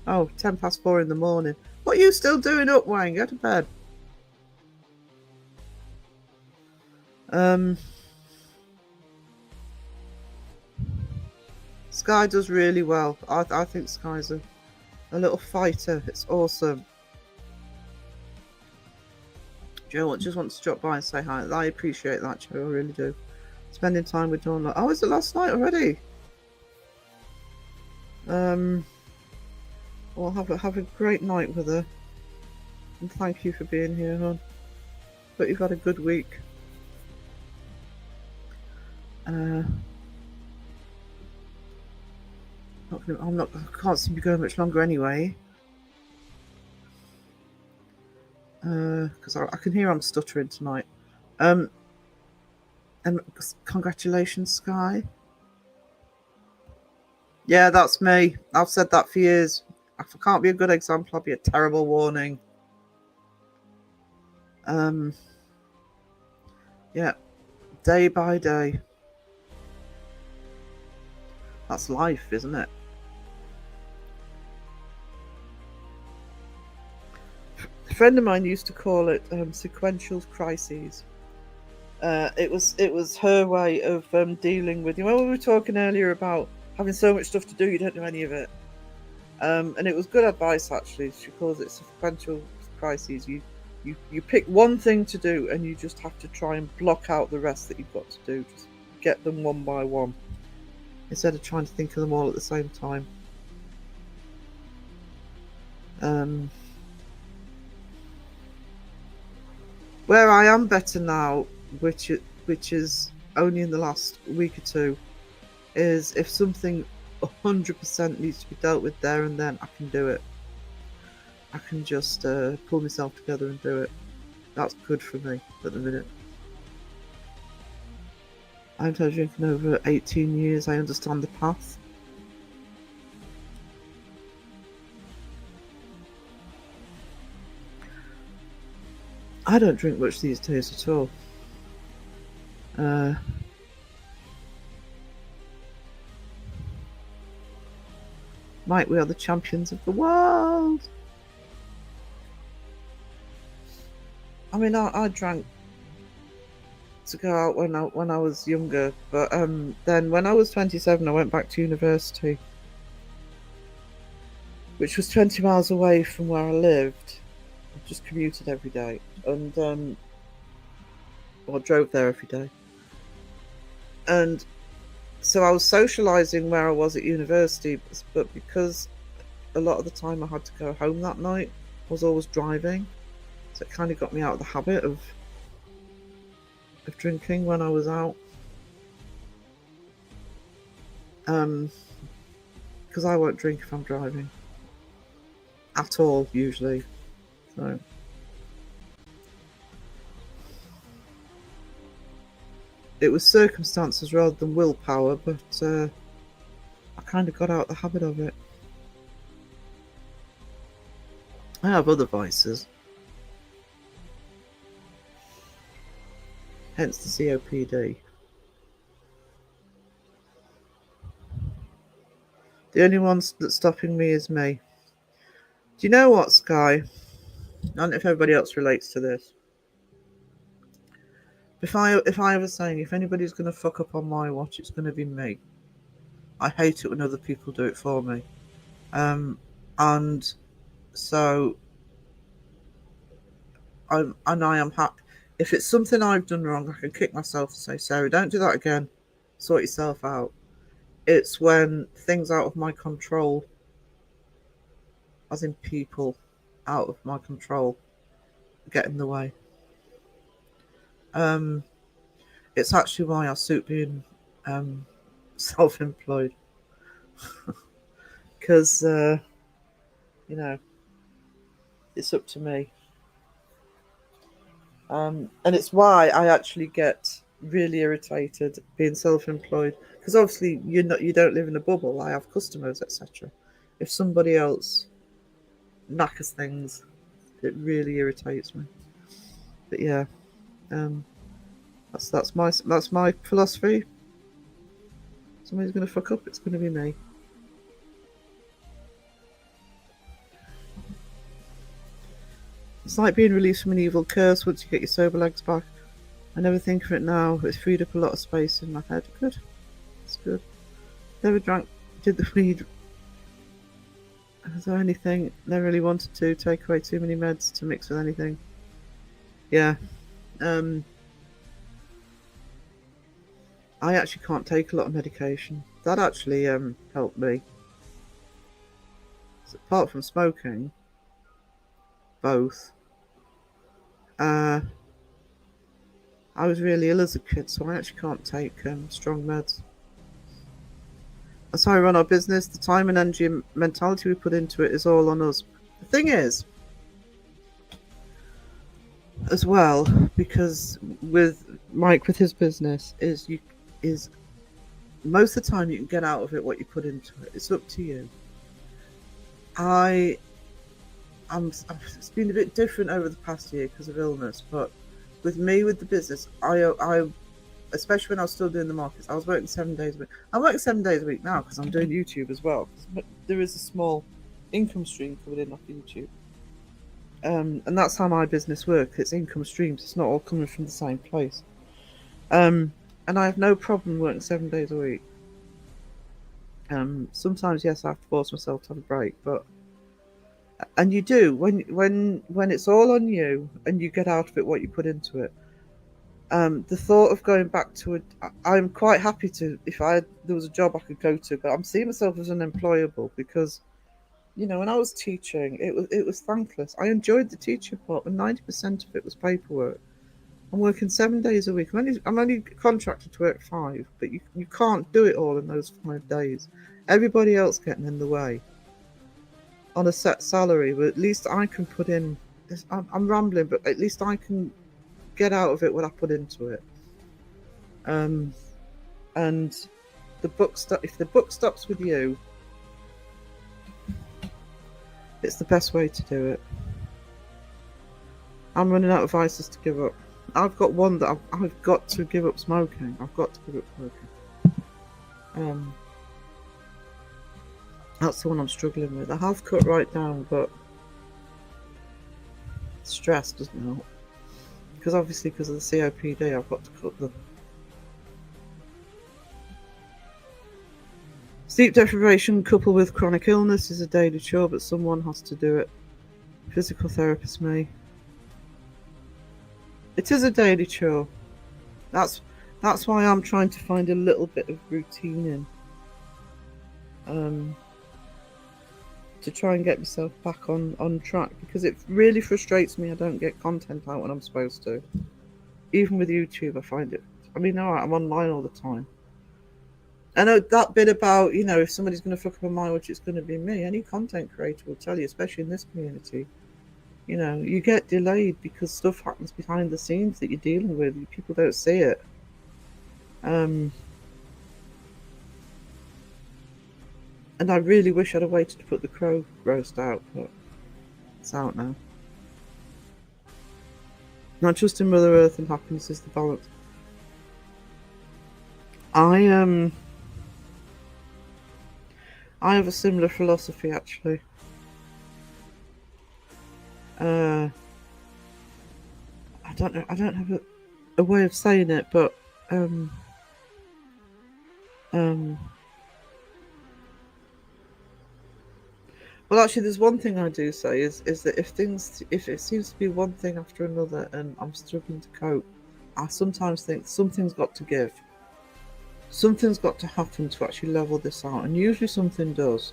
[SPEAKER 2] Oh, 4:10 in the morning. What are you still doing up, Wayne? Go to bed. Sky does really well. I think Sky's a little fighter. It's awesome. Joe just wants to drop by and say hi. I appreciate that, Joe. I really do. Spending time with Dawn. Oh, is it last night already? Well, have a great night with her. And thank you for being here, hon. But you've had a good week. I can't seem to go much longer anyway. Because I can hear I'm stuttering tonight. And congratulations, Sky. Yeah, that's me. I've said that for years. If I can't be a good example, I'll be a terrible warning. Yeah, day by day. That's life, isn't it? A friend of mine used to call it sequential crises. It was her way of dealing with. You know, we were talking earlier about having so much stuff to do, you don't do any of it. And it was good advice, actually. She calls it sequential crises. You pick one thing to do, and you just have to try and block out the rest that you've got to do. Just get them one by one, instead of trying to think of them all at the same time. Where I am better now, which is only in the last week or two, is if something 100% needs to be dealt with there and then, I can do it. I can just pull myself together and do it. That's good for me at the minute. I'm drinking over 18 years. I understand the path. I don't drink much these days at all. Mike, we are the champions of the world. I mean, I drank to go out when I was younger, but then when I was 27, I went back to university, which was 20 miles away from where I lived. I just commuted every day, and or drove there every day, and so I was socialising where I was at university, but because a lot of the time I had to go home that night, I was always driving, so it kind of got me out of the habit of drinking when I was out. Because I won't drink if I'm driving at all, usually. So it was circumstances rather than willpower, but I kind of got out of the habit of it. I have other vices, hence the COPD. The only one that's stopping me is me. Do you know what, Sky? I don't know if everybody else relates to this. If I was saying, if anybody's going to fuck up on my watch, it's going to be me. I hate it when other people do it for me. And so I am happy. If it's something I've done wrong, I can kick myself and say, Sarah, don't do that again. Sort yourself out. It's when things out of my control, as in people out of my control, get in the way. It's actually why I suit being self-employed. Because, you know, it's up to me. And it's why I actually get really irritated being self-employed, because obviously you don't live in a bubble. I have customers, etc. If somebody else knackers things, it really irritates me. But yeah, that's my philosophy. Somebody's going to fuck up, it's going to be me. It's like being released from an evil curse once you get your sober legs back. I never think of it now. It's freed up a lot of space in my head. Good. It's good. Never did the weed. Was there anything? Never really wanted to take away too many meds to mix with anything. Yeah. I actually can't take a lot of medication. That actually helped me. So apart from smoking, both. I was really ill as a kid, so I actually can't take strong meds. That's how we run our business. The time and energy and mentality we put into it is all on us. The thing is, as well, because with Mike, with his business, is most of the time you can get out of it what you put into it. It's up to you. It's been a bit different over the past year because of illness, but with me, with the business, I especially when I was still doing the markets, I was working 7 days a week. I'm working 7 days a week now because I'm doing YouTube as well. But there is a small income stream coming in off YouTube, and that's how my business works. It's income streams. It's not all coming from the same place. And I have no problem working 7 days a week. Sometimes, yes, I have to force myself to have a break, but. And you do when it's all on you and you get out of it what you put into it. The thought of going back to it, I'm quite happy to, if there was a job I could go to, but I'm seeing myself as unemployable because, you know, when I was teaching, it was thankless. I enjoyed the teaching part, but 90% of it was paperwork. I'm working 7 days a week. I'm only contracted to work 5, but you can't do it all in those 5 days. Everybody else getting in the way. On a set salary, but at least I can put in. I'm rambling, but at least I can get out of it what I put into it. And the book if the book stops with you, it's the best way to do it. I'm running out of vices to give up. I've got one that I've got to give up smoking. I've got to give up smoking. That's the one I'm struggling with. I have cut right down, but stress doesn't help. Because obviously, because of the COPD, I've got to cut them. Sleep deprivation coupled with chronic illness is a daily chore, but someone has to do it. Physical therapist may. It is a daily chore. That's why I'm trying to find a little bit of routine in. to try and get myself back on track, because it really frustrates me I don't get content out when I'm supposed to. Even with YouTube, I find it. I mean, all right, I'm online all the time. I know that bit about, you know, if somebody's going to fuck up a mind, which it's going to be me. Any content creator will tell you, especially in this community. You know, you get delayed because stuff happens behind the scenes that you're dealing with. People don't see it. And I really wish I'd have waited to put the crow roast out, but it's out now. Not just in Mother Earth and happiness is the balance. I have a similar philosophy, actually. I don't know. I don't have a way of saying it, but well, actually, there's one thing I do say is that if it seems to be one thing after another, and I'm struggling to cope, I sometimes think something's got to give. Something's got to happen to actually level this out, and usually something does.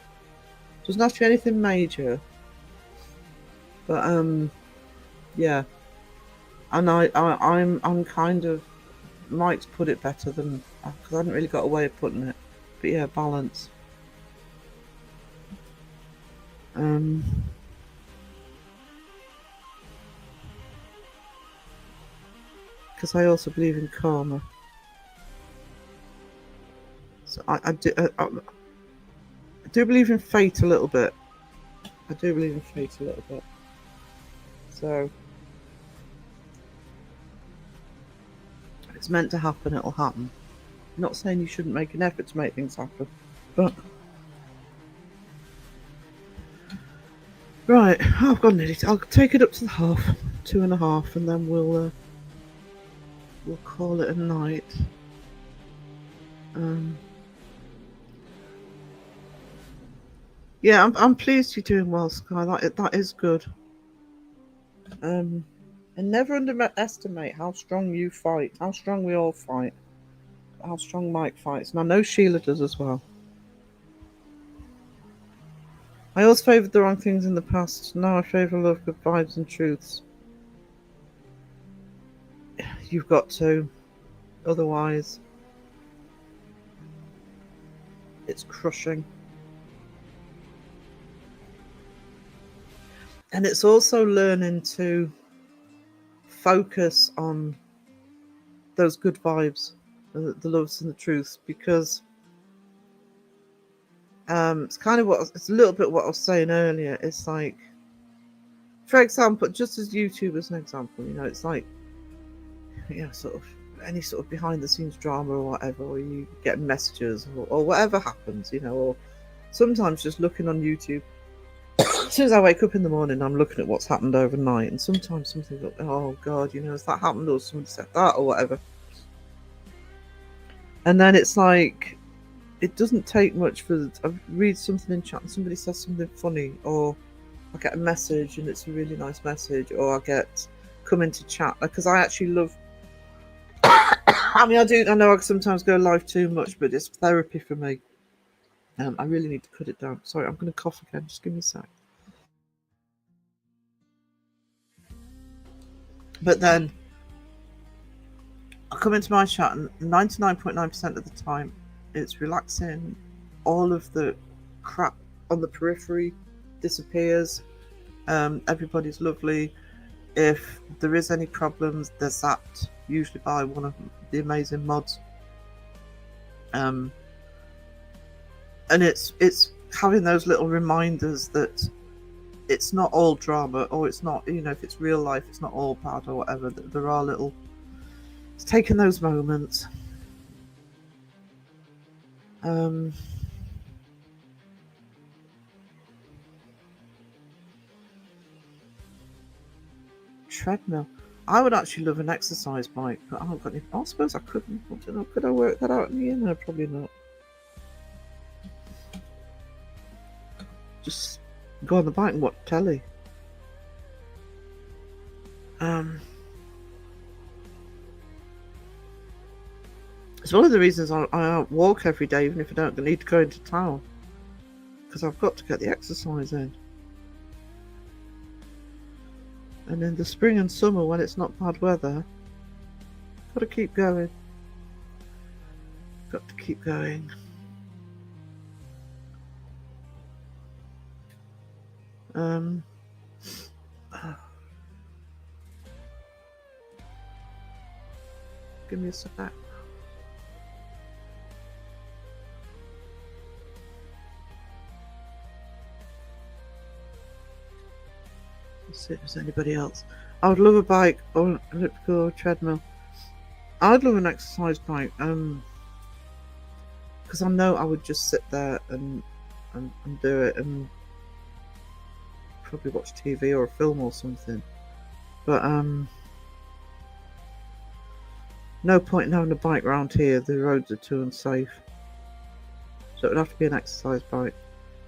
[SPEAKER 2] Doesn't have to be anything major, but yeah. And I'm kind of, Mike's put it better than, because I haven't really got a way of putting it, but yeah, balance. Because I also believe in karma. So I do believe in fate a little bit. I do believe in fate a little bit. So if it's meant to happen, it'll happen. I'm not saying you shouldn't make an effort to make things happen, but right, I've got nearly. I'll take it up to the half, 2.5, and then we'll call it a night. Yeah, I'm pleased you're doing well, Sky. That is good. And never underestimate how strong you fight, how strong we all fight, how strong Mike fights, and I know Sheila does as well. I always favoured the wrong things in the past. Now I favour love, good vibes, and truths. You've got to, otherwise, it's crushing. And it's also learning to focus on those good vibes, the loves and the truths, because it's kind of it's a little bit what I was saying earlier. It's like, for example, just as YouTube as an example, you know, it's like, you know, sort of any sort of behind the scenes drama or whatever, or you get messages or whatever happens, you know, or sometimes just looking on YouTube. As soon as I wake up in the morning, I'm looking at what's happened overnight, and sometimes something like, oh God, you know, has that happened, or someone said that, or whatever. And then it's like, it doesn't take much I read something in chat and somebody says something funny, or I get a message and it's a really nice message, or I come into chat, because I actually love. I mean, I know I sometimes go live too much, but it's therapy for me. I really need to cut it down. Sorry, I'm going to cough again. Just give me a sec. But then I come into my chat, and 99.9% of the time it's relaxing. All of the crap on the periphery disappears. Everybody's lovely. If there is any problems, they're zapped, usually by one of the amazing mods. And it's having those little reminders that it's not all drama, or it's not, you know, if it's real life, it's not all bad or whatever. There are little, it's taking those moments. Treadmill. I would actually love an exercise bike, but I haven't got any. I suppose I couldn't. I don't know. Could I work that out in the end? No, probably not. Just go on the bike and watch telly. It's one of the reasons I walk every day, even if I don't need to go into town. because I've got to get the exercise in. And in the spring and summer, when it's not bad weather, got to keep going. Got to keep going. Give me a sec. Let's see if there's anybody else. I would love a bike or an elliptical or treadmill. I'd love an exercise bike. Because I know I would just sit there and do it and probably watch TV or a film or something. But no point in having a bike round here. The roads are too unsafe. So it would have to be an exercise bike.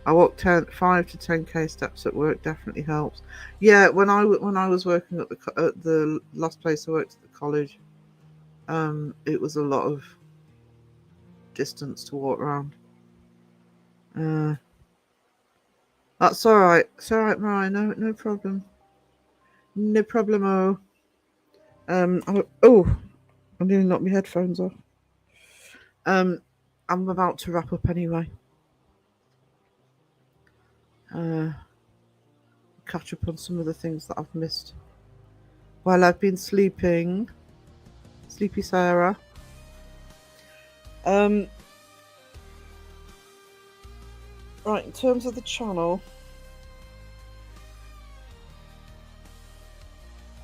[SPEAKER 2] I walk 5 to 10k steps at work. Definitely helps. Yeah, when I was working at the last place I worked at the college, it was a lot of distance to walk around. That's all right. It's all right, Mariah. No problem. No problemo. I nearly knocked my headphones off. I'm about to wrap up anyway. Catch up on some of the things that I've missed while I've been sleeping. Sleepy Sarah. Right, in terms of the channel,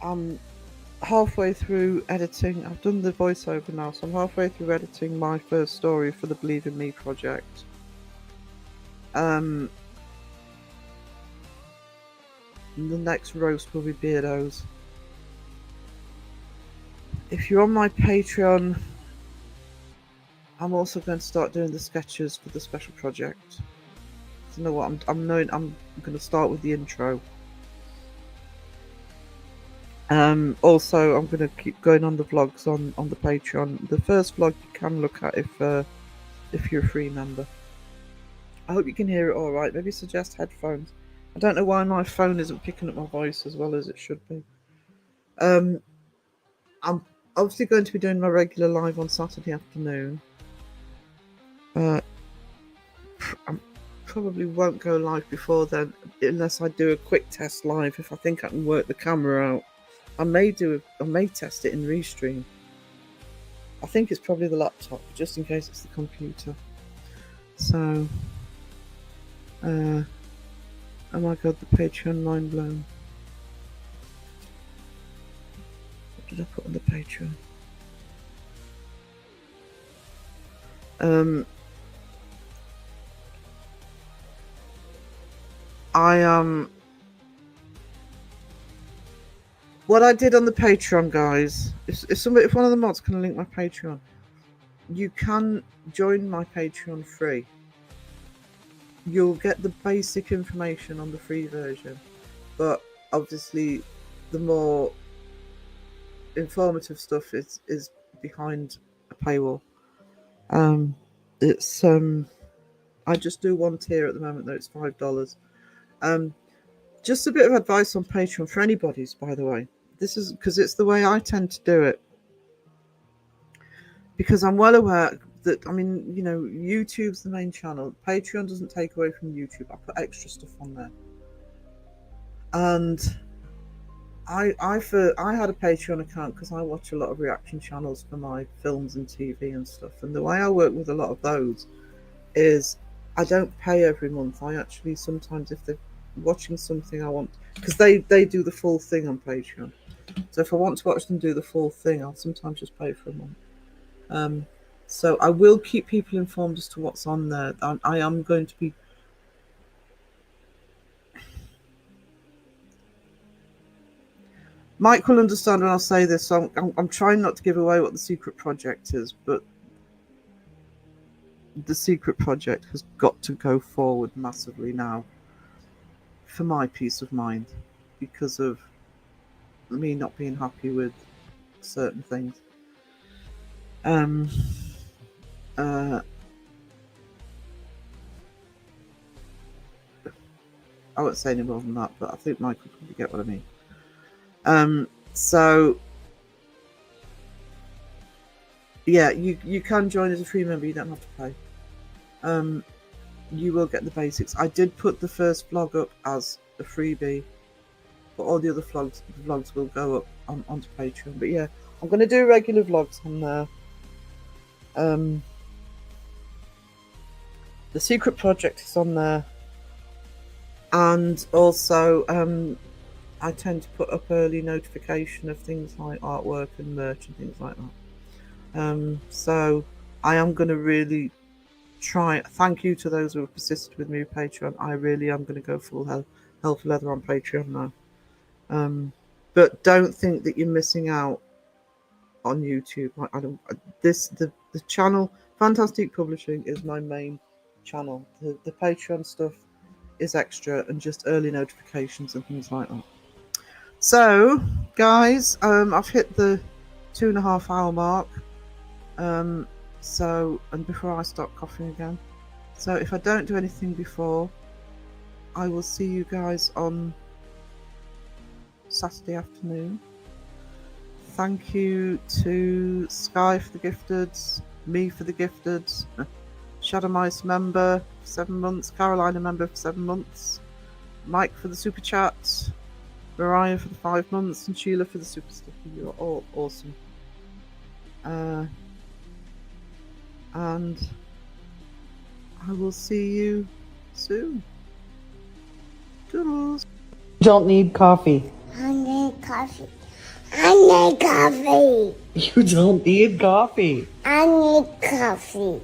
[SPEAKER 2] I'm halfway through editing. I've done the voiceover now, so I'm halfway through editing my first story for the Believe in Me project. The next roast will be Beardos. If you're on my Patreon, I'm also going to start doing the sketches for the special project. You know what? I'm going to start with the intro. Also, I'm going to keep going on the vlogs on the Patreon. The first vlog you can look at if you're a free member. I hope you can hear it all right. Maybe suggest headphones. I don't know why my phone isn't picking up my voice as well as it should be. I'm obviously going to be doing my regular live on Saturday afternoon. I probably won't go live before then, unless I do a quick test live. If I think I can work the camera out, I may test it in Restream. I think it's probably the laptop, just in case it's the computer. So, oh my god, the Patreon mind blown. What did I put on the Patreon? What I did on the Patreon, guys, if one of the mods can link my Patreon, you can join my Patreon free. You'll get the basic information on the free version, but obviously the more informative stuff is behind a paywall. I just do one tier at the moment though. It's $5. Just a bit of advice on Patreon for anybody's, by the way. This is because it's the way I tend to do it. Because I'm well aware that, I mean, you know, YouTube's the main channel. Patreon doesn't take away from YouTube. I put extra stuff on there. And I had a Patreon account because I watch a lot of reaction channels for my films and TV and stuff. And the way I work with a lot of those is I don't pay every month. I actually sometimes, if they're watching something I want, because they do the full thing on Patreon. So if I want to watch them do the full thing, I'll sometimes just pay for a month. So I will keep people informed as to what's on there. I am going to be... Mike will understand when I say this, so I'm trying not to give away what the secret project is, but the secret project has got to go forward massively now for my peace of mind because of me not being happy with certain things. I won't say any more than that, but I think Michael probably get what I mean. So yeah, you can join as a free member. You don't have to pay. You will get the basics. I did put the first vlog up as a freebie, but all the other vlogs will go up onto Patreon. But yeah, I'm going to do regular vlogs on there. The secret project is on there, and also I tend to put up early notification of things like artwork and merch and things like that. So I am going to really try. Thank you to those who have persisted with me with Patreon. I really am going to go full hell for leather on Patreon now. But don't think that you're missing out on YouTube. The channel Fantastique Publishing is my main channel. The Patreon stuff is extra and just early notifications and things like that. So guys, I've hit the 2.5 hour mark. So, and before I start coughing again, so if I don't do anything before, I will see you guys on Saturday afternoon. Thank you to Sky for the gifteds, me for the gifteds, Shadow Mice member for 7 months, Carolina member for 7 months, Mike for the super chat, Mariah for the 5 months, and Sheila for the super sticker. You're all awesome. And I will see you soon. Toodles.
[SPEAKER 5] Don't need coffee.
[SPEAKER 6] I need coffee. I need coffee.
[SPEAKER 5] You don't need coffee.
[SPEAKER 6] I need coffee.